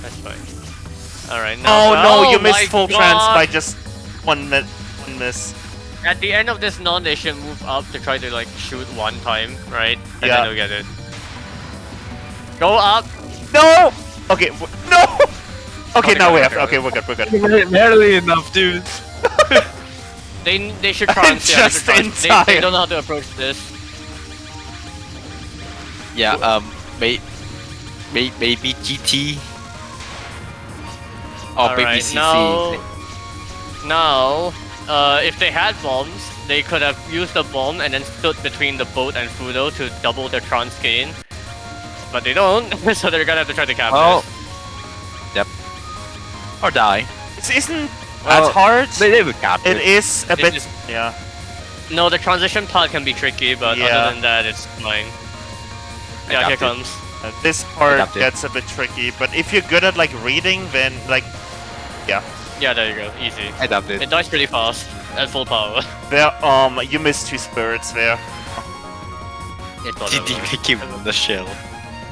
That's fine. Alright, now. Oh no, you my missed full God! trans by just one miss. At the end of this non, they should move up to try to like shoot one time, right? And Yeah. then they'll get it. Go up! No! Okay, no! Okay, Okay, now we okay, have. okay. Okay, we're good. Barely enough, dude. They should trance, yeah, Just they should in trance. They time. don't know how to approach this. Yeah, maybe GT. Or maybe Alright, CC. now, if they had bombs, they could have used the bomb and then stood between the boat and Fudo to double their trance gain. But they don't, so they're gonna have to try to cap Oh. this. Yep. Or die. It isn't that hard. They will cap It is a It bit. is- Yeah. No, the transition part can be tricky, but Yeah. other than that, it's fine. Yeah, here Adapted. comes. This part Adapted. gets a bit tricky, but if you're good at like reading, then like, yeah. Yeah, there you go, easy. Adapted. It dies pretty fast, at full power. There, you missed 2 spirits there. It's whatever. GT make him on the shell.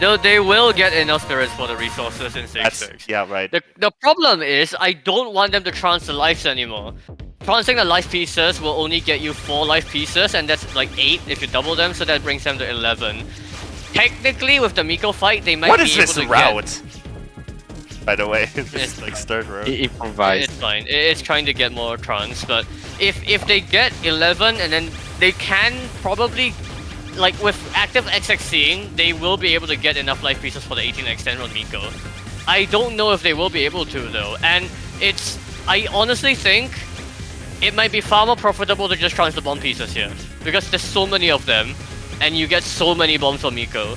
No, they will get enough spirits for the resources in 6-6. Yeah, right. The problem is, I don't want them to trance the lives anymore. Trancing the life pieces will only get you 4 life pieces, and that's like 8 if you double them, so that brings them to 11. Technically, with the Miko fight, they might What be is able this to route? By the way, it's like start route. Improvise. It's fine. It's trying to get more trance, but if they get 11 and then they can probably, like with active XXCing, they will be able to get enough life pieces for the 18 extend on Miko. I don't know if they will be able to though, and I honestly think it might be far more profitable to just trance the bomb pieces here, because there's so many of them, and you get so many bombs from Miko,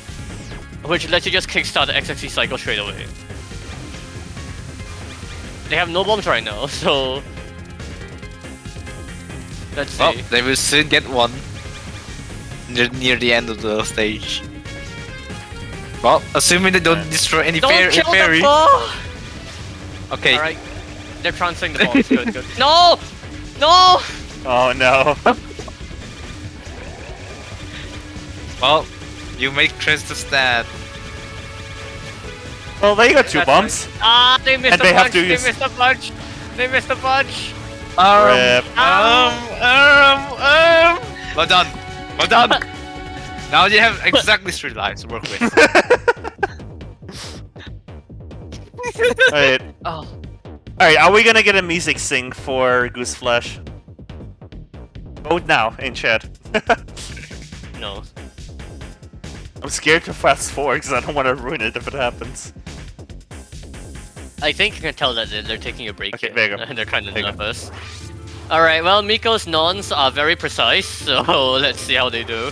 which lets you just kickstart the XXC cycle straight away. They have no bombs right now, so let's see. Well, they will soon get one near the end of the stage. Well, assuming they don't destroy any Don't kill fairy. the ball! Okay. Alright, they're transferring the bombs. Good, good. No! No! Oh no. Well, you make trans to stat. Well, they got 2 That's bombs. fine. Ah, they missed And a they have punch. to They use- missed a punch. They missed a punch. Rip. Well done. Well done. Now you have exactly 3 lives to work with. Alright. Oh, Alright, are we gonna get a music sync for Goose Flash? Vote now in chat. no. I'm scared to fast forward because I don't want to ruin it if it happens. I think you can tell that they're taking a break Okay, here. there you go. They're kind of There you go. nervous. Alright, well, Miko's nons are very precise, so let's see how they do.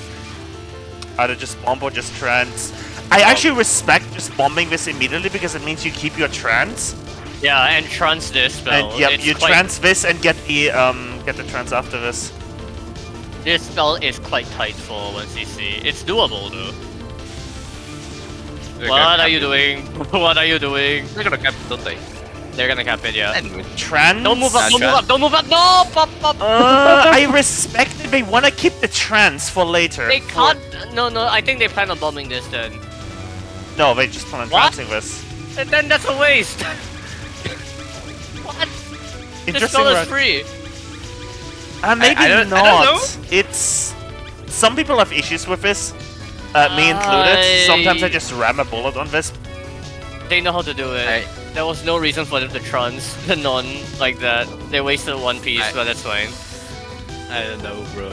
Either just bomb or just trance. I actually respect just bombing this immediately because it means you keep your trance. Yeah, and trance this spell. And yep, It's you quite- trance this and get the trance after this. This spell is quite tight for 1cc. It's doable though. What are you doing? What are you doing? They're gonna cap it, don't they? They're gonna cap it, yeah. Anyway. Trance? Don't move up, don't move up, don't move up! No! Pop, pop! I respect it. They want to keep the trance for later. They can't. No, I think they plan on bombing this then. No, they just plan on What? trancing this. And then that's a waste! What? This Interesting. spell is Right? free! Maybe I don't not. know. It's some people have issues with this Me included. Sometimes I just ram a bullet on this. They know how to do it. There was no reason for them to trans the non like that. They wasted one piece, but that's fine. I don't know, bro.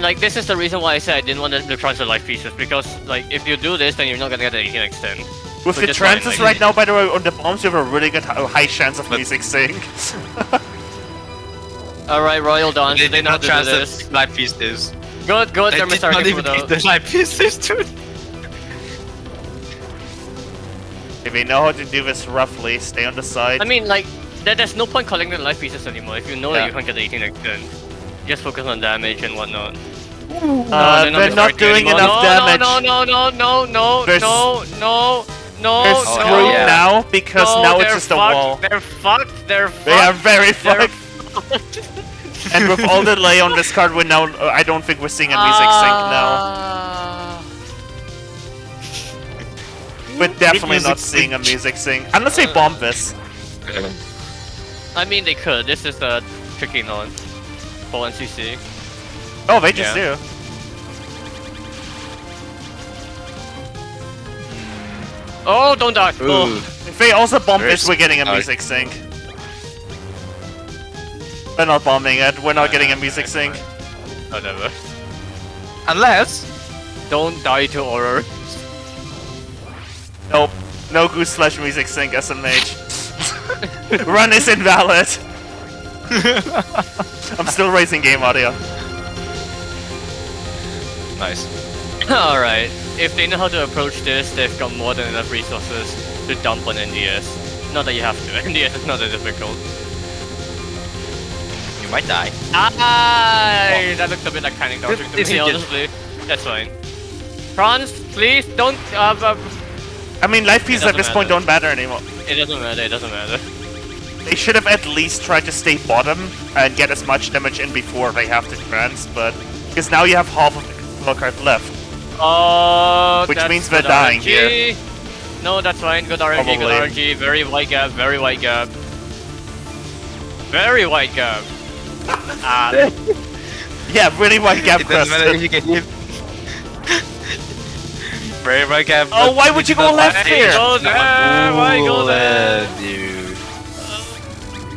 Like this is the reason why I said I didn't want them to transfer life pieces, because like if you do this, then you're not gonna get the 18 extend. With the trances right now, by the way, on the bombs, you have a really good high chance of music sync. Alright, Royal Dawn, They they did know how not to do transfer this. life pieces. Good, They they're did not even get the life pieces, dude. If you know how to do this roughly, stay on the side. I mean, like, there's no point collecting the life pieces anymore if you know that you can't get the 18 extend. Just focus on damage and whatnot. They're not doing enough damage. They're screwed now because now it's just a wall. They're fucked. They are very fucked. And with all the delay on this card, we're now. I don't think we're seeing a music sync now. We're definitely not seeing a music sync unless they bomb this. I mean, they could. This is a tricky non for NCC. Oh, they just do. Oh, don't die! Oh. If they also bomb this, we're getting a music sync. We're not bombing it. We're not getting a music sync. Whatever. Unless... Don't die to horror. Nope. No goose slash music sync, SMH. Run is invalid. I'm still raising game audio. Nice. Alright. If they know how to approach this, they've got more than enough resources to dump on NDS. Not that you have to. NDS is not that difficult. You might die. That looked a bit like panic dodging to me, honestly. That's fine. Franz, please don't. I mean, life pieces at this point don't matter anymore. It doesn't matter. It doesn't matter. They should have at least tried to stay bottom and get as much damage in before they have to trans, but because now you have half of the control card left. Oh, which means they're dying here. No, that's fine. Good RNG, Probably. good RNG. Very wide gap, very wide gap. Very wide gap. Yeah, really wide gap. It doesn't matter if you get hit. Very wide gap. Oh, why would you go left here? Go there. Why go there? Dude.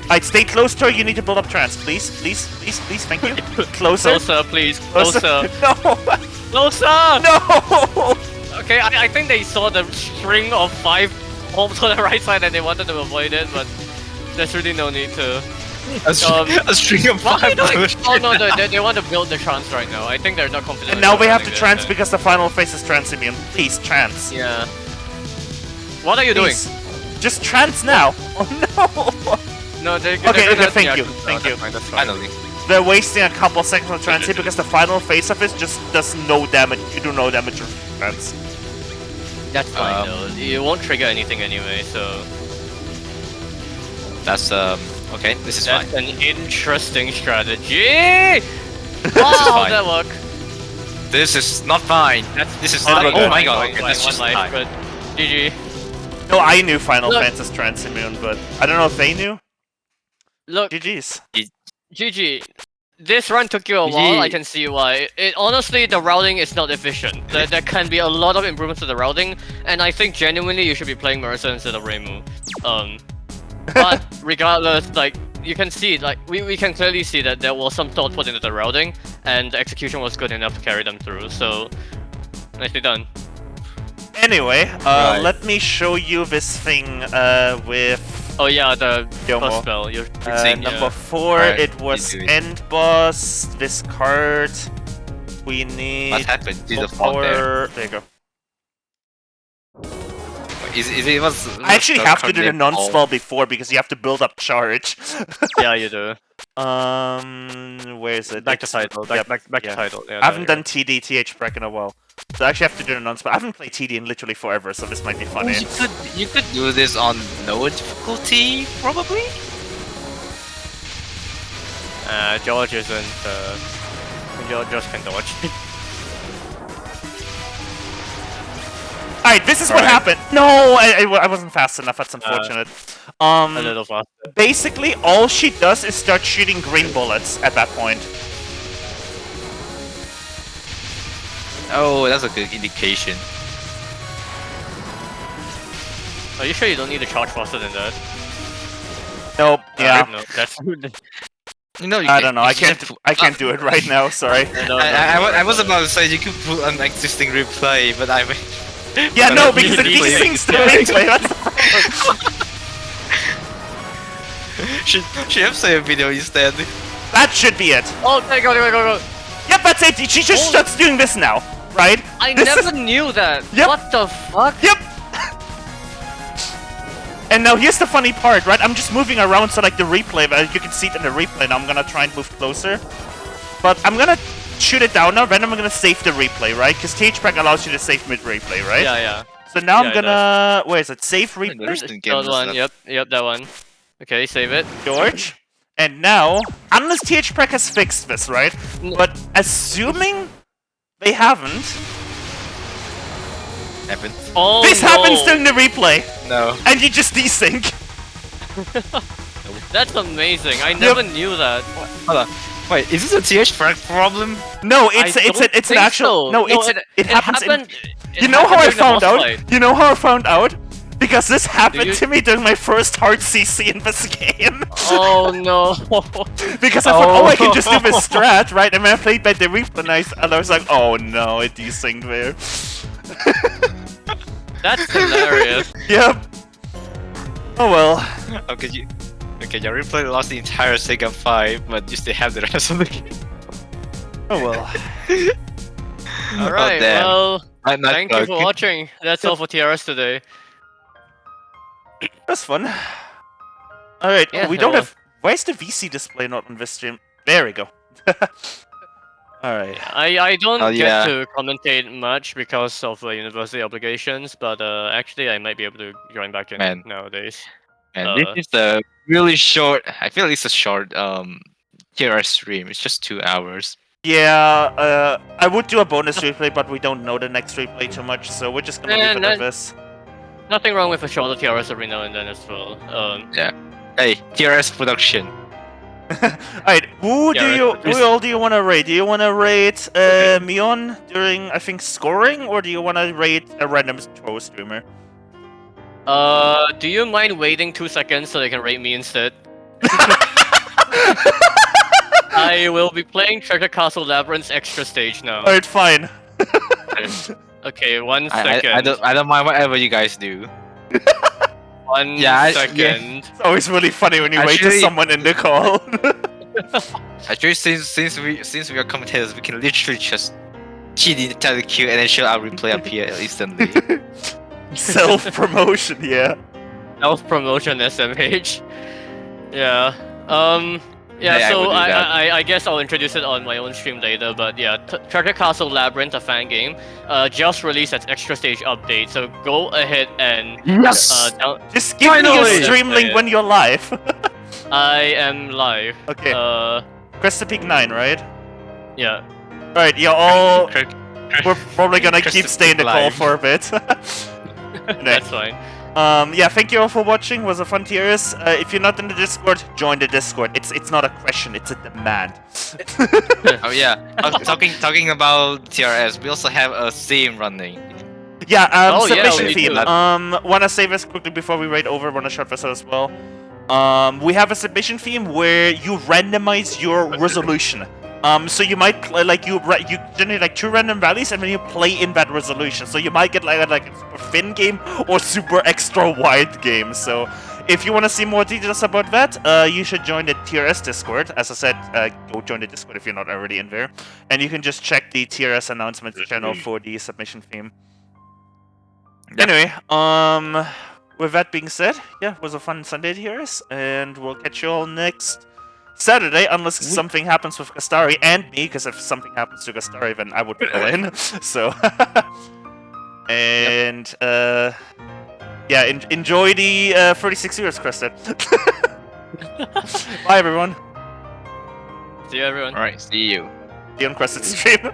Alright, stay close to her. You need to build up trans, please, please, please, please. Thank you. Closer. Closer, please. Closer. No. Closer. No. Okay, I think they saw the string of 5 homes on the right side and they wanted to avoid it, but there's really no need to. A string of What are 5 they doing? bullshit. Oh no, they want to build the trans right now. I think they're not confident. And now we have to building trans this. because the final phase is trans immune. Please, trans. Yeah. What are you Please. Just trans now. Oh no. doing? No, they're Okay, gonna thank you, no, thank you. that's fine, that's fine. Finally. They're wasting a couple seconds on trans here because the final phase of it just does no damage. You do no damage with trans. That's fine though. You won't trigger anything anyway, so That's okay. This is that's fine. an interesting strategy. How that work? This is not fine. This is not like, good. oh my god. Fine, Okay, fine, that's one just life, fine. but GG. No, I knew Final Look. Fantasy's trans immune, but I don't know if they knew. Look, GG's. GG. This run took you a while, I can see why. Honestly, the routing is not efficient. There can be a lot of improvements to the routing, and I think genuinely you should be playing Mercer instead of Reimu. But regardless, like, you can see, like, we can clearly see that there was some thought put into the routing, and the execution was good enough to carry them through, so nicely done. Anyway, Right. let me show you this thing with Oh yeah, the Yomo. first spell. You're number 4. Alright, it was keep doing. end boss. This card. We need. What happened? Is more the fog there? power. There you go. Is it was? I actually have to do the non-spell before because you have to build up charge. yeah, you do. Where is it? Back to It's- title. Back yeah. to title. Yeah, I haven't there done TD, TH Break in a while. So I actually have to do the non-spell. I haven't played TD in literally forever, so this might be funny. You could do this on no difficulty, probably. George isn't. George can dodge. Alright, this is what happened. No, I wasn't fast enough. That's unfortunate. A little faster. Basically, all she does is start shooting green bullets at that point. Oh, that's a good indication. Are you sure you don't need to charge faster than that? Nope. Yeah. No, that's... You know, I don't know. I can't do it right now. Sorry. I was about to say you could put an existing replay, but I mean. Yeah, but no, I because it really desyncs the replay. That's the problem. Should have say a video instead. That should be it. Oh, okay, go. Yep, that's it. She just starts doing this now, right? I This never is- knew that. Yep. What the fuck? Yep. And now here's the funny part, right? I'm just moving around so like the replay, you can see it in the replay. Now I'm gonna try and move closer. But I'm gonna shoot it down now, then I'm gonna save the replay, right? Because THPreg allows you to save mid-replay, right? Yeah. So now Yeah, I'm gonna... Where is it? Save replay? That one, yep, that one. Okay, save it. George. And now, unless THPreg has fixed this, right? But assuming they haven't... Happened. Oh, This no. happens during the replay! No. And you just desync! That's amazing. I never knew that. Hold on. Wait, is this a THPreg problem? No, it's I don't an think actual... so. No, No, it happens happened. You know how I during the found boss out? fight. You know how I found out? Because this happened you- to me during my first hard CC in this game. Oh no. Because I thought, oh, I can just do this strat, right? And when I played by the replay, and I was like, oh no, it desynced there. That's hilarious. Yep. Oh well. Okay, your replay lost the entire Sega 5, but you still have the rest of the game. Oh well. Alright, damn. well, I'm not thank you for joking. watching. That's all for TRS today. That's fun. Alright, Yeah, we don't well. have... Why is the VC display not on this stream? There we go. Alright. I don't Oh, yeah. get to commentate much because of university obligations, but actually I might be able to join back in Man. nowadays. And this is the really short. I feel it's a short TRS stream. It's just 2 hours. Yeah, I would do a bonus replay, but we don't know the next replay too much, so we're just gonna leave it at this. Nothing wrong with a shorter TRS every now and then as well. Hey, TRS production. Alright, who all do you wanna rate? Do you wanna rate Mion during, I think, scoring, or do you wanna rate a random Touhou streamer? Do you mind waiting 2 seconds so they can rate me instead? I will be playing Treasure Castle Labyrinth's extra stage now. Alright, fine. Okay, 1 second. I don't mind whatever you guys do. 1 Yeah, second. It's always really funny when you wait to Actually- someone in the call. Actually, since we are commentators, we can literally just cheat the entire queue and then show our replay appear instantly. Self-promotion, yeah. Self-promotion SMH. Yeah. Yeah, Yeah, I so would do that. I guess I'll introduce it on my own stream later, but yeah, Treasure Castle Labyrinth, a fan game, just released its extra stage update, so go ahead and Yes! Just give me your Finally! stream link when you're live. I am live. Okay, Cresta Peak 9, right? Yeah. Alright, you're all... Craig- We're probably gonna Cresta keep staying the Peak call live. for a bit. That's fine. Yeah, thank you all for watching. It was a fun TRS. If you're not in the Discord, join the Discord. It's not a question, it's a demand. Oh yeah, talking about TRS, we also have a theme running. Yeah, Oh, yeah, submission we theme. do. Wanna say this quickly before we raid over, wanna shout this out as well. We have a submission theme where you randomize your resolution. So you might play, like you generate like 2 random values and then you play in that resolution. So you might get like a super thin game or super extra wide game. So if you want to see more details about that, you should join the TRS Discord. As I said, go join the Discord if you're not already in there, and you can just check the TRS announcements channel for the submission theme. Yep. Anyway, with that being said, yeah, it was a fun Sunday TRS, and we'll catch you all next Saturday, unless something happens with Gastari and me, because if something happens to Gastari, then I would fill in. So, and yeah, enjoy the 36 years, Crested. Bye, everyone. See you, everyone. Alright, see you. See you on Crested stream.